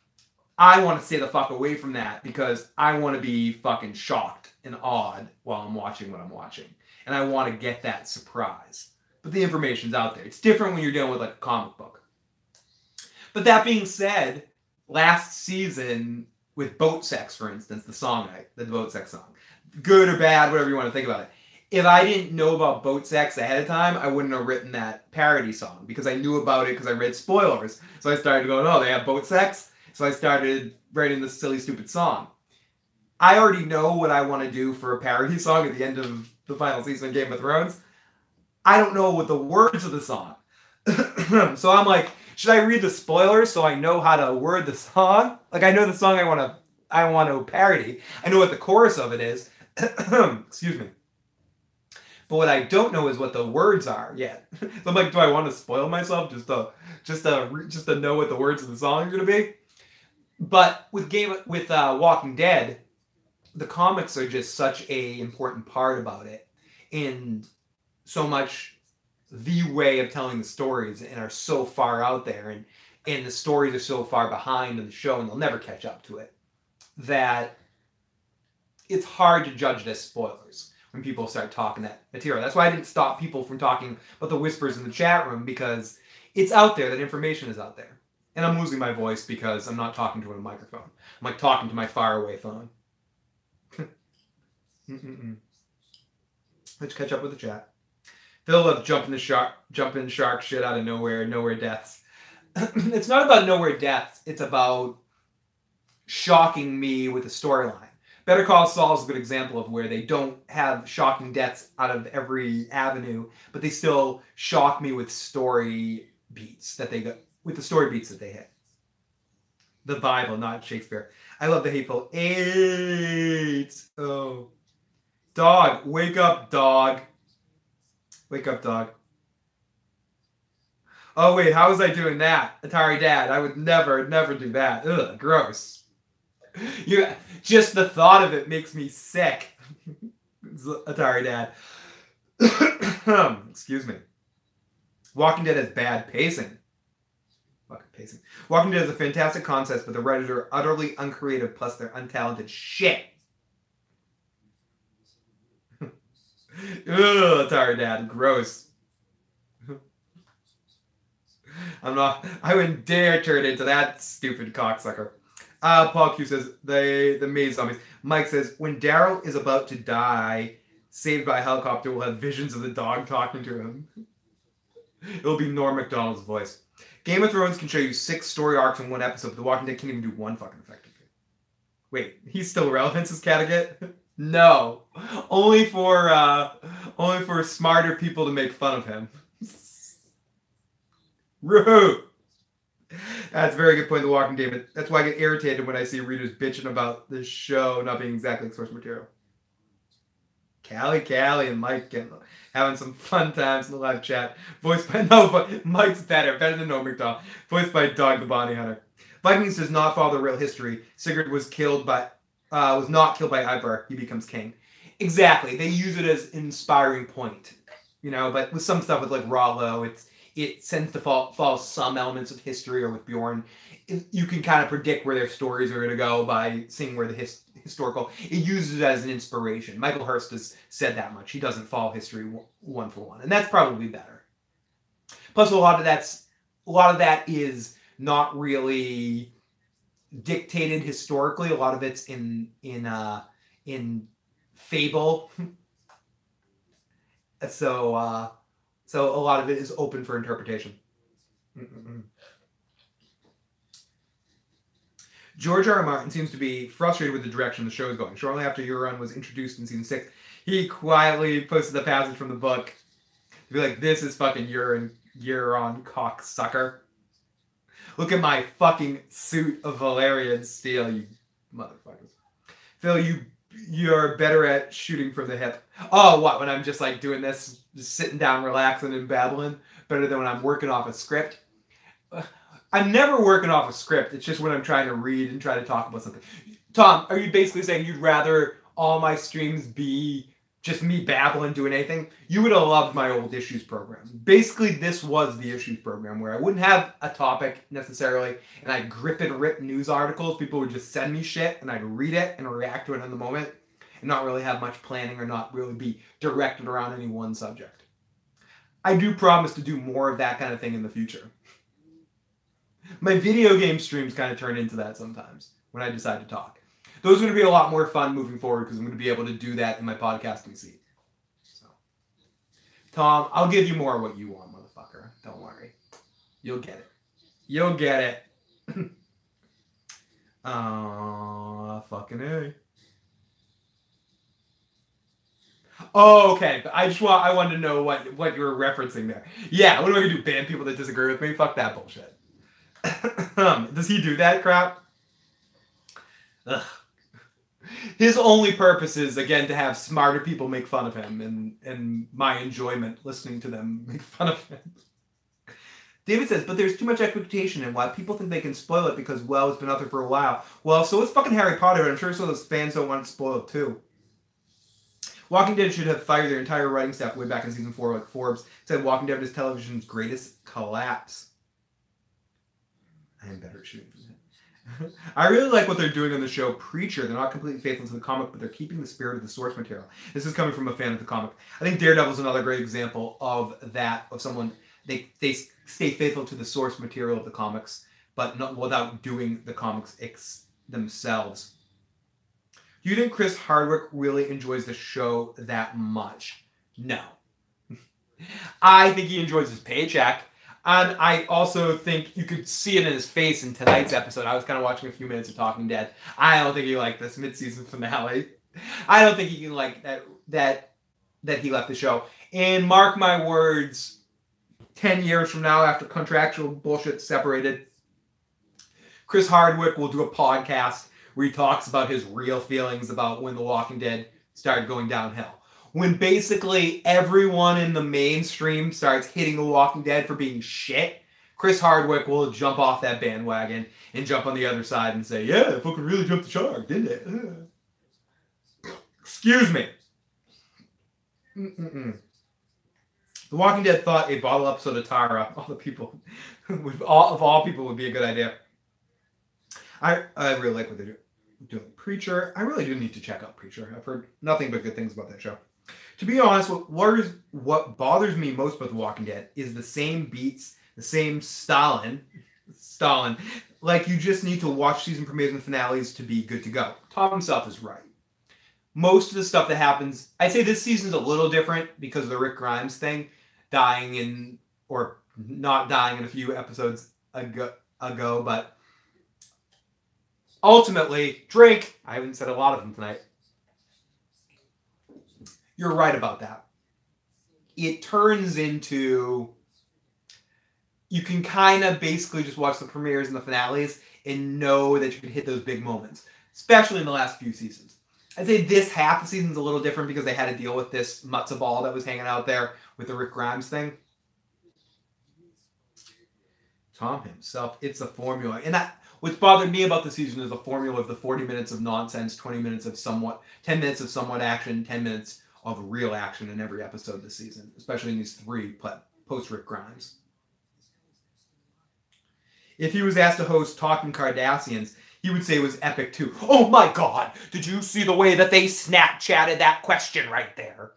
I want to stay the fuck away from that because I want to be fucking shocked and awed while I'm watching what I'm watching. And I want to get that surprise. But the information's out there. It's different when you're dealing with like a comic book. But that being said, last season with Boat Sex, for instance, the Boat Sex song, good or bad, whatever you want to think about it. If I didn't know about Boat Sex ahead of time, I wouldn't have written that parody song because I knew about it because I read spoilers. So I started going, oh, they have Boat Sex? So I started writing this silly, stupid song. I already know what I want to do for a parody song at the end of the final season of Game of Thrones. I don't know what the words of the song. So I'm like, should I read the spoilers so I know how to word the song? Like I know the song I want to parody. I know what the chorus of it is. Excuse me. But what I don't know is what the words are yet. So I'm like, do I want to spoil myself just to know what the words of the song are going to be? But with Walking Dead, the comics are just such a important part about it, and so much the way of telling the stories and are so far out there, and the stories are so far behind in the show, and they'll never catch up to it, that it's hard to judge it as spoilers when people start talking that material. That's why I didn't stop people from talking about the whispers in the chat room, because it's out there, that information is out there. And I'm losing my voice because I'm not talking to a microphone. I'm like talking to my faraway phone. Let's catch up with the chat. Phil loves jumping shark shit out of nowhere deaths. It's not about nowhere deaths. It's about shocking me with a storyline. Better Call Saul is a good example of where they don't have shocking deaths out of every avenue, but they still shock me with story beats that they hit. The Bible, not Shakespeare. I love the Hateful Eight. Oh. Dog, wake up, dog. Wake up, dog. Oh, wait, how was I doing that? Atari Dad, I would never do that. Ugh, gross. Just the thought of it makes me sick. Atari Dad. Excuse me. Walking Dead has bad pacing. Fucking pacing. Walking Dead is a fantastic concept, but the writers are utterly uncreative, plus they're untalented shit. Ugh, Atari Dad, gross. I wouldn't dare turn into that stupid cocksucker. Paul Q says, the maze zombies. Mike says, when Daryl is about to die, saved by a helicopter, we'll have visions of the dog talking to him. It'll be Norm Macdonald's voice. Game of Thrones can show you 6 story arcs in one episode, but The Walking Dead can't even do one fucking effectively. Wait, he's still relevant, says Catagate? No. Only for smarter people to make fun of him. Rude. That's a very good point, The Walking Dead. That's why I get irritated when I see readers bitching about this show not being exactly source material. Callie, and Mike having some fun times in the live chat. Voiced by Mike's better than Norm Macdonald. Voiced by Dog the Bounty Hunter. Vikings does not follow the real history. Sigurd was not killed by Ivar. He becomes king. Exactly. They use it as an inspiring point, But with some stuff with like Rollo, it tends to follow some elements of history, or with Bjorn, you can kind of predict where their stories are going to go by seeing where the historical. It uses it as an inspiration. Michael Hurst has said that much. He doesn't follow history one for one, and that's probably better. Plus, a lot of that is not really dictated historically. A lot of it's in fable. So a lot of it is open for interpretation. George R. R. Martin seems to be frustrated with the direction the show is going. Shortly after Euron was introduced in season 6, he quietly posted the passage from the book to be like, "This is fucking Euron, cocksucker. Look at my fucking suit of Valyrian steel, you motherfuckers. Phil, you're better at shooting from the hip." Oh, what? When I'm just like doing this, just sitting down, relaxing, and babbling? Better than when I'm working off a script? I'm never working off a script. It's just when I'm trying to read and try to talk about something. Tom, are you basically saying you'd rather all my streams be just me babbling, doing anything? You would have loved my old issues program. Basically, this was the issues program where I wouldn't have a topic necessarily, and I'd grip and rip news articles. People would just send me shit, and I'd read it and react to it in the moment, and not really have much planning or not really be directed around any one subject. I do promise to do more of that kind of thing in the future. My video game streams kind of turn into that sometimes when I decide to talk. Those are going to be a lot more fun moving forward because I'm going to be able to do that in my podcasting seat. So, Tom, I'll give you more of what you want, motherfucker. Don't worry. You'll get it. You'll get it. Fucking A. Oh, okay. But I wanted to know what you were referencing there. Yeah, what am I going to do? Ban people that disagree with me? Fuck that bullshit. Does he do that crap? Ugh. His only purpose is, again, to have smarter people make fun of him and my enjoyment listening to them make fun of him. David says, but there's too much expectation and why people think they can spoil it because, well, it's been out there for a while. Well, so it's fucking Harry Potter, and I'm sure some of those fans don't want it spoiled too. Walking Dead should have fired their entire writing staff way back in season 4, like Forbes said Walking Dead is television's greatest collapse. I am better at shooting from that. I really like what they're doing on the show Preacher. They're not completely faithful to the comic, but they're keeping the spirit of the source material. This is coming from a fan of the comic. I think Daredevil's another great example of that, of someone, they stay faithful to the source material of the comics, but not without doing the comics themselves. Do you think Chris Hardwick really enjoys the show that much? No. I think he enjoys his paycheck. And I also think you could see it in his face in tonight's episode. I was kind of watching a few minutes of Talking Dead. I don't think he liked this mid-season finale. I don't think he can like that he left the show. And mark my words, 10 years from now, after contractual bullshit separated, Chris Hardwick will do a podcast where he talks about his real feelings about when The Walking Dead started going downhill. When basically everyone in the mainstream starts hitting The Walking Dead for being shit, Chris Hardwick will jump off that bandwagon and jump on the other side and say, yeah, fucking really jumped the shark, didn't it? Excuse me. The Walking Dead thought a bottle episode of Tara, all the people, of all people, would be a good idea. I really like what they're doing. Preacher, I really do need to check out Preacher. I've heard nothing but good things about that show. To be honest, what bothers me most about The Walking Dead is the same beats, the same Stalin. Like, you just need to watch season premieres and finales to be good to go. Tom himself is right. Most of the stuff that happens, I'd say this season's a little different because of the Rick Grimes thing, dying in, or not dying in a few episodes ago, but ultimately, Drake, I haven't said a lot of them tonight. You're right about that. It turns into, you can kind of basically just watch the premieres and the finales and know that you can hit those big moments, especially in the last few seasons. I'd say this half of the season's a little different because they had to deal with this matzo ball that was hanging out there with the Rick Grimes thing. Tom himself, it's a formula. And what's bothered me about the season is the formula of the 40 minutes of nonsense, 20 minutes of somewhat, 10 minutes of somewhat action, 10 minutes of real action in every episode this season, especially in these 3 post-Rick Grimes. If he was asked to host Talking Kardashians, he would say it was epic too. Oh my God, did you see the way that they Snapchatted that question right there?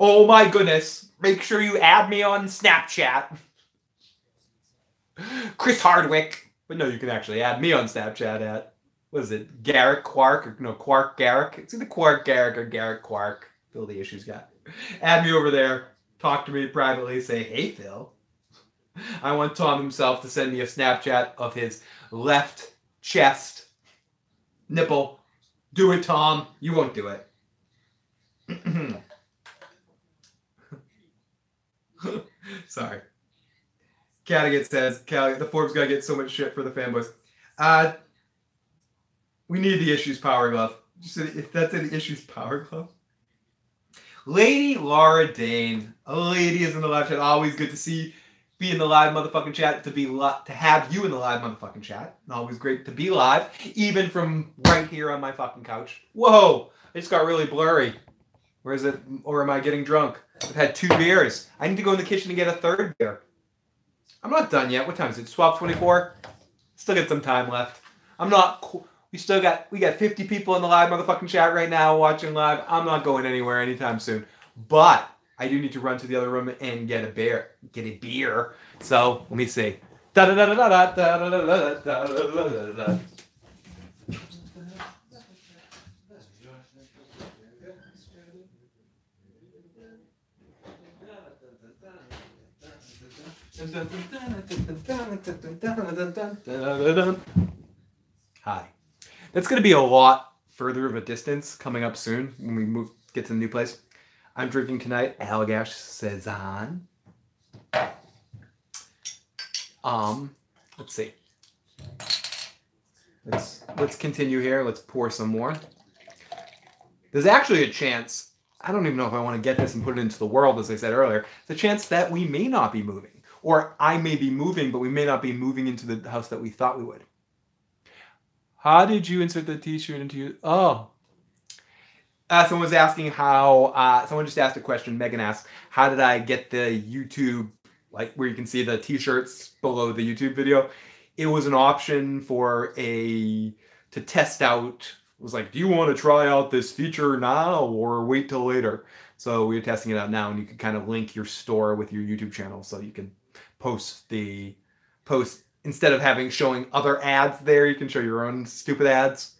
Oh my goodness, make sure you add me on Snapchat. Chris Hardwick. But no, you can actually add me on Snapchat at, what is it, Garrick Quark? Or no, Quark Garrick. It's either Quark Garrick or Garrick Quark. Phil the Issues Guy. Add me over there. Talk to me privately. Say, hey, Phil. I want Tom himself to send me a Snapchat of his left chest nipple. Do it, Tom. You won't do it. Sorry. Cattigat says, the Forbes guy gets so much shit for the fanboys. We need the Issues Power Glove. If that's in the Issues Power Glove. Lady Laura Dane. A lady is in the live chat. Always good to see be in the live motherfucking chat, to have you in the live motherfucking chat. Always great to be live, even from right here on my fucking couch. Whoa, it just got really blurry. Where is it? Or am I getting drunk? I've had 2 beers. I need to go in the kitchen and get a 3rd beer. I'm not done yet. What time is it? 12:24. Still got some time left. I'm not. We got 50 people in the live motherfucking chat right now watching live. I'm not going anywhere anytime soon. But I do need to run to the other room and get a beer. So let me see. Da da da da da da da da da da da. Hi. That's going to be a lot further of a distance coming up soon when we get to the new place. I'm drinking tonight Allagash Saison. Let's see. Let's continue here. Let's pour some more. There's actually a chance, I don't even know if I want to get this and put it into the world, as I said earlier, there's a chance that we may not be moving. Or I may be moving, but we may not be moving into the house that we thought we would. How did you insert the t-shirt into you? Oh. Someone was asking how, someone just asked a question, Megan asked, how did I get the YouTube, like where you can see the t-shirts below the YouTube video? It was an option to test out. It was like, do you want to try out this feature now or wait till later? So we were testing it out now, and you can kind of link your store with your YouTube channel, so you can post instead of showing other ads there, you can show your own stupid ads.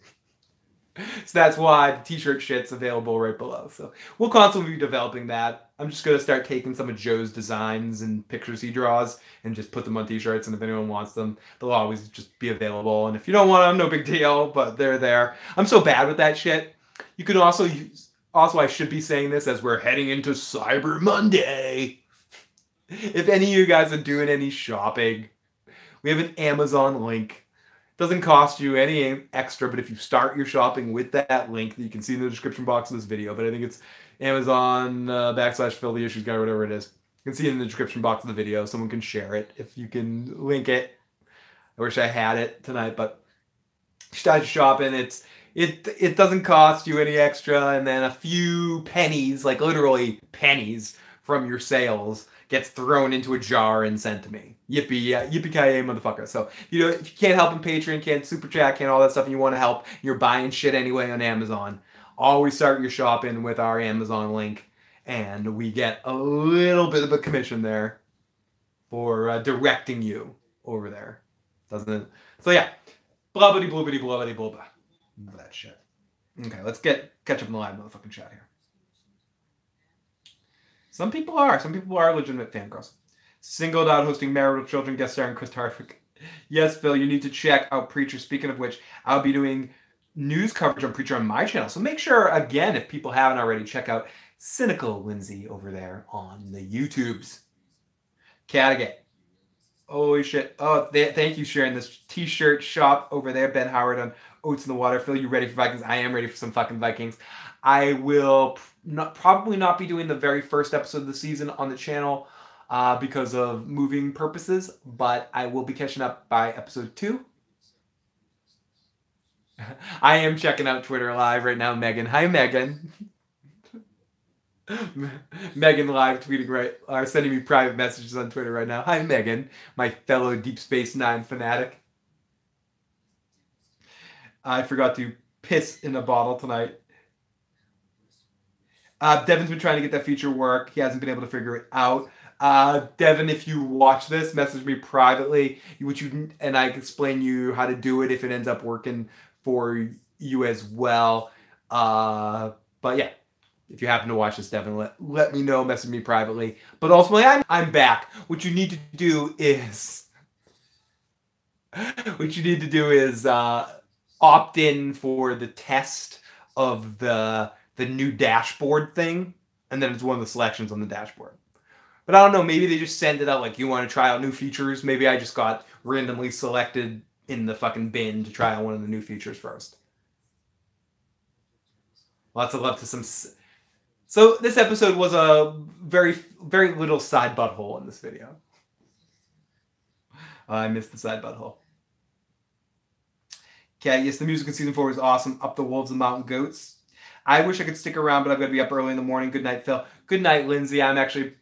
So that's why the t-shirt shit's available right below. So we'll constantly be developing that. I'm just going to start taking some of Joe's designs and pictures he draws and just put them on t-shirts, and if anyone wants them, they'll always just be available. And if you don't want them, no big deal, but they're there. I'm so bad with that shit. You can also use, I should be saying this as we're heading into Cyber Monday. If any of you guys are doing any shopping, we have an Amazon link. Doesn't cost you any extra, but if you start your shopping with that link that you can see in the description box of this video, but I think it's Amazon /TheIssuesGuy, whatever it is. You can see it in the description box of the video. Someone can share it if you can link it. I wish I had it tonight, but you start shopping. It doesn't cost you any extra, and then a few pennies, like literally pennies from your sales, gets thrown into a jar and sent to me. Yippee-ki-yay, motherfucker. So, if you can't help in Patreon, can't super chat, can't all that stuff, and you want to help, you're buying shit anyway on Amazon, always start your shopping with our Amazon link, and we get a little bit of a commission there for directing you over there. Doesn't it? So yeah, blah-bitty-blue-bitty-blah-bitty-blah-blah. That shit. Okay, let's catch up in the live motherfucking chat here. Some people are legitimate fangirls. Singled out hosting Marital Children, guest starring Chris Harvick. Yes, Phil, you need to check out Preacher. Speaking of which, I'll be doing news coverage on Preacher on my channel. So make sure, again, if people haven't already, check out Cynical Lindsay over there on the YouTubes. Catagate. Holy shit. Oh, thank you sharing this t-shirt shop over there. Ben Howard on Oats in the Water. Phil, you ready for Vikings? I am ready for some fucking Vikings. I will probably not be doing the very first episode of the season on the channel because of moving purposes, but I will be catching up by episode 2. I am checking out Twitter live right now, Megan. Hi, Megan. Megan live tweeting or sending me private messages on Twitter right now. Hi, Megan, my fellow Deep Space Nine fanatic. I forgot to piss in a bottle tonight. Devin's been trying to get that feature work. He hasn't been able to figure it out. Devin, if you watch this, message me privately, and I can explain you how to do it if it ends up working for you as well. But yeah, if you happen to watch this, Devin, let me know, message me privately. But ultimately, I'm back. What you need to do is opt in for the test of the new dashboard thing, and then it's one of the selections on the dashboard. But I don't know, maybe they just send it out like, you want to try out new features? Maybe I just got randomly selected in the fucking bin to try out one of the new features first. Lots of love to some... So this episode was a very, very little side butthole in this video. I missed the side butthole. Okay, yes, the music in season 4 was awesome. Up the Wolves and Mountain Goats. I wish I could stick around, but I've got to be up early in the morning. Good night, Phil. Good night, Lindsay. I'm actually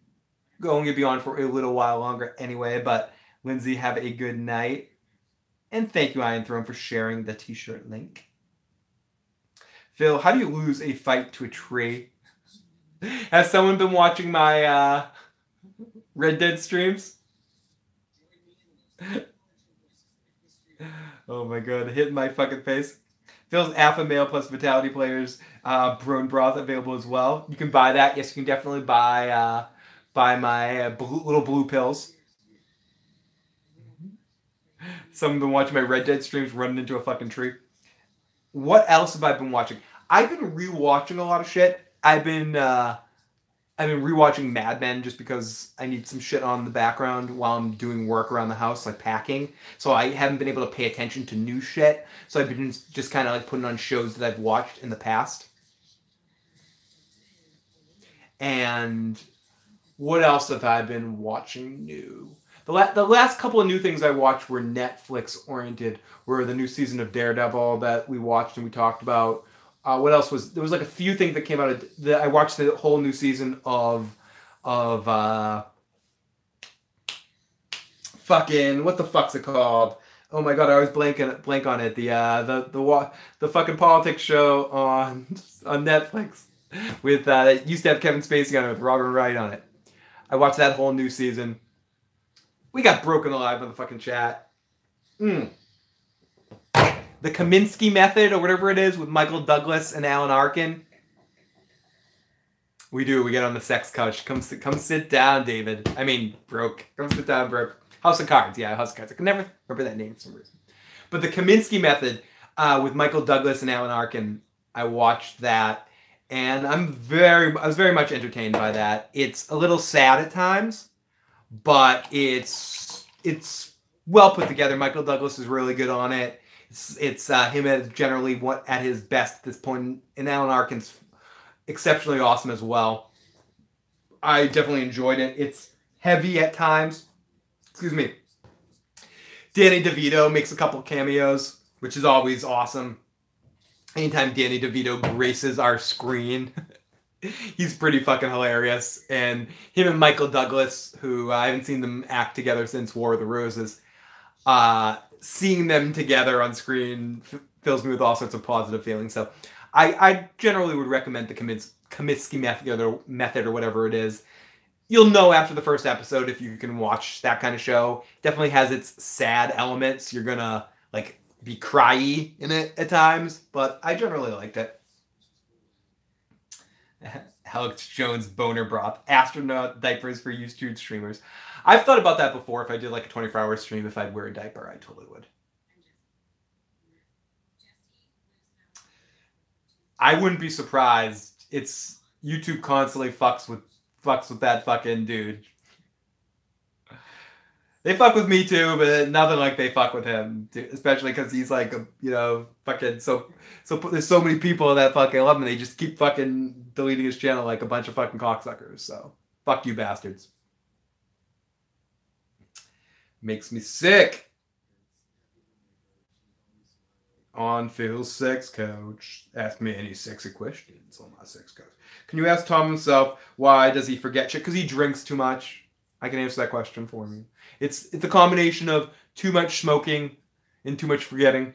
going to be on for a little while longer anyway, but Lindsay, have a good night. And thank you, Iron Throne, for sharing the t-shirt link. Phil, how do you lose a fight to a tree? Has someone been watching my Red Dead streams? Oh my god, hitting my fucking face. Phil's Alpha Male plus Vitality Players Brune Broth available as well. You can buy that. Yes, you can definitely buy my little blue pills. Someone been watching my Red Dead streams running into a fucking tree. What else have I been watching? I've been rewatching a lot of shit. I've been rewatching Mad Men just because I need some shit on the background while I'm doing work around the house, like packing. So I haven't been able to pay attention to new shit. So I've been just kind of like putting on shows that I've watched in the past. And what else have I been watching new? The last couple of new things I watched were Netflix-oriented, were the new season of Daredevil that we watched and we talked about. What else was... There was like a few things that came out of... I watched the whole new season of fucking... What the fuck's it called? Oh my god, I always blank on it. The fucking politics show on Netflix with used to have Kevin Spacey on it with Robert Wright on it. I watched that whole new season. We got broken alive on the fucking chat. The Kaminsky Method, or whatever it is, with Michael Douglas and Alan Arkin. We do. We get on the sex couch. Come sit down, David. I mean, Broke. Come sit down, Broke. House of Cards. Yeah, House of Cards. I can never remember that name for some reason. But the Kaminsky Method with Michael Douglas and Alan Arkin, I watched that. And I was very much entertained by that. It's a little sad at times, but it's well put together. Michael Douglas is really good on it. It's him as generally at his best at this point, and Alan Arkin's exceptionally awesome as well. I definitely enjoyed it. It's heavy at times. Excuse me. Danny DeVito makes a couple cameos, which is always awesome. Anytime Danny DeVito graces our screen, he's pretty fucking hilarious. And him and Michael Douglas, who I haven't seen them act together since War of the Roses, seeing them together on screen fills me with all sorts of positive feelings. So I generally would recommend the Kaminsky method or whatever it is. You'll know after the first episode if you can watch that kind of show. It definitely has its sad elements. You're gonna like be cryy in it at times, but I generally liked it. Alex Jones boner broth, astronaut diapers for YouTube streamers. I've thought about that before. If I did like a 24-hour stream, if I'd wear a diaper, I totally would. I wouldn't be surprised. It's YouTube constantly fucks with that fucking dude. They fuck with me too, but nothing like they fuck with him. Especially because he's like, fucking so there's so many people that fucking love him. They just keep fucking deleting his channel like a bunch of fucking cocksuckers. So fuck you bastards. Makes me sick. On Phil's sex couch. Ask me any sexy questions on my sex couch. Can you ask Tom himself why does he forget shit? Because he drinks too much. I can answer that question for me. It's a combination of too much smoking and too much forgetting.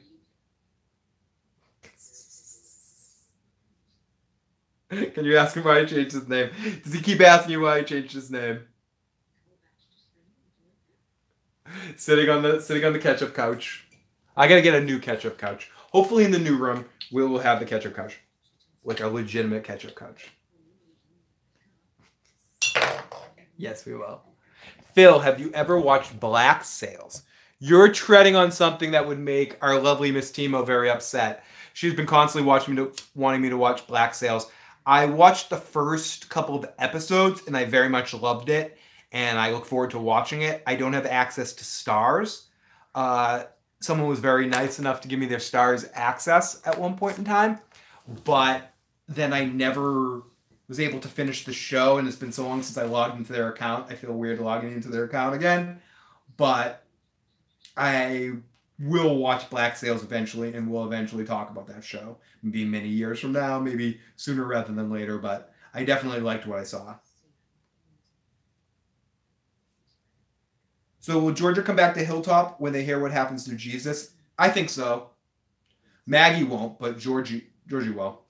Can you ask him why he changed his name? Does he keep asking you why he changed his name? Sitting on the ketchup couch. I gotta get a new ketchup couch. Hopefully in the new room we will have the ketchup couch. Like a legitimate ketchup couch. Yes, we will. Phil, have you ever watched Black Sails? You're treading on something that would make our lovely Miss Timo very upset. She's been constantly wanting me to watch Black Sails. I watched the first couple of episodes and I very much loved it. And I look forward to watching it. I don't have access to Stars. Someone was very nice enough to give me their Stars access at one point in time. But then I never was able to finish the show, and it's been so long since I logged into their account. I feel weird logging into their account again. But I will watch Black Sails eventually, and we'll eventually talk about that show. Maybe many years from now, maybe sooner rather than later, but I definitely liked what I saw. So will Georgia come back to Hilltop when they hear what happens to Jesus? I think so. Maggie won't, but Georgie will.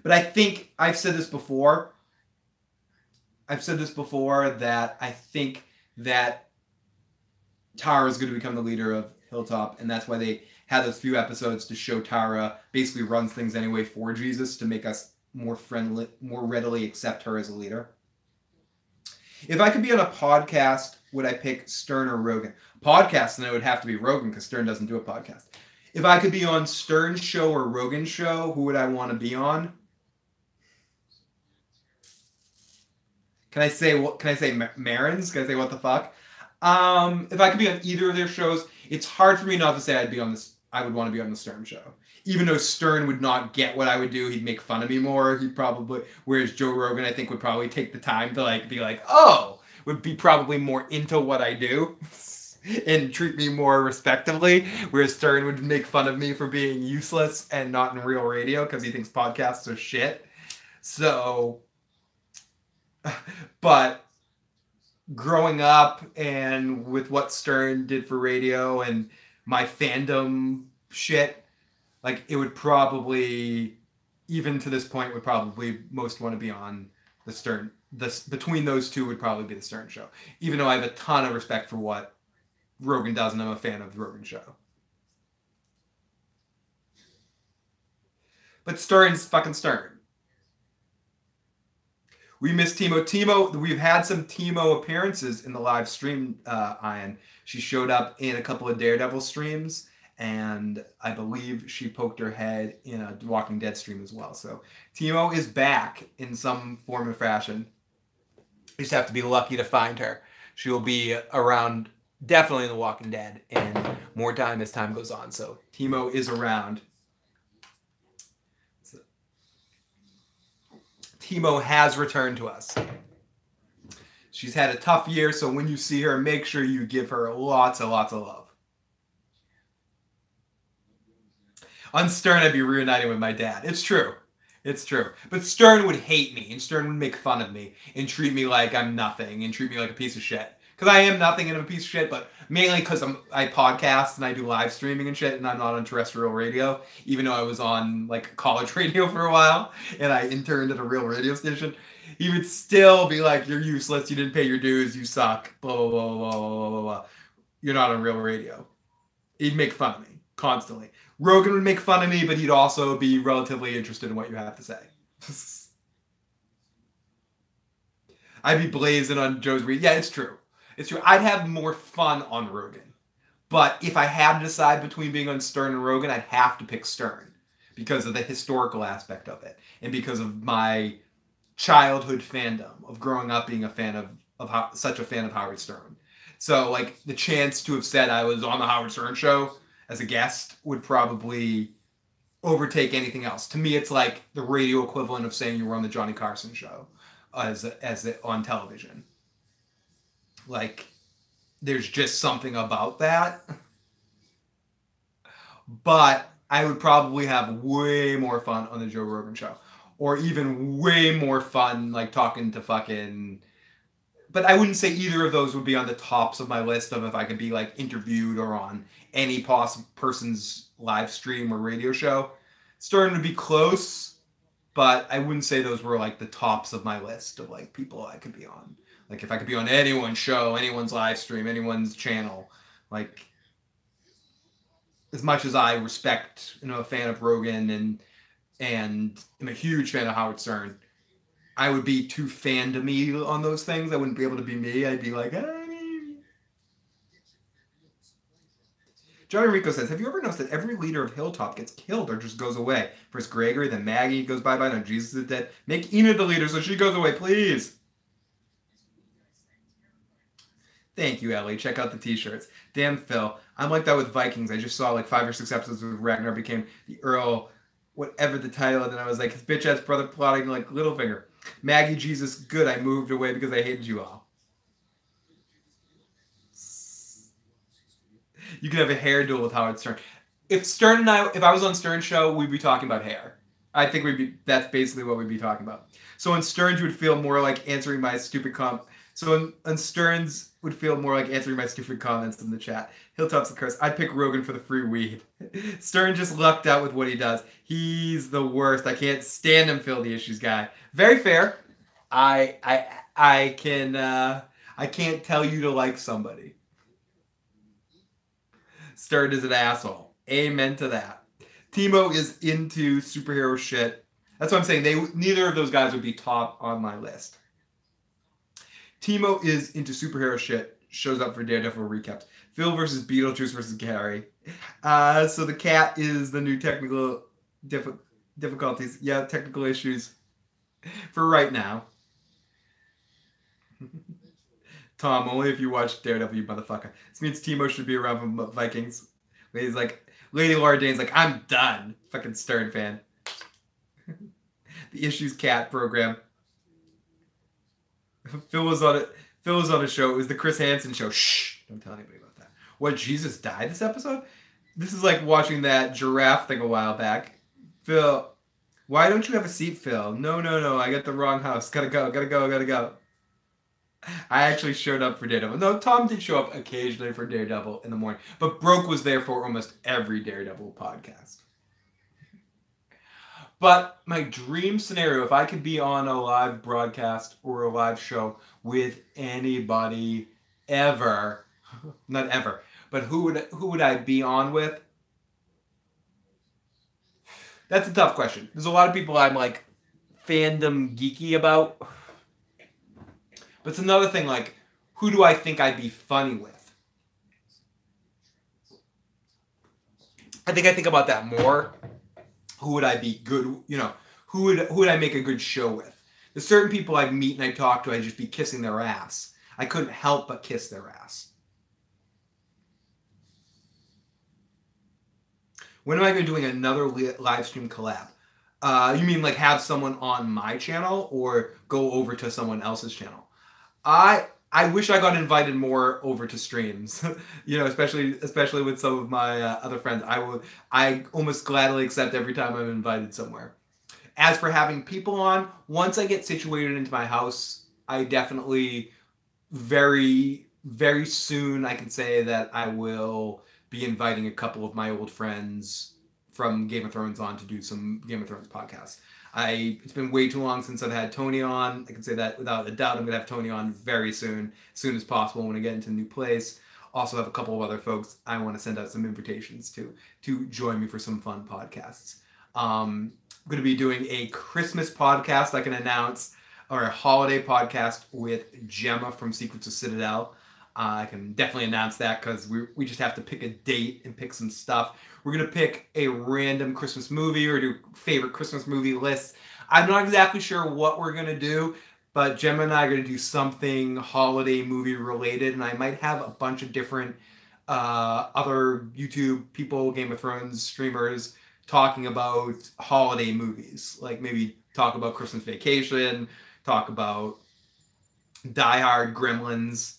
But I think I've said this before. That I think that Tara is going to become the leader of Hilltop, and that's why they had those few episodes to show Tara basically runs things anyway for Jesus to make us more readily accept her as a leader. If I could be on a podcast, would I pick Stern or Rogan? Podcast, then it would have to be Rogan because Stern doesn't do a podcast. If I could be on Stern's show or Rogan's show, who would I want to be on? Can I say Marin's? Can I say what the fuck? If I could be on either of their shows, it's hard for me not to say I would want to be on the Stern show. Even though Stern would not get what I would do, he'd make fun of me more. Whereas Joe Rogan, I think, would probably take the time to be like, oh, would be probably more into what I do and treat me more respectively. Whereas Stern would make fun of me for being useless and not in real radio because he thinks podcasts are shit. So, but growing up and with what Stern did for radio and my fandom shit, like it would probably, even to this point, would probably most want to be on the Stern. Between those two would probably be the Stern show. Even though I have a ton of respect for what Rogan does and I'm a fan of the Rogan show. But Stern's fucking Stern. We miss Timo. We've had some Timo appearances in the live stream, Ian. She showed up in a couple of Daredevil streams, and I believe she poked her head in a Walking Dead stream as well. So Timo is back in some form or fashion. You just have to be lucky to find her. She will be around definitely in The Walking Dead and more time as time goes on. So Timo is around. Timo has returned to us. She's had a tough year, so when you see her, make sure you give her lots of love. On Stern, I'd be reuniting with my dad. It's true. But Stern would hate me, and Stern would make fun of me, and treat me like I'm nothing, and treat me like a piece of shit. Because I am nothing and I'm a piece of shit, but mainly because I podcast and I do live streaming and shit, and I'm not on terrestrial radio, even though I was on like college radio for a while, and I interned at a real radio station. He would still be like, you're useless, you didn't pay your dues, you suck, blah, blah, blah, blah, blah, blah, blah. You're not on real radio. He'd make fun of me constantly. Rogan would make fun of me, but he'd also be relatively interested in what you have to say. I'd be blazing on Joe's read. Yeah, it's true. I'd have more fun on Rogan. But if I had to decide between being on Stern and Rogan, I'd have to pick Stern because of the historical aspect of it and because of my childhood fandom of growing up being such a fan of Howard Stern. So, like, the chance to have said I was on the Howard Stern show as a guest would probably overtake anything else. To me, it's like the radio equivalent of saying you were on the Johnny Carson show on television. Like, there's just something about that. But I would probably have way more fun on the Joe Rogan show. Or even way more fun, like, talking to fucking... But I wouldn't say either of those would be on the tops of my list of if I could be, like, interviewed or on any person's live stream or radio show. Stern would be close, but I wouldn't say those were, like, the tops of my list of, like, people I could be on. Like, if I could be on anyone's show, anyone's live stream, anyone's channel, like, as much as I respect, a fan of Rogan and am a huge fan of Howard Stern, I would be too fan-to-me on those things. I wouldn't be able to be me. I'd be like, Johnny Rico says, have you ever noticed that every leader of Hilltop gets killed or just goes away? First Gregory, then Maggie goes bye-bye, now Jesus is dead. Make Enid the leader so she goes away, please. Thank you, Ellie. Check out the t-shirts. Damn, Phil. I'm like that with Vikings. I just saw like 5 or 6 episodes where Ragnar became the Earl, whatever the title, and then I was like, his bitch-ass brother plotting like Littlefinger. Maggie, Jesus, good. I moved away because I hated you all. You can have a hair duel with Howard Stern. If I was on Stern's show, we'd be talking about hair. I think that's basically what we'd be talking about. So on Stern's would feel more like answering my stupid on Stern's would feel more like answering my stupid comments in the chat. Hilltops and curse. I'd pick Rogan for the free weed. Stern just lucked out with what he does. He's the worst. I can't stand him, Phil, the issues guy. Very fair. I can't tell you to like somebody. Stern is an asshole. Amen to that. Timo is into superhero shit. That's what I'm saying. Neither of those guys would be top on my list. Timo is into superhero shit. Shows up for Daredevil recaps. Phil versus Beetlejuice versus Gary. So the cat is the new technical difficulties. Yeah, technical issues for right now. Tom, only if you watch Daredevil, you motherfucker. This means Timo should be around from Vikings. Lady Laura Dane's like, I'm done. Fucking Stern fan. The Issues Cat program. Phil was on a show. It was the Chris Hansen show. Shh! Don't tell anybody about that. What, Jesus died this episode? This is like watching that giraffe thing a while back. Phil, why don't you have a seat, Phil? No. I got the wrong house. Gotta go. I actually showed up for Daredevil. No, Tom did show up occasionally for Daredevil in the morning. But Broke was there for almost every Daredevil podcast. But my dream scenario, if I could be on a live broadcast or a live show with anybody ever, not ever, but who would I be on with? That's a tough question. There's a lot of people I'm like fandom geeky about. But it's another thing, like, who do I think I'd be funny with? I think about that more. Who would I be good, who would I make a good show with? There's certain people I'd meet and I'd talk to, I'd just be kissing their ass. I couldn't help but kiss their ass. When am I going to be doing another live stream collab? You mean like have someone on my channel or go over to someone else's channel? I wish I got invited more over to streams, especially with some of my other friends. I almost gladly accept every time I'm invited somewhere. As for having people on, once I get situated into my house, I definitely very, very soon I can say that I will be inviting a couple of my old friends from Game of Thrones on to do some Game of Thrones podcasts. It's been way too long since I've had Tony on. I can say that without a doubt. I'm going to have Tony on very soon, as soon as possible when I get into a new place. Also have a couple of other folks I want to send out some invitations to join me for some fun podcasts. I'm going to be doing a Christmas podcast I can announce, or a holiday podcast with Gemma from Secrets of Citadel. I can definitely announce that because we just have to pick a date and pick some stuff. We're going to pick a random Christmas movie or do favorite Christmas movie lists. I'm not exactly sure what we're going to do, but Gemma and I are going to do something holiday movie related, and I might have a bunch of different other YouTube people, Game of Thrones streamers, talking about holiday movies. Like maybe talk about Christmas Vacation, talk about Die Hard, Gremlins.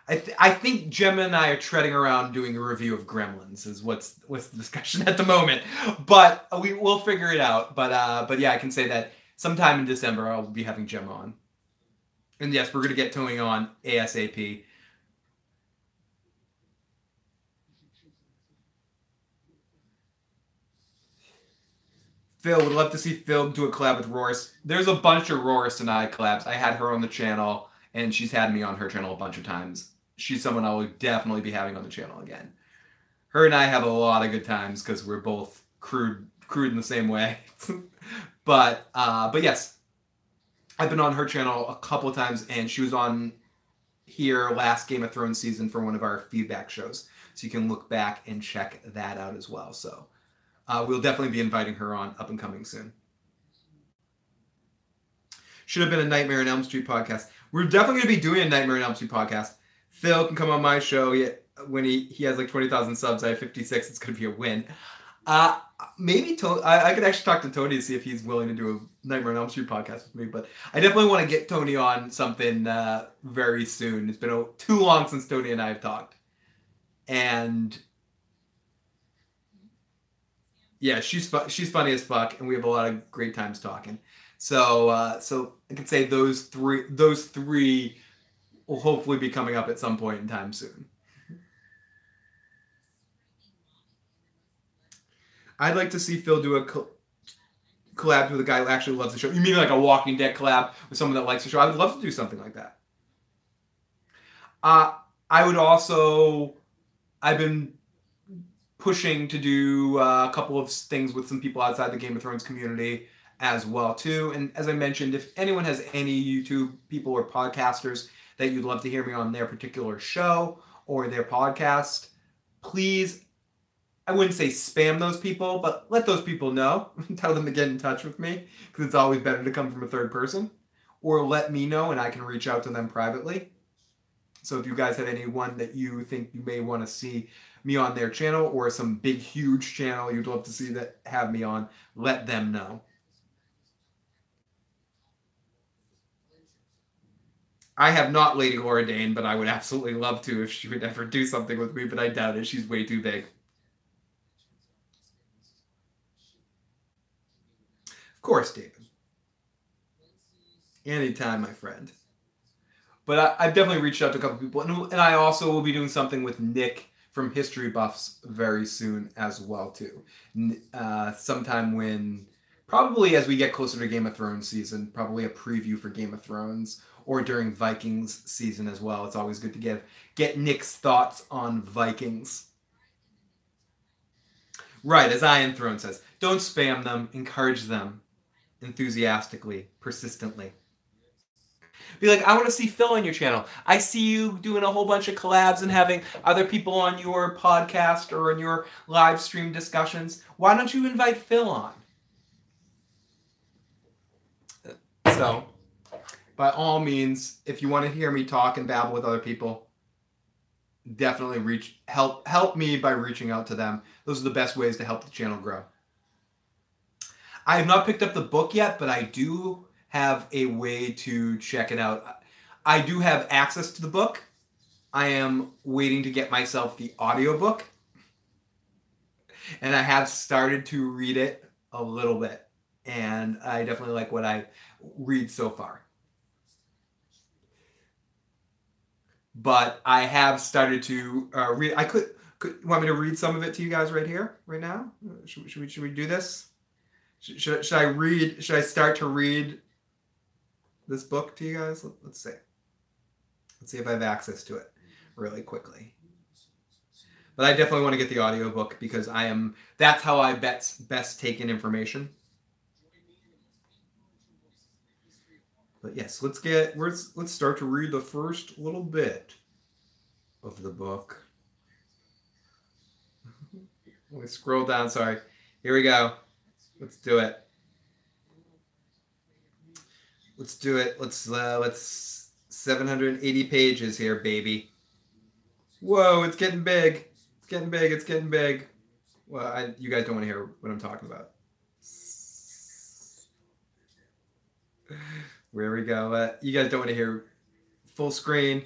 I think Gemma and I are treading around doing a review of Gremlins is what's the discussion at the moment, but we'll figure it out. But yeah, I can say that sometime in December I'll be having Gemma on, and yes, we're gonna get Tony on ASAP. Phil, would love to see Phil do a collab with Roris. There's a bunch of Roris and I collabs. I had her on the channel, and she's had me on her channel a bunch of times. She's someone I will definitely be having on the channel again. Her and I have a lot of good times because we're both crude in the same way. but yes, I've been on her channel a couple of times, and she was on here last Game of Thrones season for one of our feedback shows. So you can look back and check that out as well. So we'll definitely be inviting her on up and coming soon. Should have been a Nightmare on Elm Street podcast. We're definitely going to be doing a Nightmare on Elm Street podcast. Phil can come on my show. When he has like 20,000 subs, I have 56. It's going to be a win. Maybe I could actually talk to Tony to see if he's willing to do a Nightmare on Elm Street podcast with me. But I definitely want to get Tony on something very soon. It's been too long since Tony and I have talked. And Yeah, she's funny as fuck, and we have a lot of great times talking. So so I can say those three will hopefully be coming up at some point in time soon. I'd like to see Phil do a collab with a guy who actually loves the show. You mean like a Walking Dead collab with someone that likes the show? I would love to do something like that. I would also... I've been pushing to do a couple of things with some people outside the Game of Thrones community as well too. And as I mentioned, if anyone has any YouTube people or podcasters that you'd love to hear me on their particular show or their podcast, please, I wouldn't say spam those people, but let those people know. Tell them to get in touch with me, because it's always better to come from a third person. Or let me know and I can reach out to them privately. So if you guys have anyone that you think you may want to see me on their channel, or some big, huge channel you'd love to see that have me on, let them know. I have not Lady Laura Dane, but I would absolutely love to if she would ever do something with me, but I doubt it. She's way too big. Of course, David. Anytime, my friend. But I've definitely reached out to a couple people. And I also will be doing something with Nick from History Buffs very soon as well, too. Sometime when... Probably as we get closer to Game of Thrones season. Probably a preview for Game of Thrones. Or during Vikings season as well. It's always good to get Nick's thoughts on Vikings. Right, as Iron Throne says. Don't spam them. Encourage them. Enthusiastically. Persistently. Be like, I want to see Phil on your channel. I see you doing a whole bunch of collabs and having other people on your podcast or in your live stream discussions. Why don't you invite Phil on? So, by all means, if you want to hear me talk and babble with other people, definitely help me by reaching out to them. Those are the best ways to help the channel grow. I have not picked up the book yet, but I do have a way to check it out. I do have access to the book. I am waiting to get myself the audiobook. And I have started to read it a little bit. And I definitely like what I read so far. But I have started to read. I could want me to read some of it to you guys right here, right now? Should we do this? Should I start to read this book to you guys? Let's see. Let's see if I have access to it really quickly. But I definitely want to get the audiobook because that's how I best take in information. But yes, let's start to read the first little bit of the book. Let me scroll down, sorry. Here we go. Let's do it. Let's do it. Let's 780 pages here, baby. Whoa, it's getting big. It's getting big. It's getting big. Well, you guys don't want to hear what I'm talking about. There we go. You guys don't want to hear full screen.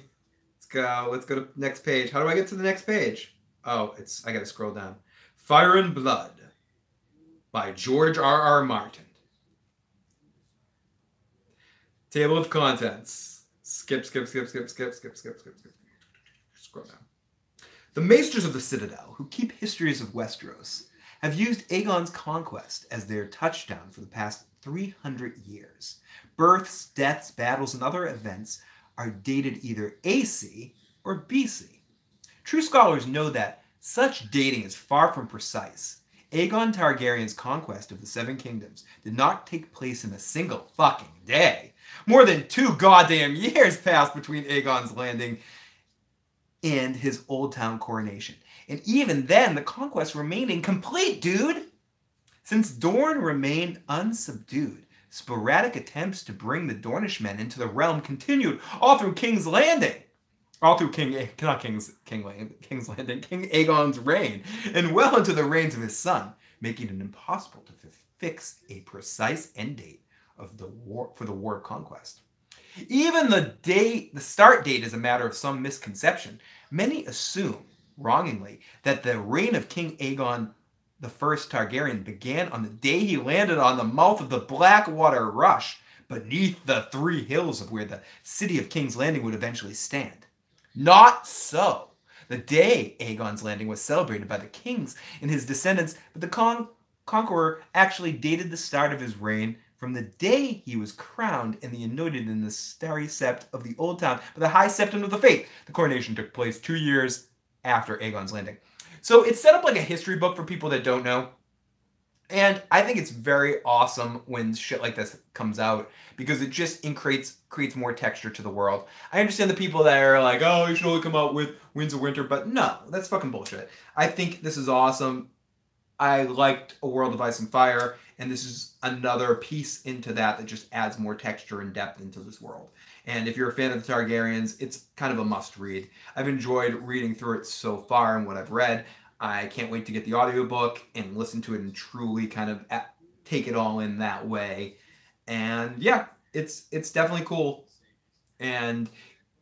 Let's go. Let's go to next page. How do I get to the next page? Oh, I got to scroll down. Fire and Blood by George R.R. Martin. Table of contents. Skip. Scroll down. The maesters of the Citadel, who keep histories of Westeros, have used Aegon's conquest as their touchdown for the past 300 years. Births, deaths, battles, and other events are dated either AC or BC. True scholars know that such dating is far from precise. Aegon Targaryen's conquest of the Seven Kingdoms did not take place in a single fucking day. More than 2 goddamn years passed between Aegon's landing and his Old Town coronation. And even then, the conquest remained incomplete, dude! Since Dorne remained unsubdued, sporadic attempts to bring the Dornishmen into the realm continued all through King's Landing. All through King Aegon's reign, and well into the reigns of his son, making it impossible to fix a precise end date of the war for the War of Conquest. Even the start date is a matter of some misconception. Many assume, wrongingly, that the reign of King Aegon the first Targaryen began on the day he landed on the mouth of the Blackwater Rush, beneath the 3 hills of where the city of King's Landing would eventually stand. Not so. The day Aegon's Landing was celebrated by the kings and his descendants, but the conqueror actually dated the start of his reign from the day he was crowned and anointed in the starry sept of the Old Town by the High Septon of the Faith. The coronation took place 2 years after Aegon's Landing. So it's set up like a history book for people that don't know. And I think it's very awesome when shit like this comes out because it just creates more texture to the world. I understand the people that are like, oh, you should only come out with Winds of Winter, but no, that's fucking bullshit. I think this is awesome. I liked A World of Ice and Fire, and this is another piece into that just adds more texture and depth into this world. And if you're a fan of the Targaryens, it's kind of a must-read. I've enjoyed reading through it so far and what I've read. I can't wait to get the audiobook and listen to it and truly kind of take it all in that way. And yeah, it's definitely cool. And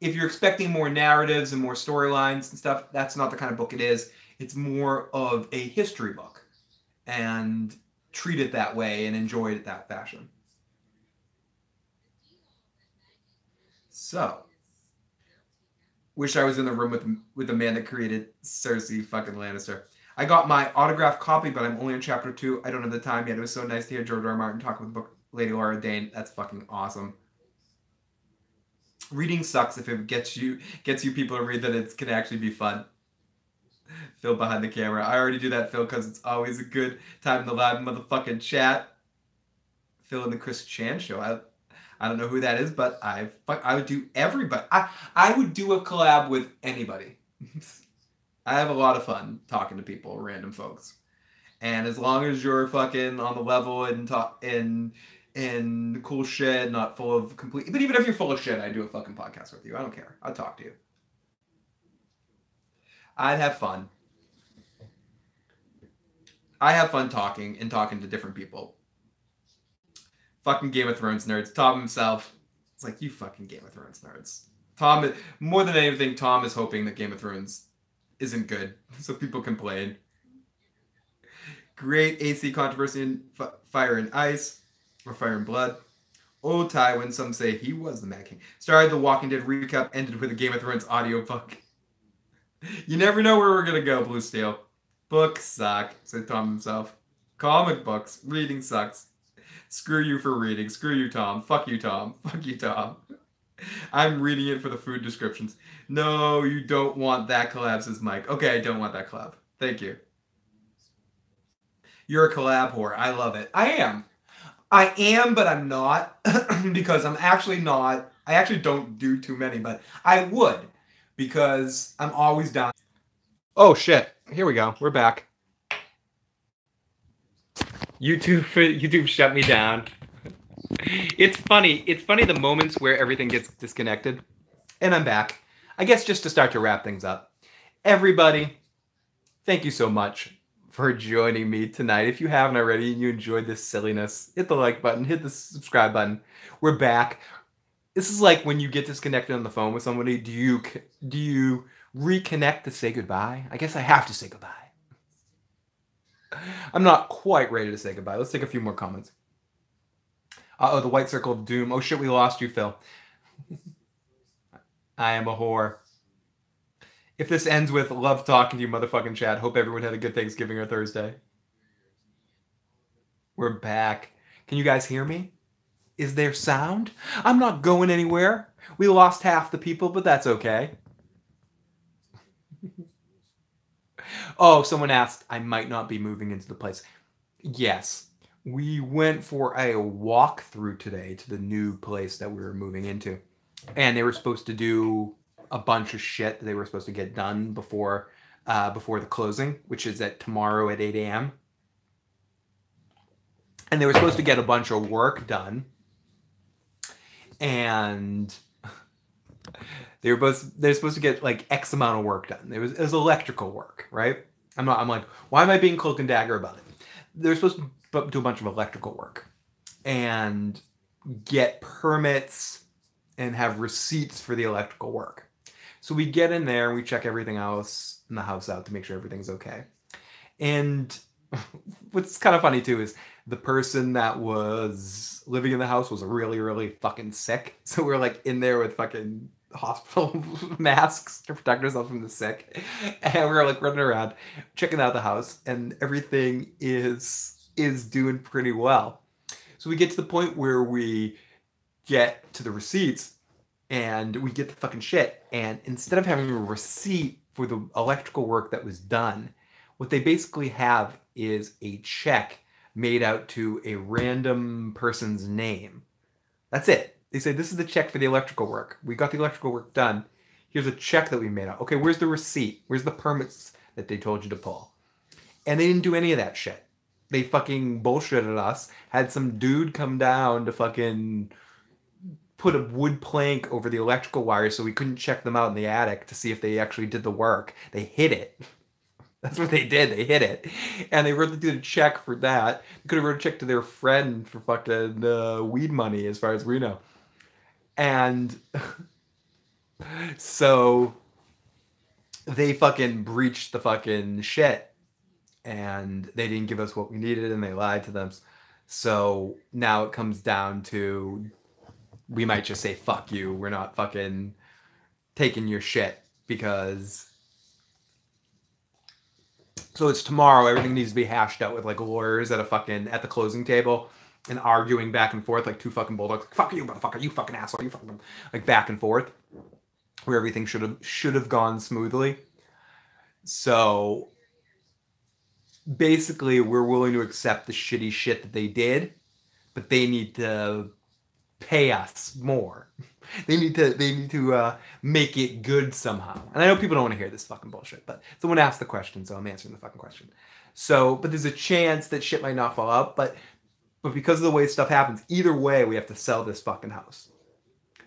if you're expecting more narratives and more storylines and stuff, that's not the kind of book it is. It's more of a history book. And treat it that way and enjoy it that fashion. So, wish I was in the room with the man that created Cersei fucking Lannister. I got my autographed copy, but I'm only on chapter 2. I don't have the time yet. It was so nice to hear George R. R. Martin talk with book Lady Laura Dane. That's fucking awesome. Reading sucks if it gets you people to read that it can actually be fun. Phil behind the camera. I already do that, Phil, because it's always a good time in the live motherfucking chat. Phil in the Chris Chan show. I don't know who that is, but I would do everybody. I would do a collab with anybody. I have a lot of fun talking to people, random folks. And as long as you're fucking on the level and talk in cool shit, not full of complete. But even if you're full of shit, I'd do a fucking podcast with you. I don't care. I'd talk to you. I'd have fun. I have fun talking to different people. Fucking Game of Thrones nerds. Tom himself. It's like, you fucking Game of Thrones nerds. Tom, more than anything, Tom is hoping that Game of Thrones isn't good, so people complain. Great AC controversy in Fire and Ice, or Fire and Blood. Old Tywin, some say he was the Mad King. Started the Walking Dead recap, ended with a Game of Thrones audiobook. You never know where we're gonna go, Blue Steel. Books suck, said Tom himself. Comic books. Reading sucks. Screw you for reading. Screw you, Tom. Fuck you, Tom. Fuck you, Tom. I'm reading it for the food descriptions. No, you don't want that collab, says Mike. Okay, I don't want that collab. Thank you. You're a collab whore. I love it. I am. I am, but I'm not. Because I'm actually not. I actually don't do too many, but I would. Because I'm always down. Oh, shit. Here we go. We're back. YouTube shut me down. It's funny. It's funny the moments where everything gets disconnected. And I'm back. I guess just to start to wrap things up. Everybody, thank you so much for joining me tonight. If you haven't already and you enjoyed this silliness, hit the like button, hit the subscribe button. We're back. This is like when you get disconnected on the phone with somebody. Do you reconnect to say goodbye? I guess I have to say goodbye. I'm not quite ready to say goodbye. Let's take a few more comments. Uh-oh, the white circle of doom. Oh shit, we lost you, Phil. I am a whore. If this ends with love talking to you, motherfucking chat, hope everyone had a good Thanksgiving or Thursday. We're back. Can you guys hear me? Is there sound? I'm not going anywhere. We lost half the people, but that's okay. Oh, someone asked, I might not be moving into the place. Yes, we went for a walkthrough today to the new place that we were moving into. And they were supposed to do a bunch of shit that they were supposed to get done before the closing, which is tomorrow at 8 a.m. And they were supposed to get a bunch of work done. And they're supposed to get like X amount of work done. It was electrical work, right? I'm like, why am I being cloak and dagger about it? They're supposed to do a bunch of electrical work and get permits and have receipts for the electrical work. So we get in there and we check everything else in the house out to make sure everything's okay. And what's kind of funny too is the person that was living in the house was really, really fucking sick. So we were like in there with fucking hospital masks to protect ourselves from the sick. And we were like running around, checking out the house, and everything is doing pretty well. So we get to the point where we get to the receipts and we get the fucking shit. And instead of having a receipt for the electrical work that was done, what they basically have is a check made out to a random person's name. That's it. They say, this is the check for the electrical work. We got the electrical work done. Here's a check that we made out. Okay, where's the receipt? Where's the permits that they told you to pull? And they didn't do any of that shit. They fucking bullshitted us. Had some dude come down to fucking put a wood plank over the electrical wires so we couldn't check them out in the attic to see if they actually did the work. They hid it. That's what they did. They hid it. And they wrote the check for that. They could have wrote a check to their friend for fucking weed money, as far as we know. And so they fucking breached the fucking shit. And they didn't give us what we needed, and they lied to them. So now it comes down to, we might just say, fuck you. We're not fucking taking your shit because... So it's tomorrow. Everything needs to be hashed out with like lawyers at the closing table and arguing back and forth like two fucking bulldogs. Like, fuck you, motherfucker. You fucking asshole. You fucking... Like back and forth. Where everything should have gone smoothly. So... Basically, we're willing to accept the shitty shit that they did, but they need to pay us more. They need to make it good somehow. And I know people don't want to hear this fucking bullshit, but someone asked the question, so I'm answering the fucking question. So, but there's a chance that shit might not fall out, but because of the way stuff happens, either way, we have to sell this fucking house.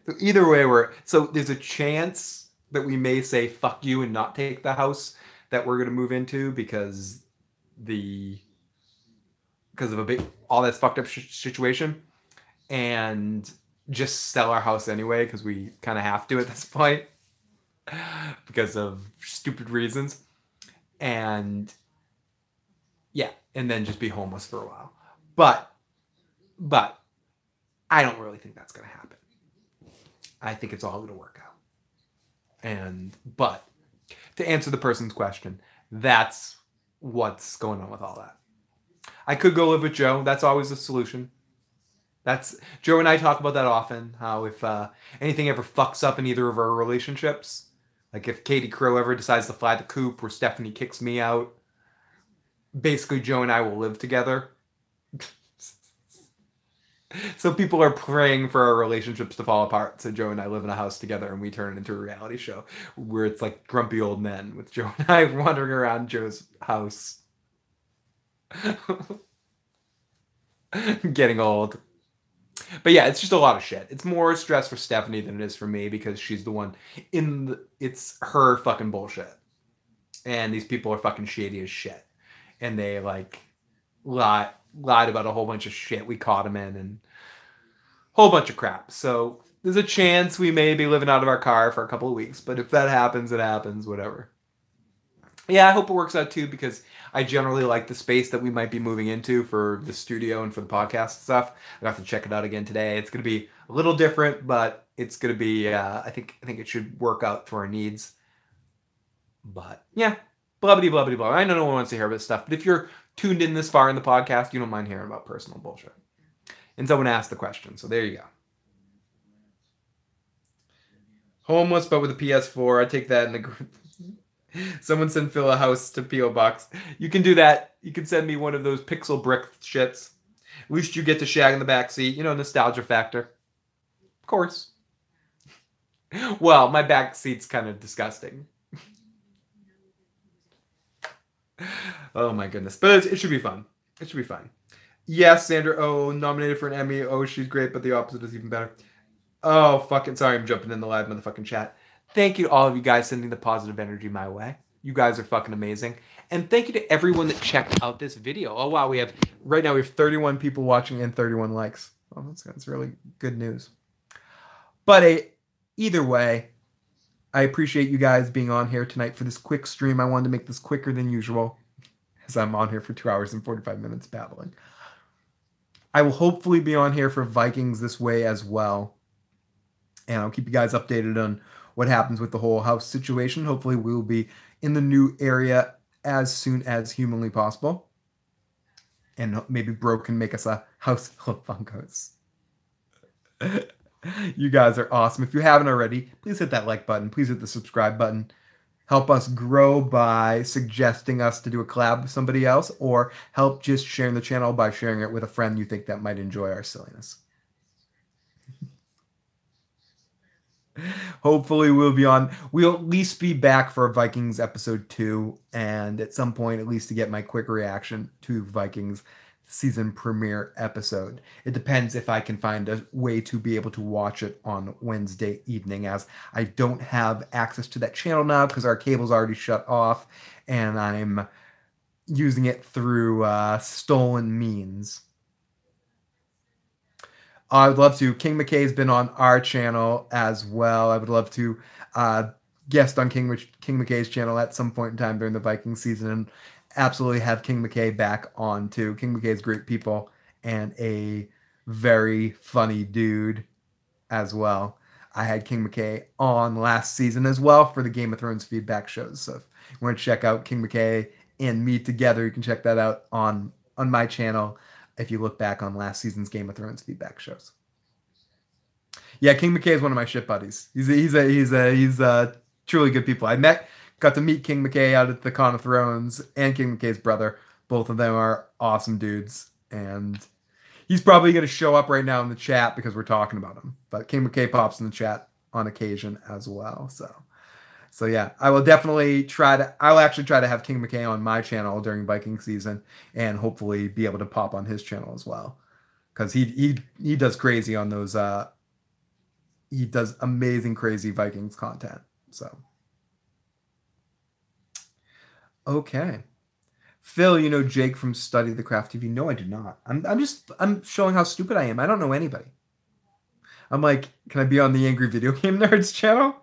So either way, so there's a chance that we may say fuck you and not take the house that we're going to move into because of all that fucked up situation, and just sell our house anyway because we kind of have to at this point because of stupid reasons, and yeah, and then just be homeless for a while. But I don't really think that's gonna happen. I think it's all gonna work out. But to answer the person's question, that's what's going on with all that. I could go live with Joe. That's always a solution. Joe and I talk about that often, how if anything ever fucks up in either of our relationships, like if Katie Crow ever decides to fly the coop or Stephanie kicks me out, basically Joe and I will live together. So people are praying for our relationships to fall apart. So Joe and I live in a house together and we turn it into a reality show where it's like grumpy old men with Joe and I wandering around Joe's house. Getting old. But yeah, it's just a lot of shit. It's more stress for Stephanie than it is for me because she's the one it's her fucking bullshit. And these people are fucking shady as shit. And they like lied about a whole bunch of shit we caught him in and a whole bunch of crap. So there's a chance we may be living out of our car for a couple of weeks, but if that happens, it happens, whatever. Yeah, I hope it works out too because I generally like the space that we might be moving into for the studio and for the podcast stuff. I got to check it out again today. It's going to be a little different, but it's going to be, I think it should work out for our needs. But yeah, blah, blah, blah, blah, blah. I know no one wants to hear about this stuff, but if you're tuned in this far in the podcast, you don't mind hearing about personal bullshit. And someone asked the question, so there you go. Homeless, but with a PS4. I take that in the group. Someone send Phil a house to P.O. Box. You can do that. You can send me one of those pixel brick shits. At least you get to shag in the back seat. You know, nostalgia factor. Of course. Well, my back seat's kind of disgusting. Oh my goodness. But it should be fun. It should be fun. Yes, Sandra Oh, nominated for an Emmy. Oh, she's great, but the opposite is even better. Oh, fucking sorry, I'm jumping in the live motherfucking chat. Thank you to all of you guys sending the positive energy my way. You guys are fucking amazing. And thank you to everyone that checked out this video. Oh, wow. Right now we have 31 people watching and 31 likes. Oh, that's really good news. But either way, I appreciate you guys being on here tonight for this quick stream. I wanted to make this quicker than usual. as I'm on here for 2 hours and 45 minutes babbling. I will hopefully be on here for Vikings this way as well. And I'll keep you guys updated on what happens with the whole house situation. Hopefully we'll be in the new area as soon as humanly possible. And maybe Bro can make us a house full of Funkos. You guys are awesome. If you haven't already, please hit that like button. Please hit the subscribe button. Help us grow by suggesting us to do a collab with somebody else, or help just sharing the channel by sharing it with a friend you think that might enjoy our silliness. Hopefully we'll at least be back for Vikings episode 2, and at some point at least to get my quick reaction to Vikings season premiere episode. It depends if I can find a way to be able to watch it on Wednesday evening, as I don't have access to that channel now because our cable's already shut off and I'm using it through stolen means. I would love to. King McKay's been on our channel as well. I would love to guest on King McKay's channel at some point in time during the Viking season, and absolutely have King McKay back on too. King McKay's great people and a very funny dude as well. I had King McKay on last season as well for the Game of Thrones feedback shows. So if you want to check out King McKay and me together, you can check that out on my channel if you look back on last season's Game of Thrones feedback shows. Yeah, King McKay is one of my shit buddies. He's truly good people. Got to meet King McKay out at the Con of Thrones, and King McKay's brother. Both of them are awesome dudes, and he's probably going to show up right now in the chat because we're talking about him. But King McKay pops in the chat on occasion as well. So yeah, I will definitely I'll actually try to have King McKay on my channel during Viking season, and hopefully be able to pop on his channel as well, because he does crazy on those. He does amazing, crazy Vikings content. So. Okay. Phil, you know Jake from Study the Craft TV? No, I do not. I'm showing how stupid I am. I don't know anybody. I'm like, can I be on the Angry Video Game Nerds channel?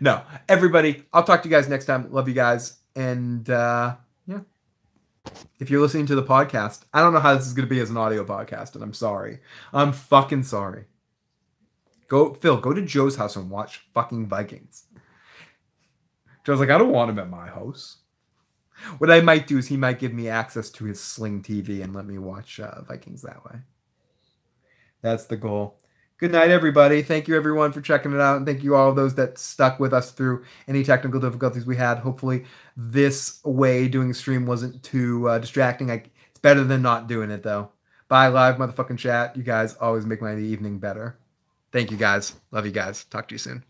No. Everybody, I'll talk to you guys next time. Love you guys. And yeah. If you're listening to the podcast, I don't know how this is going to be as an audio podcast, and I'm sorry. I'm fucking sorry. Phil, go to Joe's house and watch fucking Vikings. Joe's like, I don't want him at my house. What I might do is he might give me access to his Sling TV and let me watch Vikings that way. That's the goal. Good night, everybody. Thank you, everyone, for checking it out. And thank you all those that stuck with us through any technical difficulties we had. Hopefully this way doing a stream wasn't too distracting. It's better than not doing it, though. Bye, live motherfucking chat. You guys always make my evening better. Thank you, guys. Love you guys. Talk to you soon.